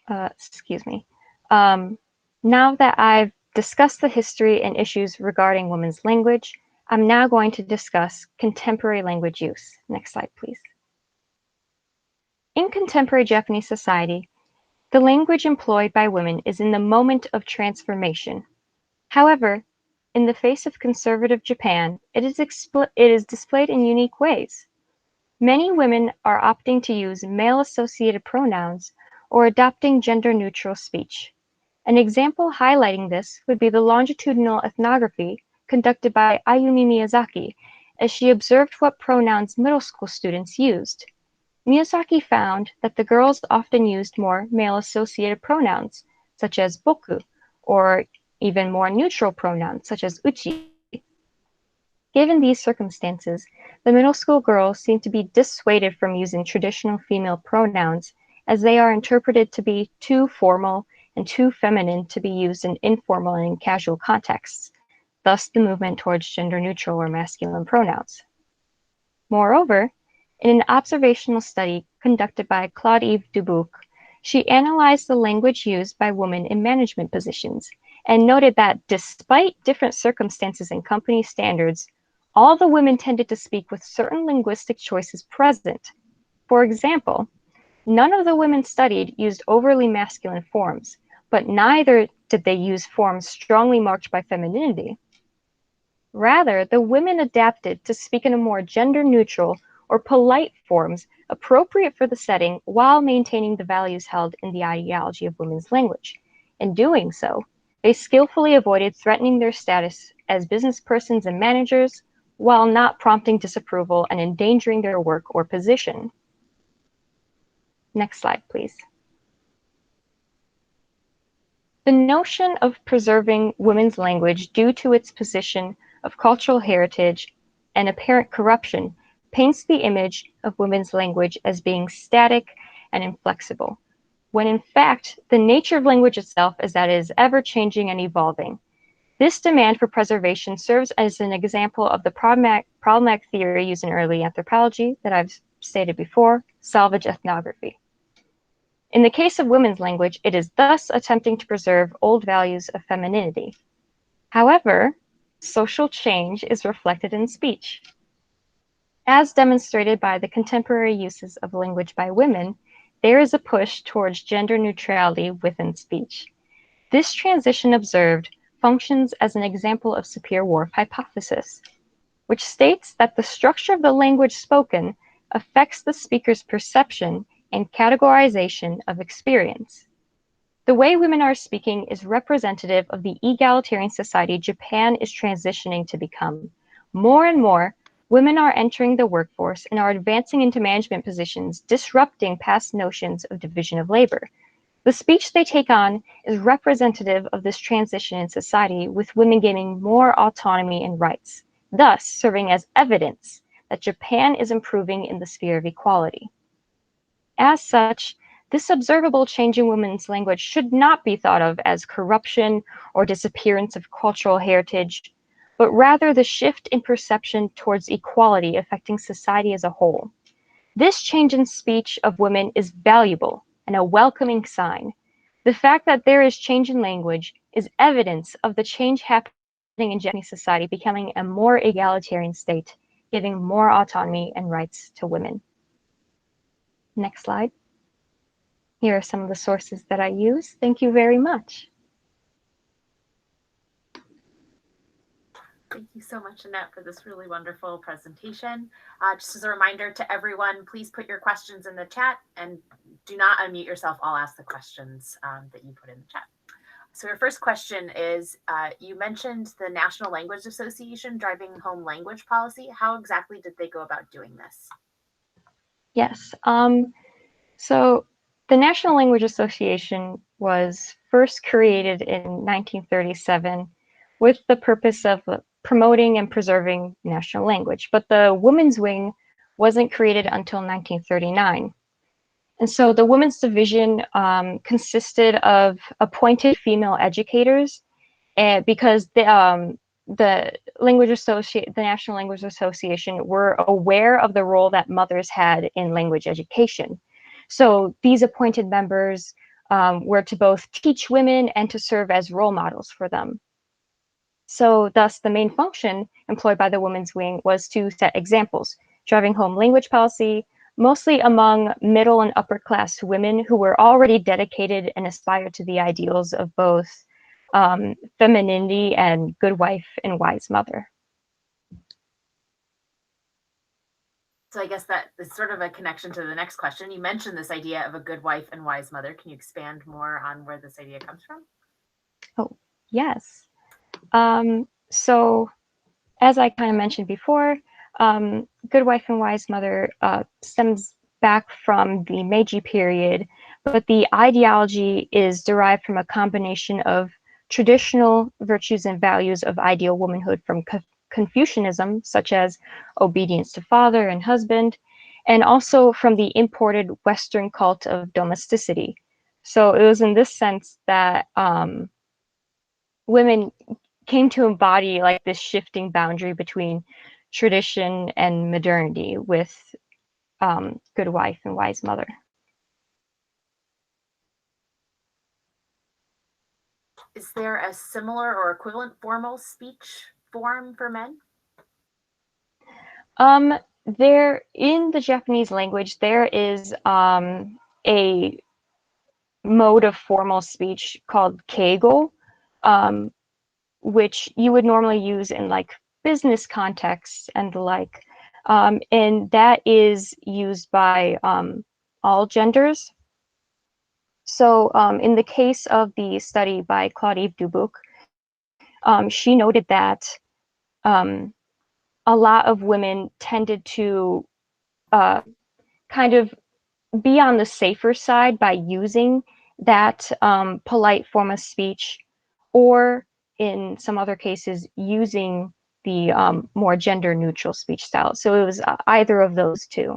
Excuse me. Now that I've discussed the history and issues regarding women's language, I'm now going to discuss contemporary language use. Next slide, please. In contemporary Japanese society, the language employed by women is in the moment of transformation. However, in the face of conservative Japan, it is displayed in unique ways. Many women are opting to use male-associated pronouns or adopting gender-neutral speech. An example highlighting this would be the longitudinal ethnography conducted by Ayumi Miyazaki as she observed what pronouns middle school students used. Miyazaki found that the girls often used more male-associated pronouns, such as boku, or even more neutral pronouns, such as uchi. Given these circumstances, the middle school girls seem to be dissuaded from using traditional female pronouns as they are interpreted to be too formal and too feminine to be used in informal and casual contexts, thus the movement towards gender-neutral or masculine pronouns. Moreover, in an observational study conducted by Claude-Yves Dubuc, she analyzed the language used by women in management positions and noted that despite different circumstances and company standards, all the women tended to speak with certain linguistic choices present. For example, none of the women studied used overly masculine forms, but neither did they use forms strongly marked by femininity. Rather, the women adapted to speak in a more gender-neutral or polite forms appropriate for the setting while maintaining the values held in the ideology of women's language. In doing so, they skillfully avoided threatening their status as business persons and managers while not prompting disapproval and endangering their work or position. Next slide, please. The notion of preserving women's language due to its position of cultural heritage and apparent corruption paints the image of women's language as being static and inflexible, when in fact, the nature of language itself is that it is ever-changing and evolving. This demand for preservation serves as an example of the problematic theory used in early anthropology that I've stated before, salvage ethnography. In the case of women's language, it is thus attempting to preserve old values of femininity. However, social change is reflected in speech. As demonstrated by the contemporary uses of language by women, there is a push towards gender neutrality within speech. This transition observed functions as an example of Sapir-Whorf hypothesis, which states that the structure of the language spoken affects the speaker's perception and categorization of experience. The way women are speaking is representative of the egalitarian society Japan is transitioning to become. More and more, women are entering the workforce and are advancing into management positions, disrupting past notions of division of labor. The speech they take on is representative of this transition in society, with women gaining more autonomy and rights, thus serving as evidence that Japan is improving in the sphere of equality. As such, this observable change in women's language should not be thought of as corruption or disappearance of cultural heritage, but rather the shift in perception towards equality affecting society as a whole. This change in speech of women is valuable and a welcoming sign. The fact that there is change in language is evidence of the change happening in Japanese society becoming a more egalitarian state, giving more autonomy and rights to women. Next slide. Here are some of the sources that I use. Thank you very much. Thank you so much, Annette, for this really wonderful presentation. Just as a reminder to everyone, please put your questions in the chat and do not unmute yourself. I'll ask the questions that you put in the chat. So your first question is, you mentioned the National Language Association driving home language policy. How exactly did they go about doing this? Yes. So the National Language Association was first created in 1937 with the purpose of promoting and preserving national language, but the women's wing wasn't created until 1939. And so the women's division consisted of appointed female educators, because the National Language Association were aware of the role that mothers had in language education. So these appointed members were to both teach women and to serve as role models for them. So thus the main function employed by the women's wing was to set examples, driving home language policy, mostly among middle and upper class women who were already dedicated and aspired to the ideals of both femininity and good wife and wise mother. So I guess that is sort of a connection to the next question. You mentioned this idea of a good wife and wise mother. Can you expand more on where this idea comes from? Oh, yes. So as I kind of mentioned before, good wife and wise mother stems back from the Meiji period, but the ideology is derived from a combination of traditional virtues and values of ideal womanhood from Confucianism, such as obedience to father and husband, and also from the imported Western cult of domesticity. So it was in this sense that women came to embody like this shifting boundary between tradition and modernity with good wife and wise mother. Is there a similar or equivalent formal speech form for men? There, in the Japanese language, there is a mode of formal speech called keigo, which you would normally use in like business contexts and the like. And that is used by all genders. So in the case of the study by Claude Dubuc, she noted that a lot of women tended to kind of be on the safer side by using that polite form of speech, or in some other cases, using the more gender neutral speech style. So it was either of those two.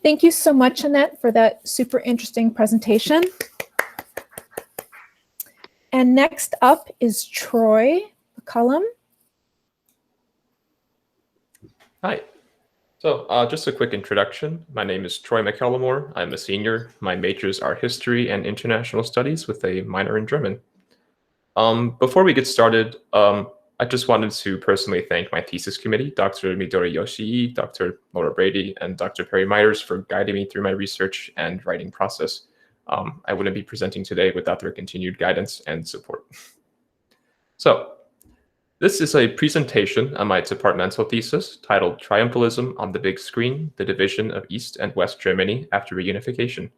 Thank you so much, Annette, for that super interesting presentation. And next up is Troy McCullum. Hi. So just a quick introduction. My name is Troy McCullum. I'm a senior. My majors are history and international studies with a minor in German. Before we get started, I just wanted to personally thank my thesis committee, Dr. Midori Yoshii, Dr. Laura Brady, and Dr. Perry Myers for guiding me through my research and writing process. I wouldn't be presenting today without their continued guidance and support. So, this is a presentation on my departmental thesis titled Triumphalism on the Big Screen, the Division of East and West Germany After Reunification.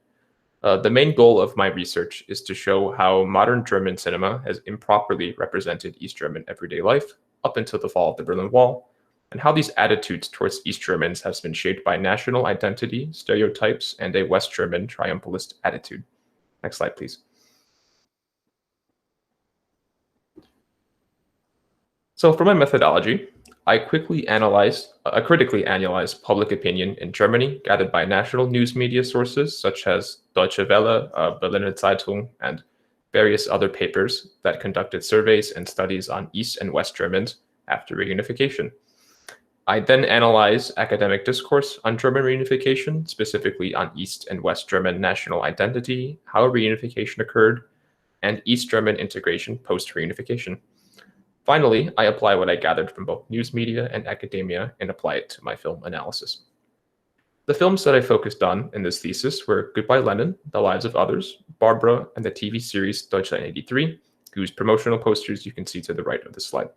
The main goal of my research is to show how modern German cinema has improperly represented East German everyday life up until the fall of the Berlin Wall, and how these attitudes towards East Germans has been shaped by national identity, stereotypes, and a West German triumphalist attitude. Next slide, please. So for my methodology, I critically analyzed public opinion in Germany gathered by national news media sources such as Deutsche Welle, Berliner Zeitung, and various other papers that conducted surveys and studies on East and West Germans after reunification. I then analyzed academic discourse on German reunification, specifically on East and West German national identity, how reunification occurred, and East German integration post-reunification. Finally, I apply what I gathered from both news media and academia and apply it to my film analysis. The films that I focused on in this thesis were Goodbye Lenin, The Lives of Others, Barbara, and the TV series Deutschland 83, whose promotional posters you can see to the right of this slide.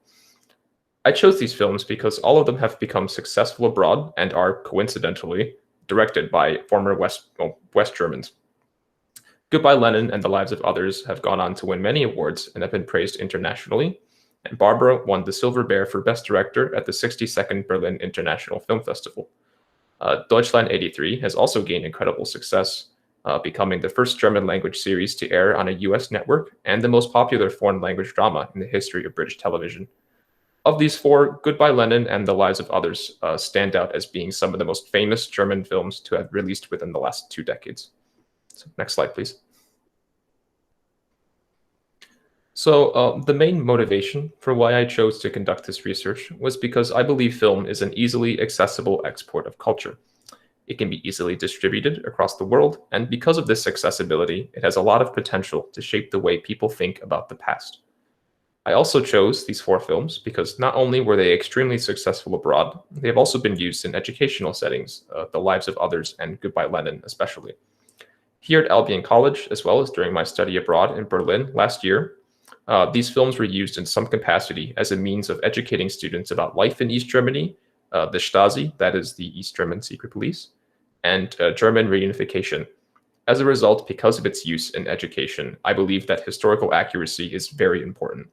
I chose these films because all of them have become successful abroad and are, coincidentally, directed by former West Germans. Goodbye Lenin and The Lives of Others have gone on to win many awards and have been praised internationally, and Barbara won the Silver Bear for Best Director at the 62nd Berlin International Film Festival. Deutschland 83 has also gained incredible success, becoming the first German language series to air on a US network and the most popular foreign language drama in the history of British television. Of these four, Goodbye Lenin and The Lives of Others stand out as being some of the most famous German films to have released within the last 2 decades. So, next slide, please. So the main motivation for why I chose to conduct this research was because I believe film is an easily accessible export of culture. It can be easily distributed across the world, and because of this accessibility, it has a lot of potential to shape the way people think about the past. I also chose these 4 films because not only were they extremely successful abroad, they have also been used in educational settings, The Lives of Others and Goodbye Lenin especially. Here at Albion College, as well as during my study abroad in Berlin last year, these films were used in some capacity as a means of educating students about life in East Germany, the Stasi, that is the East German secret police, and German reunification. As a result, because of its use in education, I believe that historical accuracy is very important.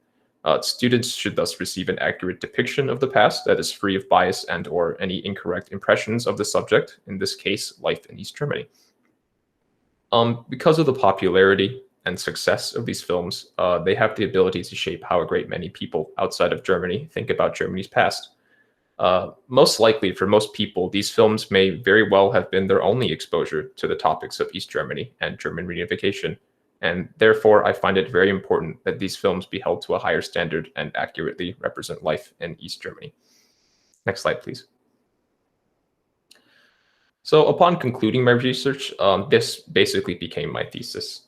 Students should thus receive an accurate depiction of the past that is free of bias and/or any incorrect impressions of the subject, in this case, life in East Germany. Because of the popularity and success of these films, they have the ability to shape how a great many people outside of Germany think about Germany's past. Most likely, for most people, these films may very well have been their only exposure to the topics of East Germany and German reunification, and therefore I find it very important that these films be held to a higher standard and accurately represent life in East Germany. Next slide, please. So upon concluding my research, this basically became my thesis.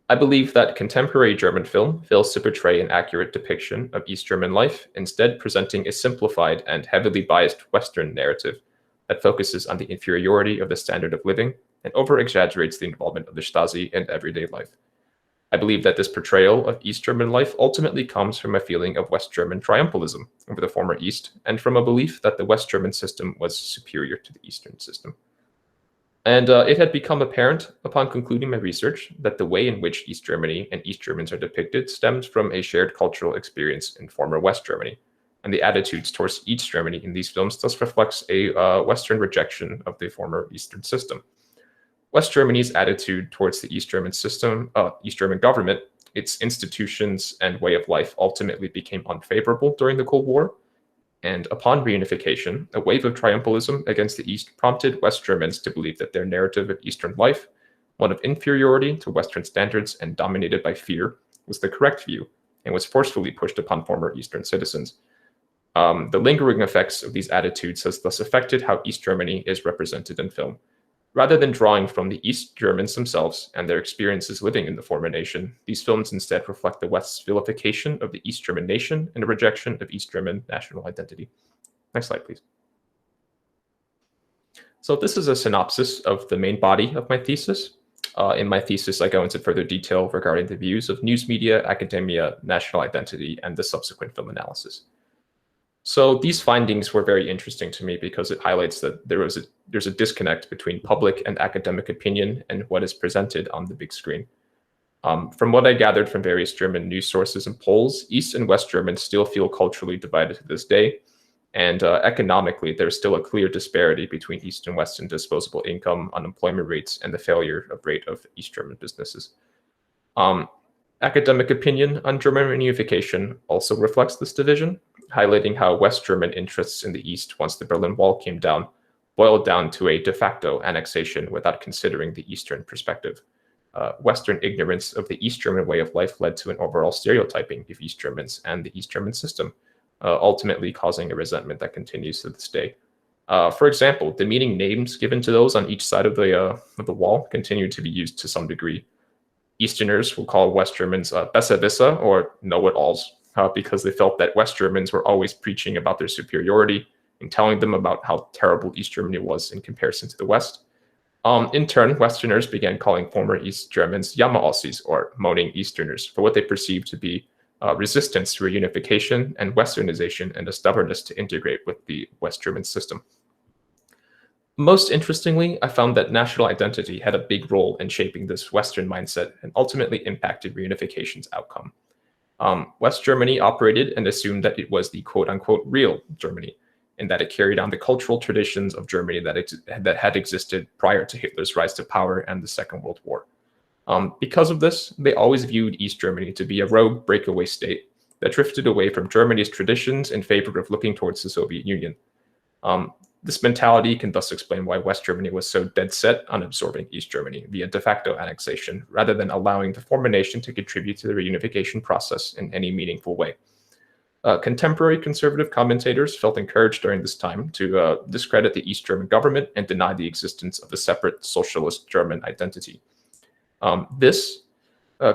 I believe that contemporary German film fails to portray an accurate depiction of East German life, instead presenting a simplified and heavily biased Western narrative that focuses on the inferiority of the standard of living and over-exaggerates the involvement of the Stasi in everyday life. I believe that this portrayal of East German life ultimately comes from a feeling of West German triumphalism over the former East, and from a belief that the West German system was superior to the Eastern system. And it had become apparent upon concluding my research that the way in which East Germany and East Germans are depicted stems from a shared cultural experience in former West Germany, and the attitudes towards East Germany in these films thus reflects a Western rejection of the former Eastern system. West Germany's attitude towards the East German system, East German government, its institutions and way of life ultimately became unfavorable during the Cold War. And upon reunification, a wave of triumphalism against the East prompted West Germans to believe that their narrative of Eastern life, one of inferiority to Western standards and dominated by fear, was the correct view and was forcefully pushed upon former Eastern citizens. The lingering effects of these attitudes has thus affected how East Germany is represented in film. Rather than drawing from the East Germans themselves and their experiences living in the former nation, these films instead reflect the West's vilification of the East German nation and a rejection of East German national identity. Next slide, please. So this is a synopsis of the main body of my thesis. In my thesis, I go into further detail regarding the views of news media, academia, national identity, and the subsequent film analysis. So these findings were very interesting to me because it highlights that there's a disconnect between public and academic opinion and what is presented on the big screen. From what I gathered from various German news sources and polls, East and West Germans still feel culturally divided to this day. And economically, there's still a clear disparity between East and West in disposable income, unemployment rates, and the failure rate of East German businesses. Academic opinion on German reunification also reflects this division, highlighting how West German interests in the East, once the Berlin Wall came down, boiled down to a de facto annexation without considering the Eastern perspective. Western ignorance of the East German way of life led to an overall stereotyping of East Germans and the East German system, ultimately causing a resentment that continues to this day. For example, demeaning names given to those on each side of the wall continue to be used to some degree. Easterners will call West Germans Besserwisser or know-it-alls because they felt that West Germans were always preaching about their superiority and telling them about how terrible East Germany was in comparison to the West. In turn, Westerners began calling former East Germans Jammerossis, or moaning Easterners, for what they perceived to be resistance to reunification and Westernization and a stubbornness to integrate with the West German system. Most interestingly, I found that national identity had a big role in shaping this Western mindset and ultimately impacted reunification's outcome. West Germany operated and assumed that it was the quote-unquote real Germany, and that it carried on the cultural traditions of Germany that had existed prior to Hitler's rise to power and the Second World War. Because of this, they always viewed East Germany to be a rogue breakaway state that drifted away from Germany's traditions in favor of looking towards the Soviet Union. This mentality can thus explain why West Germany was so dead set on absorbing East Germany via de facto annexation, rather than allowing the former nation to contribute to the reunification process in any meaningful way. Contemporary conservative commentators felt encouraged during this time to discredit the East German government and deny the existence of a separate socialist German identity. This,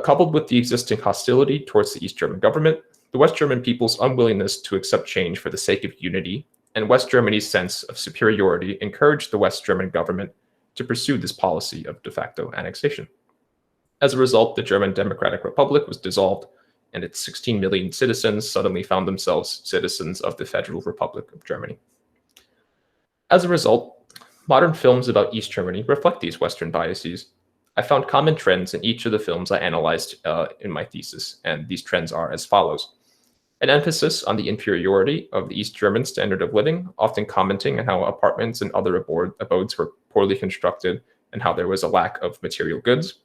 coupled with the existing hostility towards the East German government, the West German people's unwillingness to accept change for the sake of unity, and West Germany's sense of superiority encouraged the West German government to pursue this policy of de facto annexation. As a result, the German Democratic Republic was dissolved, and its 16 million citizens suddenly found themselves citizens of the Federal Republic of Germany. As a result, modern films about East Germany reflect these Western biases. I found common trends in each of the films I analyzed in my thesis, and these trends are as follows. An emphasis on the inferiority of the East German standard of living, often commenting on how apartments and other abodes were poorly constructed and how there was a lack of material goods.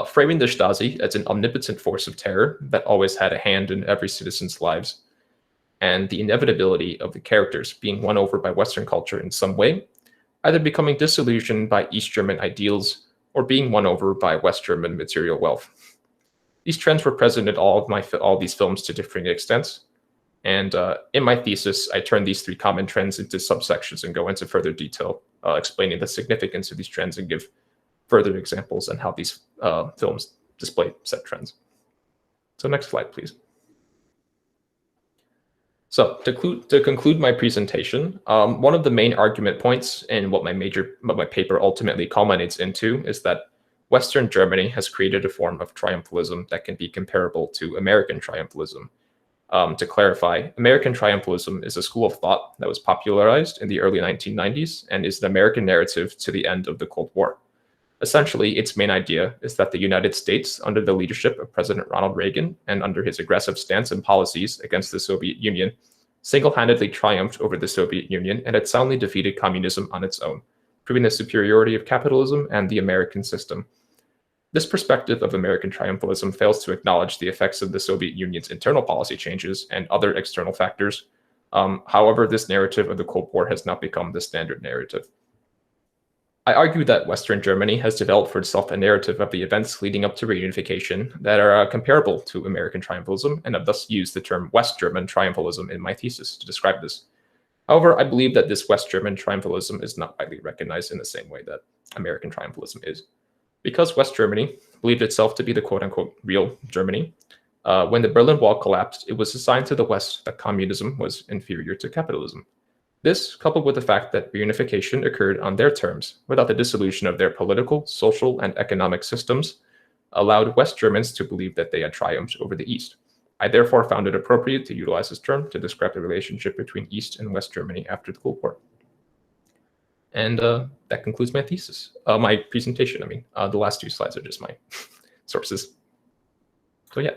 Framing the Stasi as an omnipotent force of terror that always had a hand in every citizen's lives, and the inevitability of the characters being won over by Western culture in some way, either becoming disillusioned by East German ideals or being won over by West German material wealth. These trends were present in all these films to differing extents, and in my thesis, I turned these three common trends into subsections and go into further detail, explaining the significance of these trends and give further examples on how these films display said trends. So next slide, please. So to conclude my presentation, one of the main argument points in what my paper ultimately culminates into is that Western Germany has created a form of triumphalism that can be comparable to American triumphalism. To clarify, American triumphalism is a school of thought that was popularized in the early 1990s and is the American narrative to the end of the Cold War. Essentially, its main idea is that the United States, under the leadership of President Ronald Reagan and under his aggressive stance and policies against the Soviet Union, single-handedly triumphed over the Soviet Union and had soundly defeated communism on its own, proving the superiority of capitalism and the American system. This perspective of American triumphalism fails to acknowledge the effects of the Soviet Union's internal policy changes and other external factors. However, this narrative of the Cold War has not become the standard narrative. I argue that Western Germany has developed for itself a narrative of the events leading up to reunification that are comparable to American triumphalism, and have thus used the term West German triumphalism in my thesis to describe this. However, I believe that this West German triumphalism is not widely recognized in the same way that American triumphalism is. Because West Germany believed itself to be the quote-unquote real Germany, when the Berlin Wall collapsed, it was assigned to the West that communism was inferior to capitalism. This, coupled with the fact that reunification occurred on their terms, without the dissolution of their political, social, and economic systems, allowed West Germans to believe that they had triumphed over the East. I therefore found it appropriate to utilize this term to describe the relationship between East and West Germany after the Cold War. And that concludes my thesis, my presentation. The last two slides are just my sources. So yeah.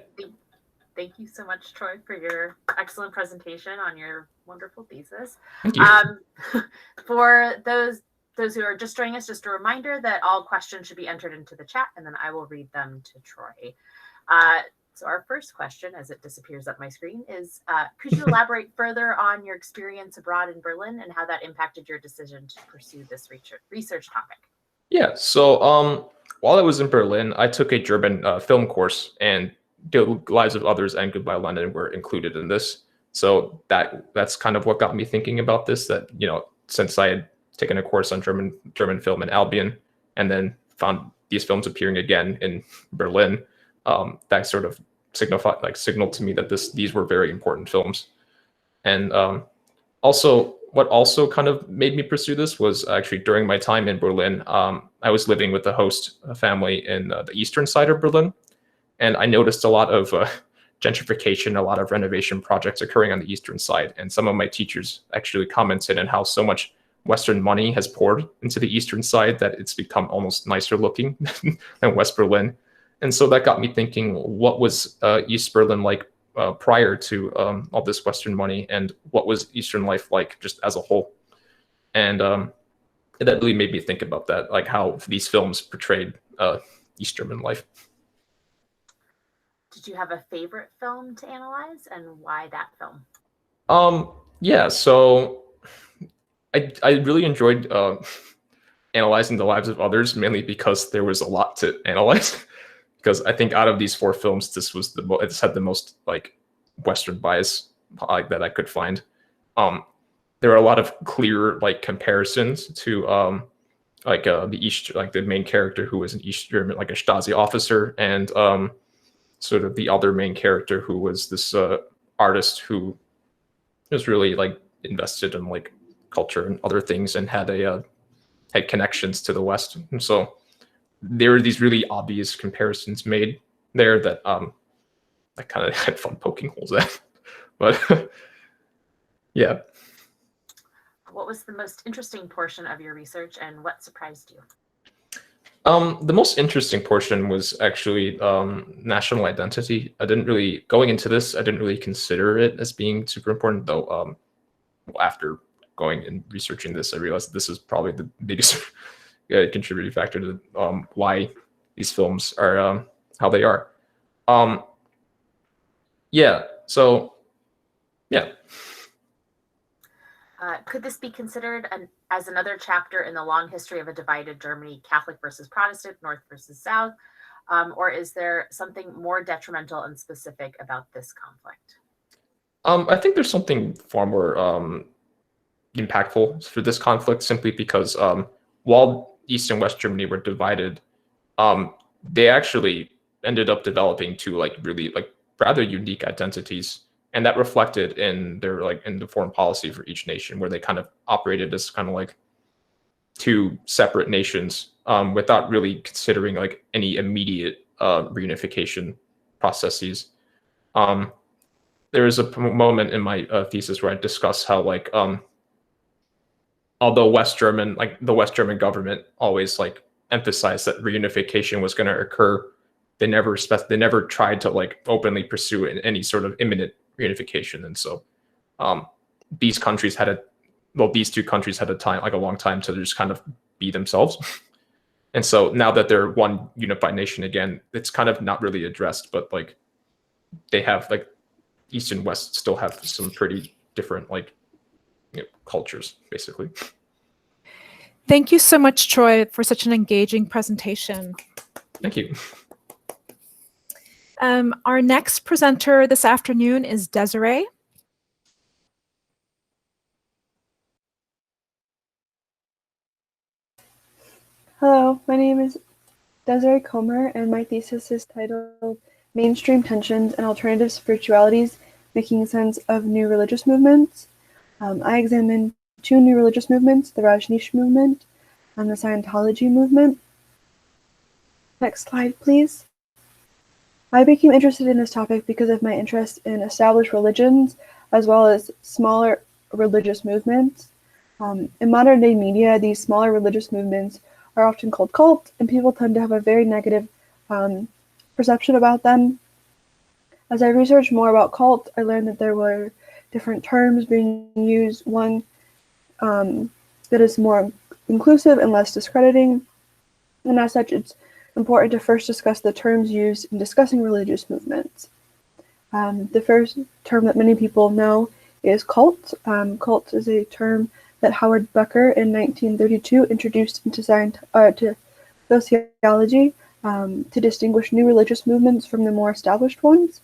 Thank you so much, Troy, for your excellent presentation on your wonderful thesis. Thank you. For those who are just joining us, just a reminder that all questions should be entered into the chat, and then I will read them to Troy. So our first question, as it disappears up my screen, is could you elaborate further on your experience abroad in Berlin and how that impacted your decision to pursue this research topic? Yeah, so while I was in Berlin, I took a German film course, and The Lives of Others and Goodbye London were included in this. So that's kind of what got me thinking about this, that, since I had taken a course on German film in Albion and then found these films appearing again in Berlin, that sort of signaled to me that these were very important films. And Also, what also kind of made me pursue this was actually during my time in Berlin. I was living with a host family in the eastern side of Berlin, and I noticed a lot of gentrification, a lot of renovation projects occurring on the eastern side. And some of my teachers actually commented on how so much Western money has poured into the eastern side that it's become almost nicer looking than West Berlin. And so that got me thinking, what was East Berlin like prior to all this Western money, and what was Eastern life like just as a whole? And that really made me think about that, like how these films portrayed East German life. Did you have a favorite film to analyze, and why that film? Yeah, so I really enjoyed analyzing the lives of others, mainly because there was a lot to analyze. Because I think out of these 4 films, this was this had the most like Western bias like that I could find. There are a lot of clear like comparisons to the main character who was an East German, like a Stasi officer, and sort of the other main character who was this artist who was really like invested in like culture and other things, and had connections to the West. And so there are these really obvious comparisons made there that I kind of had fun poking holes at. But yeah. What was the most interesting portion of your research, and what surprised you? The most interesting portion was actually national identity. Going into this, I didn't really consider it as being super important, though. After going and researching this, I realized this is probably the biggest contributing factor to why these films are how they are. Yeah. So, yeah. Could this be considered as another chapter in the long history of a divided Germany, Catholic versus Protestant, North versus South? Or is there something more detrimental and specific about this conflict? I think there's something far more impactful for this conflict, simply because while East and West Germany were divided, they actually ended up developing 2 like really like rather unique identities. And that reflected in their in the foreign policy for each nation, where they kind of operated as kind of like 2 separate nations without really considering like any immediate reunification processes. There is a moment in my thesis where I discuss how like although the West German government always like emphasized that reunification was going to occur, they never tried to like openly pursue any sort of imminent reunification. And so these 2 countries had a long time to just kind of be themselves. And so now that they're one unified nation again, it's kind of not really addressed, but like they have like East and West still have some pretty different like cultures, basically. Thank you so much, Troy, for such an engaging presentation. Thank you. Our next presenter this afternoon is Desiree. Hello, my name is Desiree Comer, and my thesis is titled Mainstream Tensions and Alternative Spiritualities, Making Sense of New Religious Movements. I examined 2 new religious movements, the Rajneesh movement and the Scientology movement. Next slide, please. I became interested in this topic because of my interest in established religions as well as smaller religious movements. In modern day media, these smaller religious movements are often called cults, and people tend to have a very negative perception about them. As I researched more about cults, I learned that there were different terms being used, one that is more inclusive and less discrediting, and as such, it's important to first discuss the terms used in discussing religious movements. The first term that many people know is cult. Cult is a term that Howard Becker in 1932 introduced into sociology to distinguish new religious movements from the more established ones.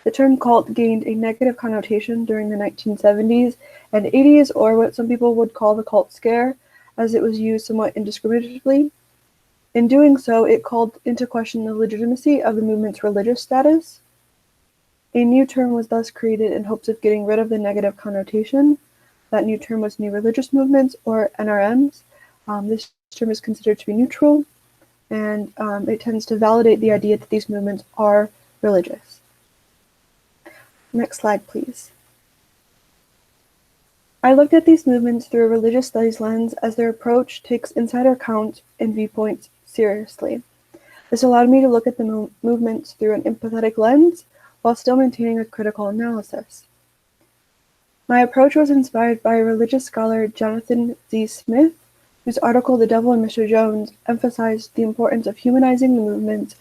The term cult gained a negative connotation during the 1970s and 80s, or what some people would call the cult scare, as it was used somewhat indiscriminately. In doing so, it called into question the legitimacy of the movement's religious status. A new term was thus created in hopes of getting rid of the negative connotation. That new term was New Religious Movements, or NRMs. This term is considered to be neutral, and it tends to validate the idea that these movements are religious. Next slide, please. I looked at these movements through a religious studies lens, as their approach takes insider count and viewpoints seriously. This allowed me to look at the movements through an empathetic lens while still maintaining a critical analysis. My approach was inspired by religious scholar Jonathan Z. Smith, whose article The Devil and Mr. Jones emphasized the importance of humanizing the movements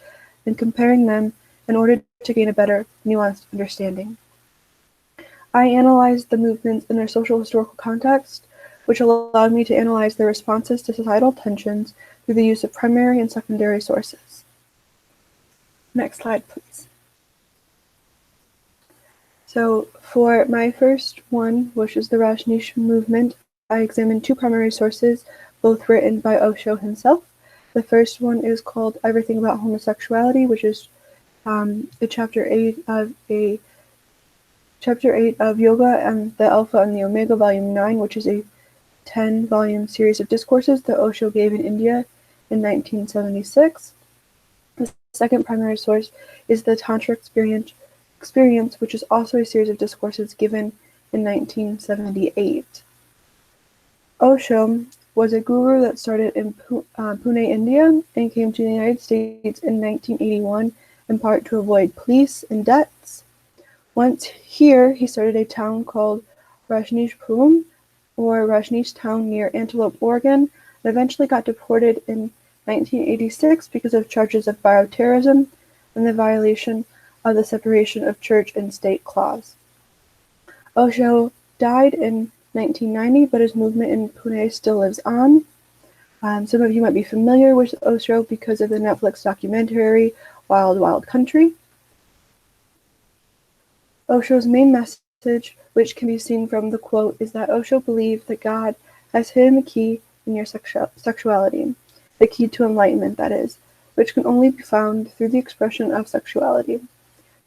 and comparing them in order to gain a better, nuanced understanding. I analyzed the movements in their social historical context, which allowed me to analyze their responses to societal tensions through the use of primary and secondary sources. Next slide, please. So for my first one, which is the Rajneesh movement, I examined two primary sources, both written by Osho himself. The first one is called Everything About Homosexuality, which is chapter 8 of Yoga and the Alpha and the Omega, volume 9, which is a 10-volume series of discourses that Osho gave in India in 1976. The second primary source is the Tantra Experience, which is also a series of discourses given in 1978. Osho was a guru that started in Pune, India, and came to the United States in 1981, in part to avoid police and debts. Once here, he started a town called Rajneeshpuram, or Rajneesh Town, near Antelope, Oregon, and eventually got deported in 1986 because of charges of bioterrorism and the violation of the separation of church and state clause. Osho died in 1990, but his movement in Pune still lives on. Some of you might be familiar with Osho because of the Netflix documentary Wild Wild Country. Osho's main message, which can be seen from the quote, is that Osho believed that God has hidden the key in your sexuality, the key to enlightenment, that is, which can only be found through the expression of sexuality.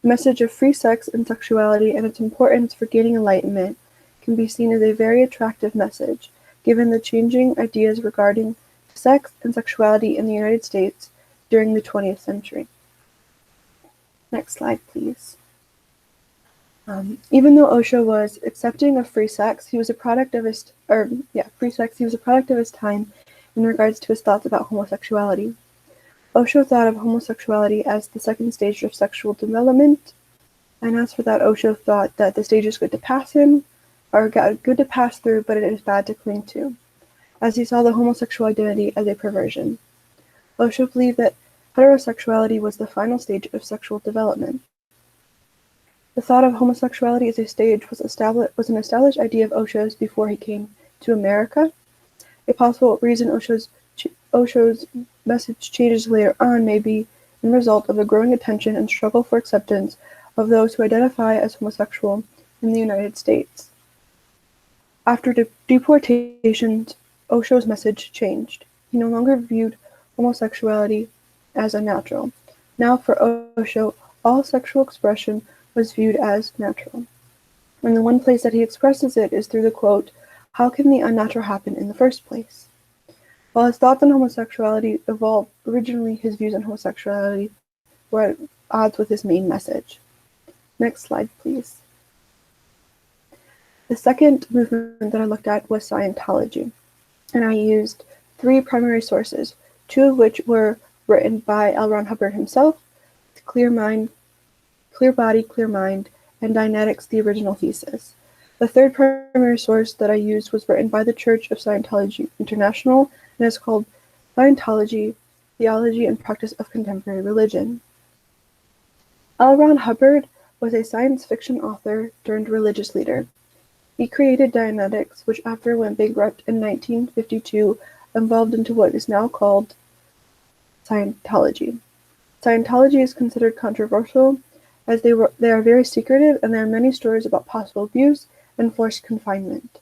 The message of free sex and sexuality and its importance for gaining enlightenment can be seen as a very attractive message, given the changing ideas regarding sex and sexuality in the United States during the 20th century. Next slide, please. Even though Osho was accepting of free sex, he was a product of his time in regards to his thoughts about homosexuality. Osho thought of homosexuality as the second stage of sexual development, and as for that, Osho thought that the stage is good to pass through, but it is bad to cling to, as he saw the homosexual identity as a perversion. Osho believed that heterosexuality was the final stage of sexual development. The thought of homosexuality as a stage was an established idea of Osho's before he came to America. A possible reason Osho's message changes later on may be in result of the growing attention and struggle for acceptance of those who identify as homosexual in the United States. After deportations, Osho's message changed. He no longer viewed homosexuality as unnatural. Now for Osho, all sexual expression was viewed as natural. And the one place that he expresses it is through the quote, "How can the unnatural happen in the first place?" While his thoughts on homosexuality evolved, originally his views on homosexuality were at odds with his main message. Next slide, please. The second movement that I looked at was Scientology, and I used three primary sources, two of which were written by L. Ron Hubbard himself, Clear Body, Clear Mind, and Dianetics, the Original Thesis. The third primary source that I used was written by the Church of Scientology International, and is called Scientology, Theology and Practice of Contemporary Religion. L. Ron Hubbard was a science fiction author turned religious leader. He created Dianetics, which after went bankrupt in 1952, evolved into what is now called Scientology. Scientology is considered controversial, as they are very secretive, and there are many stories about possible abuse and forced confinement.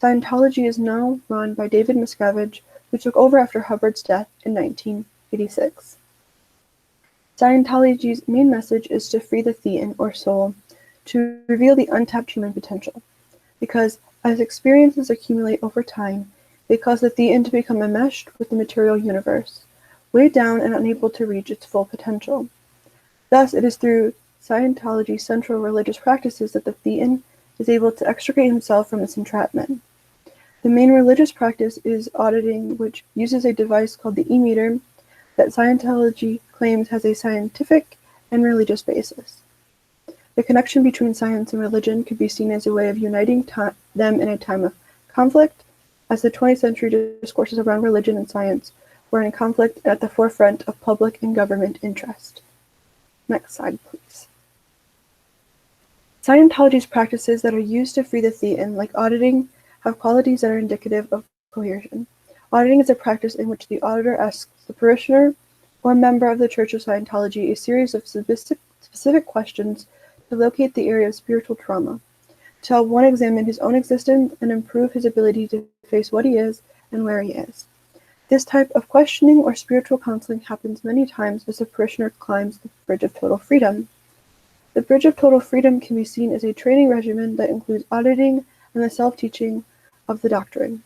Scientology is now run by David Miscavige, who took over after Hubbard's death in 1986. Scientology's main message is to free the thean, or soul, to reveal the untapped human potential, because as experiences accumulate over time, they cause the thean to become enmeshed with the material universe, weighed down and unable to reach its full potential. Thus, it is through Scientology's central religious practices that the thean is able to extricate himself from its entrapment. The main religious practice is auditing, which uses a device called the E-meter that Scientology claims has a scientific and religious basis. The connection between science and religion could be seen as a way of uniting them in a time of conflict, as the 20th century discourses around religion and science were in conflict at the forefront of public and government interest. Next slide, please. Scientology's practices that are used to free the thean, like auditing, have qualities that are indicative of coercion. Auditing is a practice in which the auditor asks the parishioner or member of the Church of Scientology a series of specific questions to locate the area of spiritual trauma, to help one examine his own existence and improve his ability to face what he is and where he is. This type of questioning or spiritual counseling happens many times as the parishioner climbs the Bridge of Total Freedom. The Bridge of Total Freedom can be seen as a training regimen that includes auditing and the self-teaching of the doctrine.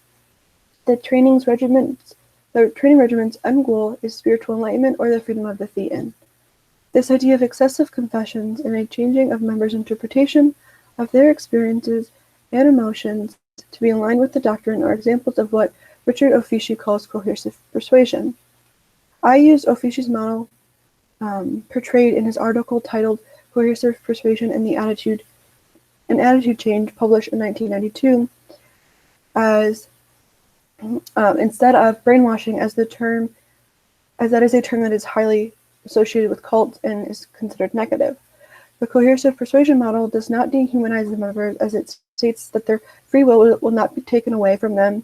The training regiment's end goal is spiritual enlightenment or the freedom of the thean. This idea of excessive confessions and a changing of members' interpretation of their experiences and emotions to be in line with the doctrine are examples of what Richard Offici calls coercive persuasion. I used Offici's model portrayed in his article titled Coercive Persuasion and Attitude Change, published in 1992, as instead of brainwashing as that is a term that is highly associated with cults and is considered negative. The coercive persuasion model does not dehumanize the members, as it states that their free will not be taken away from them,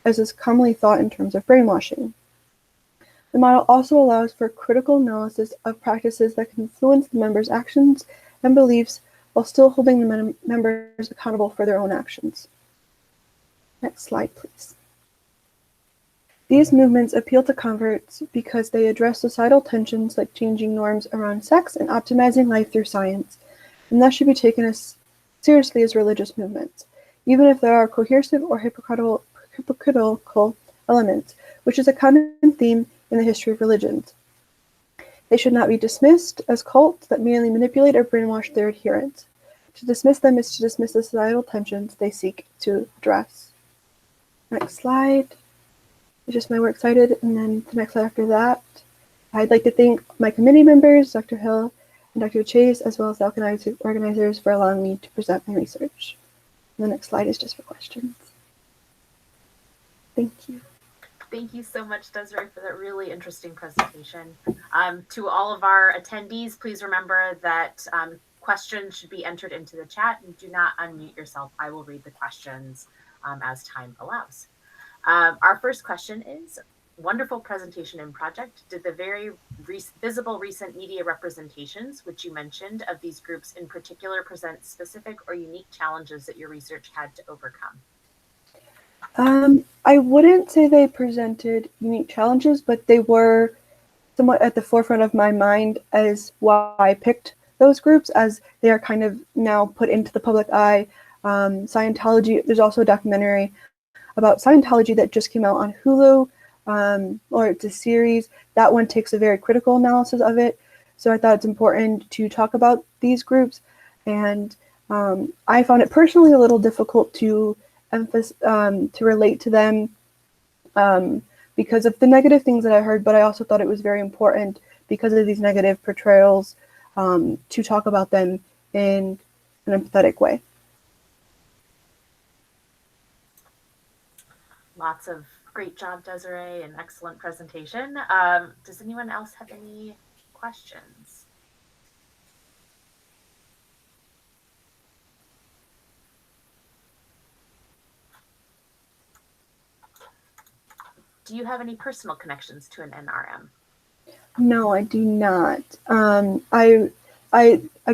as is commonly thought in terms of brainwashing. The model also allows for critical analysis of practices that can influence the members' actions and beliefs while still holding the members accountable for their own actions. Next slide, please. These movements appeal to converts because they address societal tensions like changing norms around sex and optimizing life through science, and thus should be taken as seriously as religious movements, even if there are coercive or hypocritical elements, which is a common theme in the history of religions. They should not be dismissed as cults that merely manipulate or brainwash their adherents. To dismiss them is to dismiss the societal tensions they seek to address. Next slide. It's just my works cited, and then the next slide after that. I'd like to thank my committee members, Dr. Hill and Dr. Chase, as well as the Elkin organizers for allowing me to present my research. And the next slide is just for questions. Thank you. Thank you so much, Desiree, for that really interesting presentation. To all of our attendees, please remember that questions should be entered into the chat, and do not unmute yourself. I will read the questions as time allows. Our first question is, wonderful presentation and project. Did the very visible recent media representations, which you mentioned, of these groups in particular present specific or unique challenges that your research had to overcome? I wouldn't say they presented unique challenges, but they were somewhat at the forefront of my mind as why I picked those groups, as they are kind of now put into the public eye. Scientology, there's also a documentary about Scientology that just came out on Hulu, or it's a series. That one takes a very critical analysis of it. So I thought it's important to talk about these groups. And I found it personally a little difficult to relate to them because of the negative things that I heard, but I also thought it was very important because of these negative portrayals to talk about them in an empathetic way. Lots of great job, Desiree, and excellent presentation. Does anyone else have any questions? Do you have any personal connections to an NRM? No, I do not. I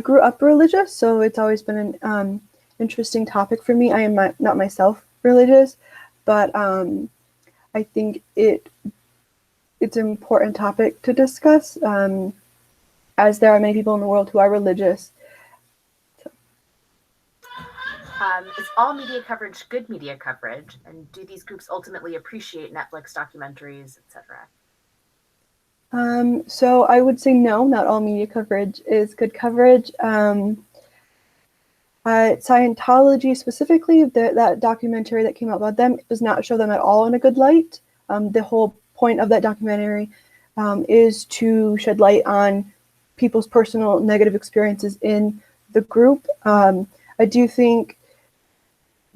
grew up religious, so it's always been an interesting topic for me. I am not myself religious, but I think it's an important topic to discuss. as there are many people in the world who are religious. Is all media coverage good media coverage? And do these groups ultimately appreciate Netflix documentaries, etc.? So I would say no, not all media coverage is good coverage. Scientology specifically, that documentary that came out about them does not show them at all in a good light. The whole point of that documentary is to shed light on people's personal negative experiences in the group. I do think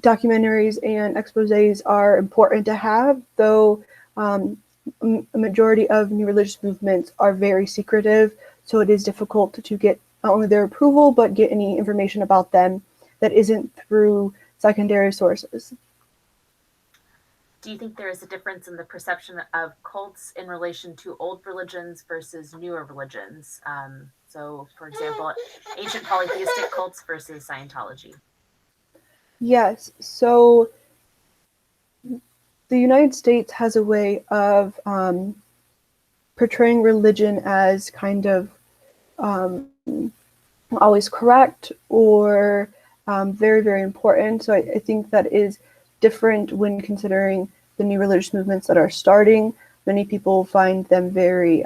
documentaries and exposés are important to have, though a majority of new religious movements are very secretive, so it is difficult to get not only their approval, but get any information about them that isn't through secondary sources. Do you think there is a difference in the perception of cults in relation to old religions versus newer religions? So, for example, ancient polytheistic cults versus Scientology. Yes, so the United States has a way of portraying religion as kind of always correct or very, very important. So I think that is different when considering the new religious movements that are starting. Many people find them very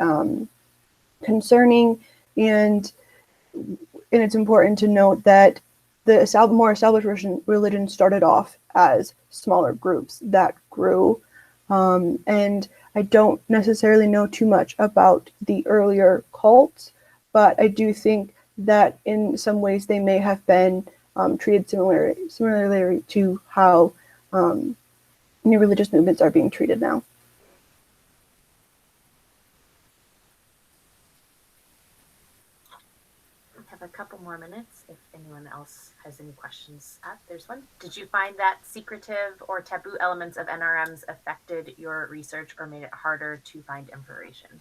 concerning, and it's important to note that the more established religion started off as smaller groups that grew, and I don't necessarily know too much about the earlier cults, but I do think that in some ways they may have been treated similarly to how new religious movements are being treated now. Have a couple more minutes if anyone else has any questions. There's one. Did you find that secretive or taboo elements of NRMs affected your research or made it harder to find information?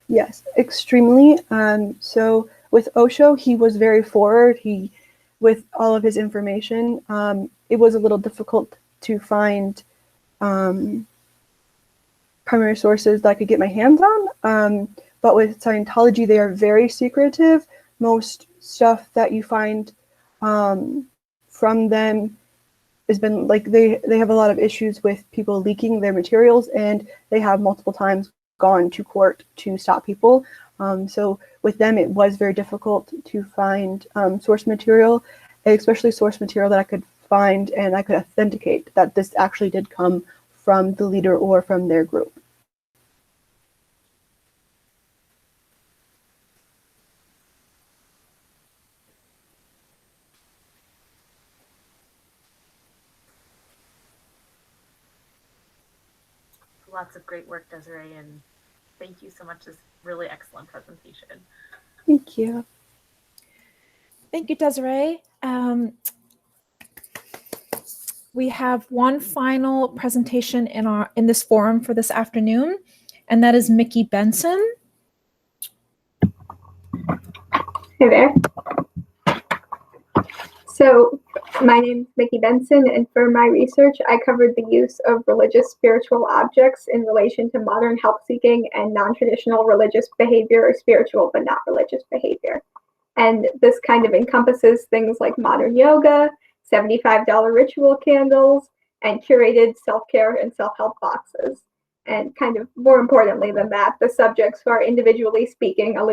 Yes, extremely. So with Osho, he was very forward. With all of his information, it was a little difficult to find primary sources that I could get my hands on. But with Scientology, they are very secretive. Most stuff that you find from them has been like they have a lot of issues with people leaking their materials, and they have multiple times gone to court to stop people. So with them, it was very difficult to find source material, especially source material that I could find and I could authenticate that this actually did come from the leader or from their group. Lots of great work, Desiree, and thank you so much. It's really excellent presentation. Thank you. Thank you, Desiree. We have one final presentation in this forum for this afternoon, and that is Mickey Benson. Hey there. So my name is Mickey Benson, and for my research, I covered the use of religious spiritual objects in relation to modern help-seeking and non-traditional religious behavior, or spiritual but not religious behavior. And this kind of encompasses things like modern yoga, $75 ritual candles, and curated self-care and self-help boxes. And kind of more importantly than that, the subjects who are individually seeking a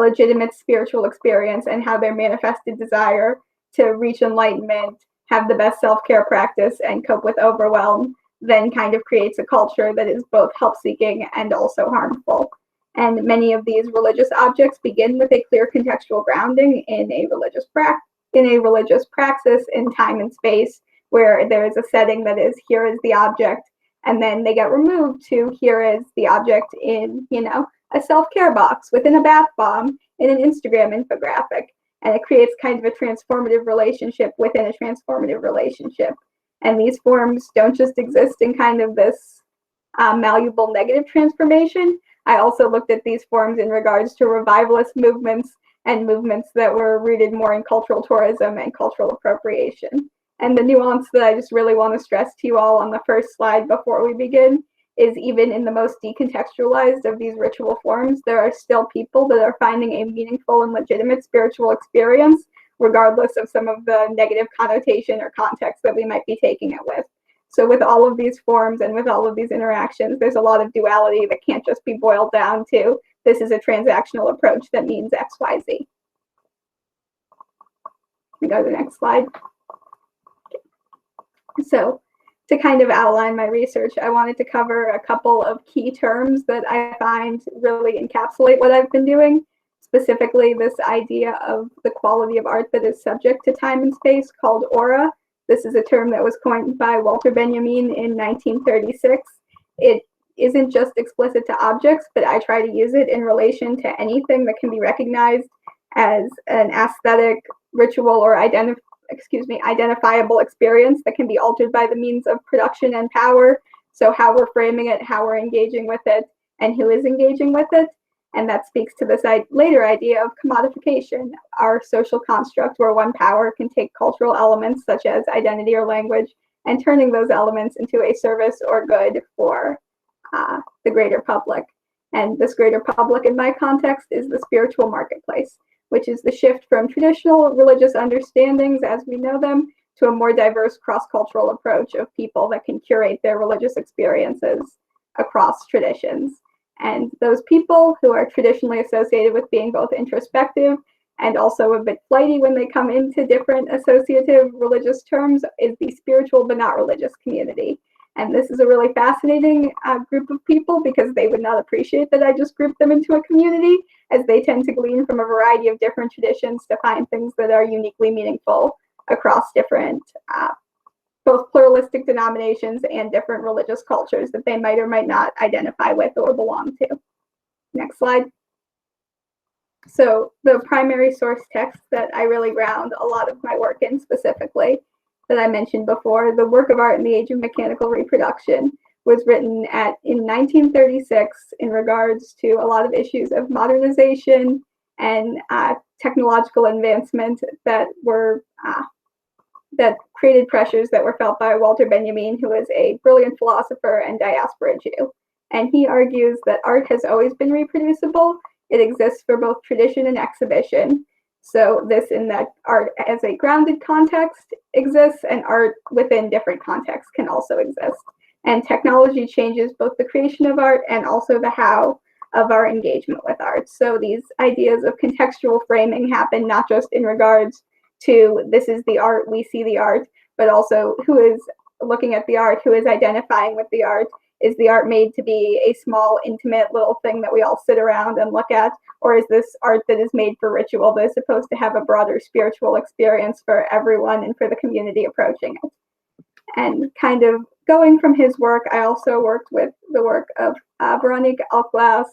legitimate spiritual experience and how their manifested desire to reach enlightenment, have the best self-care practice, and cope with overwhelm then kind of creates a culture that is both help-seeking and also harmful. And many of these religious objects begin with a clear contextual grounding in a religious praxis in time and space, where there is a setting that is, here is the object, and then they get removed to, here is the object in, a self-care box within a bath bomb in an Instagram infographic. And it creates kind of a transformative relationship within a transformative relationship. And these forms don't just exist in kind of this malleable negative transformation. I also looked at these forms in regards to revivalist movements and movements that were rooted more in cultural tourism and cultural appropriation. And the nuance that I just really want to stress to you all on the first slide before we begin is even in the most decontextualized of these ritual forms, there are still people that are finding a meaningful and legitimate spiritual experience, regardless of some of the negative connotation or context that we might be taking it with. So with all of these forms and with all of these interactions, there's a lot of duality that can't just be boiled down to this is a transactional approach that means X, Y, Z. We go to the next slide. So to kind of outline my research, I wanted to cover a couple of key terms that I find really encapsulate what I've been doing, specifically this idea of the quality of art that is subject to time and space called aura. This is a term that was coined by Walter Benjamin in 1936. It isn't just explicit to objects, but I try to use it in relation to anything that can be recognized as an aesthetic, ritual, or identifiable experience that can be altered by the means of production and power. So how we're framing it, how we're engaging with it, and who is engaging with it. And that speaks to this later idea of commodification, our social construct where one power can take cultural elements such as identity or language and turning those elements into a service or good for the greater public. And this greater public in my context is the spiritual marketplace, which is the shift from traditional religious understandings as we know them to a more diverse cross-cultural approach of people that can curate their religious experiences across traditions. And those people who are traditionally associated with being both introspective and also a bit flighty when they come into different associative religious terms is the spiritual but not religious community. And this is a really fascinating group of people because they would not appreciate that I just grouped them into a community, as they tend to glean from a variety of different traditions to find things that are uniquely meaningful across different, both pluralistic denominations and different religious cultures that they might or might not identify with or belong to. Next slide. So the primary source text that I really ground a lot of my work in specifically that I mentioned before, the work of art in the age of mechanical reproduction, was written in 1936 in regards to a lot of issues of modernization and technological advancement that were that created pressures that were felt by Walter Benjamin, who is a brilliant philosopher and diaspora Jew. And he argues that art has always been reproducible. It exists for both tradition and exhibition. So this in that art as a grounded context exists, and art within different contexts can also exist. And technology changes both the creation of art and also the how of our engagement with art. So these ideas of contextual framing happen not just in regards to this is the art, we see the art, but also who is looking at the art, who is identifying with the art. Is the art made to be a small, intimate little thing that we all sit around and look at? Or is this art that is made for ritual that is supposed to have a broader spiritual experience for everyone and for the community approaching it? And kind of going from his work, I also worked with the work of Veronique Alclaus,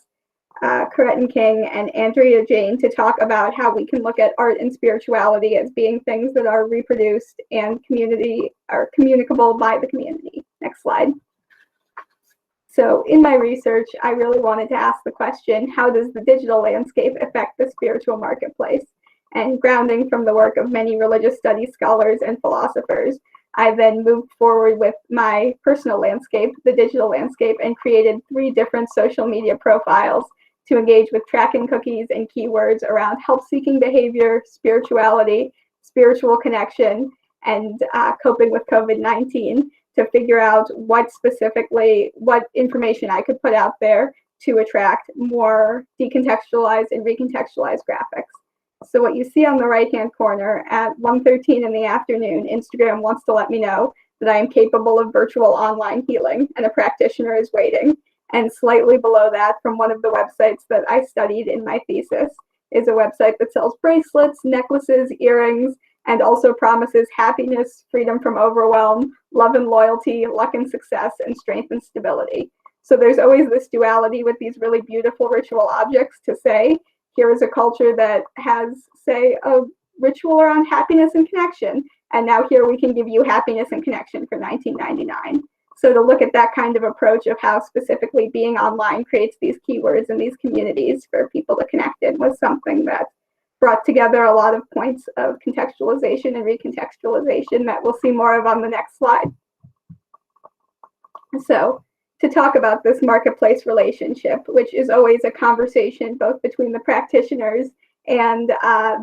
Coretta King, and Andrea Jane to talk about how we can look at art and spirituality as being things that are reproduced and communicable by the community. Next slide. So in my research, I really wanted to ask the question, how does the digital landscape affect the spiritual marketplace? And grounding from the work of many religious studies scholars and philosophers, I then moved forward with my personal landscape, the digital landscape, and created 3 different social media profiles to engage with tracking cookies and keywords around help-seeking behavior, spirituality, spiritual connection, and coping with COVID-19 to figure out what information I could put out there to attract more decontextualized and recontextualized graphics. So what you see on the right-hand corner at 1:13 in the afternoon, Instagram wants to let me know that I am capable of virtual online healing and a practitioner is waiting. And slightly below that, from one of the websites that I studied in my thesis, is a website that sells bracelets, necklaces, earrings, and also promises happiness, freedom from overwhelm, love and loyalty, luck and success, and strength and stability. So there's always this duality with these really beautiful ritual objects to say, here is a culture that has, say, a ritual around happiness and connection, and now here we can give you happiness and connection for $19.99. So to look at that kind of approach of how specifically being online creates these keywords and these communities for people to connect in was something that brought together a lot of points of contextualization and recontextualization that we'll see more of on the next slide. So to talk about this marketplace relationship, which is always a conversation both between the practitioners and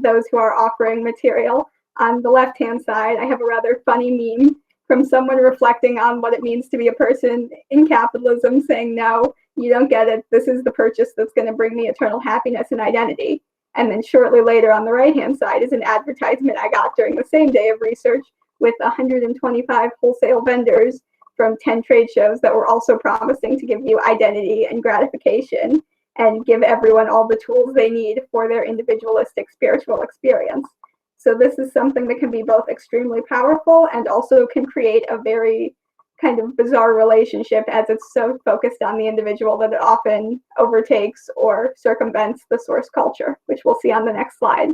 those who are offering material. On the left-hand side, I have a rather funny meme from someone reflecting on what it means to be a person in capitalism, saying, no, you don't get it. This is the purchase that's going to bring me eternal happiness and identity. And then shortly later on the right-hand side is an advertisement I got during the same day of research with 125 wholesale vendors from 10 trade shows that were also promising to give you identity and gratification and give everyone all the tools they need for their individualistic spiritual experience. So this is something that can be both extremely powerful and also can create a very kind of bizarre relationship, as it's so focused on the individual that it often overtakes or circumvents the source culture, which we'll see on the next slide.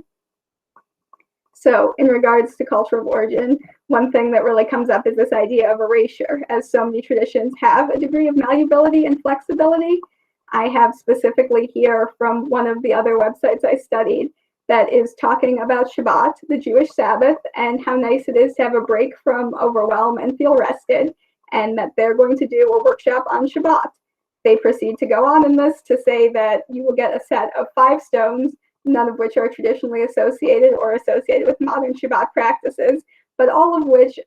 So in regards to culture of origin, one thing that really comes up is this idea of erasure, as so many traditions have a degree of malleability and flexibility. I have specifically here from one of the other websites I studied that is talking about Shabbat, the Jewish Sabbath, and how nice it is to have a break from overwhelm and feel rested, and that they're going to do a workshop on Shabbat. They proceed to go on in this to say that you will get a set of 5 stones, none of which are traditionally associated or associated with modern Shabbat practices, but all of which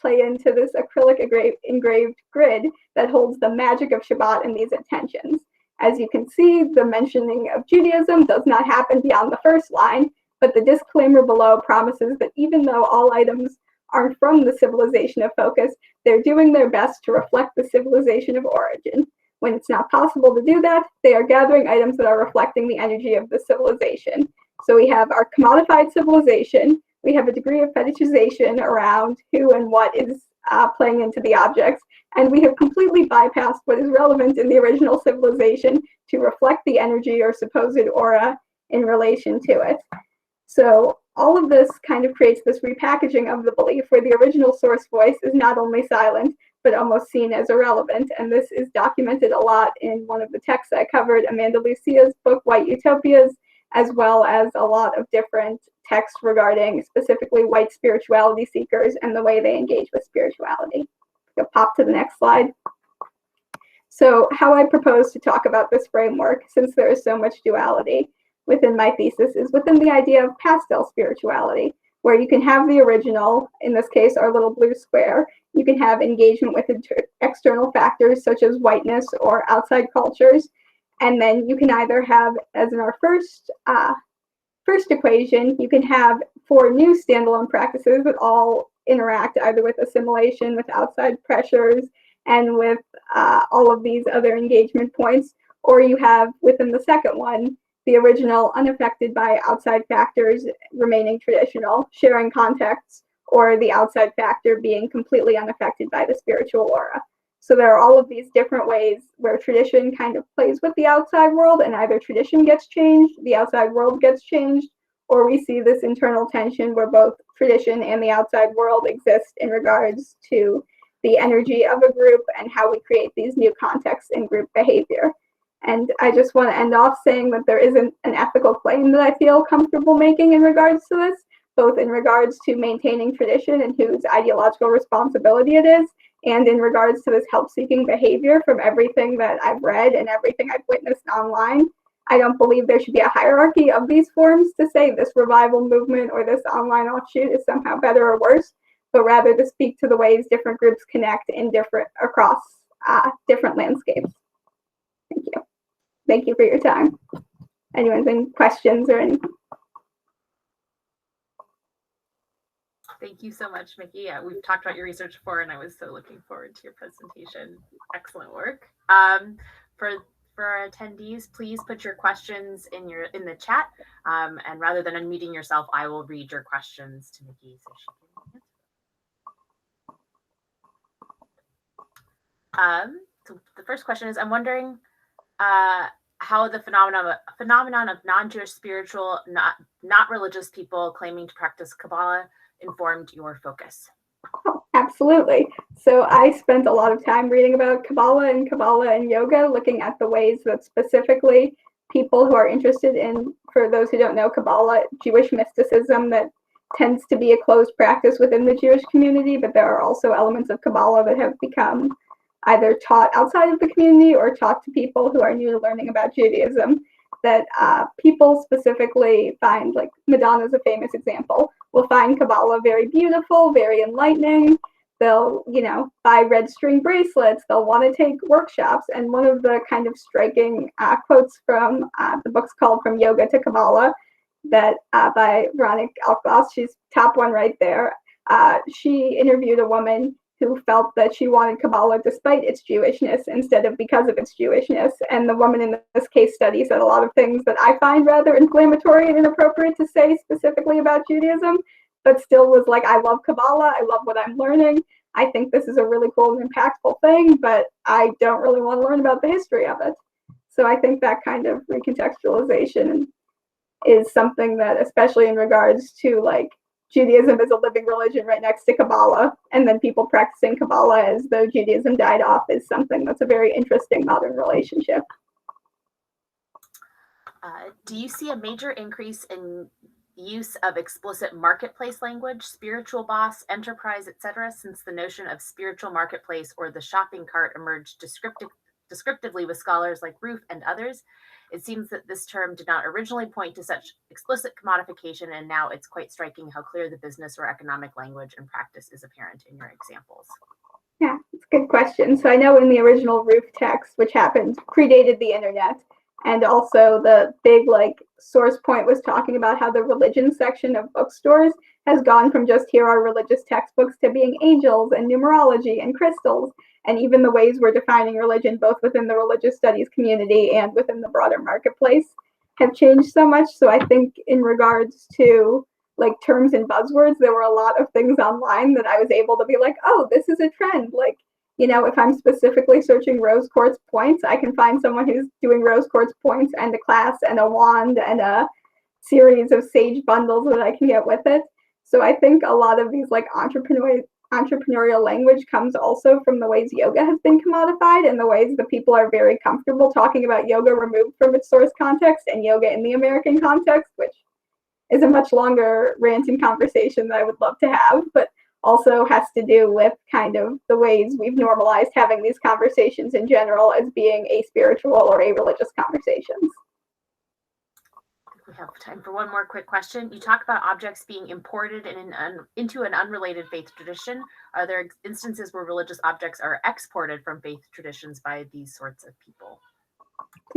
play into this acrylic engraved grid that holds the magic of Shabbat and these intentions. As you can see, the mentioning of Judaism does not happen beyond the first line, but the disclaimer below promises that even though all items aren't from the civilization of focus, they're doing their best to reflect the civilization of origin. When it's not possible to do that, they are gathering items that are reflecting the energy of the civilization. So we have our commodified civilization, we have a degree of fetishization around who and what is playing into the objects, and we have completely bypassed what is relevant in the original civilization to reflect the energy or supposed aura in relation to it. So all of this kind of creates this repackaging of the belief where the original source voice is not only silent, but almost seen as irrelevant. And this is documented a lot in one of the texts I covered, Amanda Lucia's book, White Utopias, as well as a lot of different texts regarding specifically white spirituality seekers and the way they engage with spirituality. We'll pop to the next slide. So how I propose to talk about this framework, since there is so much duality within my thesis, is within the idea of pastel spirituality, where you can have the original, in this case, our little blue square. You can have engagement with external factors such as whiteness or outside cultures. And then you can either have, as in our first equation, you can have 4 new standalone practices that all interact either with assimilation, with outside pressures, and with all of these other engagement points. Or you have, within the second one, the original unaffected by outside factors remaining traditional, sharing contexts, or the outside factor being completely unaffected by the spiritual aura. So there are all of these different ways where tradition kind of plays with the outside world, and either tradition gets changed, the outside world gets changed, or we see this internal tension where both tradition and the outside world exist in regards to the energy of a group and how we create these new contexts in group behavior. And I just want to end off saying that there isn't an ethical claim that I feel comfortable making in regards to this, both in regards to maintaining tradition and whose ideological responsibility it is, and in regards to this help-seeking behavior from everything that I've read and everything I've witnessed online. I don't believe there should be a hierarchy of these forms to say this revival movement or this online offshoot is somehow better or worse, but rather to speak to the ways different groups connect in across different landscapes. Thank you. Thank you for your time. Anyone have any questions or anything? Thank you so much, Mickey. We've talked about your research before, and I was so looking forward to your presentation. Excellent work. For our attendees, please put your questions in the chat, and rather than unmuting yourself, I will read your questions to Mickey so she can answer. So the first question is, I'm wondering how the phenomenon of non-Jewish spiritual, not religious people claiming to practice Kabbalah informed your focus. Oh, absolutely. So I spent a lot of time reading about Kabbalah and yoga, looking at the ways that specifically people who are interested in, for those who don't know, Kabbalah, Jewish mysticism that tends to be a closed practice within the Jewish community, but there are also elements of Kabbalah that have become either taught outside of the community or taught to people who are new to learning about Judaism, that people specifically find, like Madonna's a famous example, will find Kabbalah very beautiful, very enlightening. They'll, buy red string bracelets. They'll want to take workshops. And one of the kind of striking quotes from the book's called From Yoga to Kabbalah, that by Veronica Alkbas, she's top one right there. She interviewed a woman who felt that she wanted Kabbalah despite its Jewishness instead of because of its Jewishness. And the woman in this case study said a lot of things that I find rather inflammatory and inappropriate to say specifically about Judaism, but still was like, I love Kabbalah, I love what I'm learning. I think this is a really cool and impactful thing, but I don't really want to learn about the history of it. So I think that kind of recontextualization is something that, especially in regards to like Judaism as a living religion right next to Kabbalah, and then people practicing Kabbalah as though Judaism died off, is something that's a very interesting modern relationship. Do you see a major increase in use of explicit marketplace language, spiritual boss, enterprise, etc., since the notion of spiritual marketplace or the shopping cart emerged descriptively with scholars like Roof and others? It seems that this term did not originally point to such explicit commodification, and now it's quite striking how clear the business or economic language and practice is apparent in your examples. Yeah, it's a good question. So I know in the original Roof text, which predated the internet, and also the big source point was talking about how the religion section of bookstores has gone from just here are religious textbooks to being angels and numerology and crystals. And even the ways we're defining religion, both within the religious studies community and within the broader marketplace, have changed so much. So I think in regards to terms and buzzwords, there were a lot of things online that I was able to be like, oh, this is a trend. If I'm specifically searching rose quartz points, I can find someone who's doing rose quartz points and a class and a wand and a series of sage bundles that I can get with it. So I think a lot of these entrepreneurial language comes also from the ways yoga has been commodified and the ways that people are very comfortable talking about yoga removed from its source context and yoga in the American context, which is a much longer rant and conversation that I would love to have, but also has to do with kind of the ways we've normalized having these conversations in general as being a spiritual or a religious conversations. We have time for one more quick question. You talk about objects being imported into an unrelated faith tradition. Are there instances where religious objects are exported from faith traditions by these sorts of people?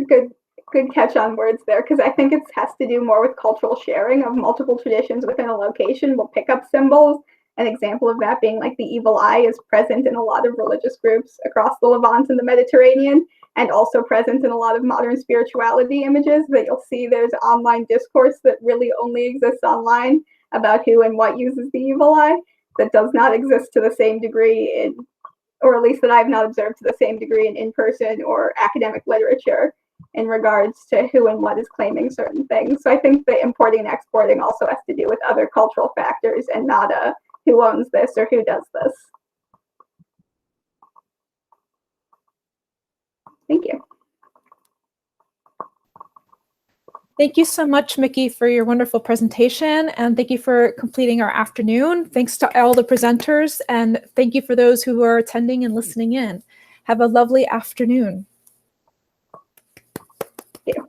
Good catch on words there, because I think it has to do more with cultural sharing of multiple traditions within a location will pick up symbols. An example of that being the evil eye is present in a lot of religious groups across the Levant and the Mediterranean, and also present in a lot of modern spirituality images that you'll see there's online discourse that really only exists online about who and what uses the evil eye, that does not exist to the same degree or at least that I've not observed to the same degree in in-person or academic literature in regards to who and what is claiming certain things. So I think the importing and exporting also has to do with other cultural factors and not who owns this or who does this. Thank you. Thank you so much, Mickey, for your wonderful presentation, and thank you for completing our afternoon. Thanks to all the presenters, and thank you for those who are attending and listening in. Have a lovely afternoon. Thank you.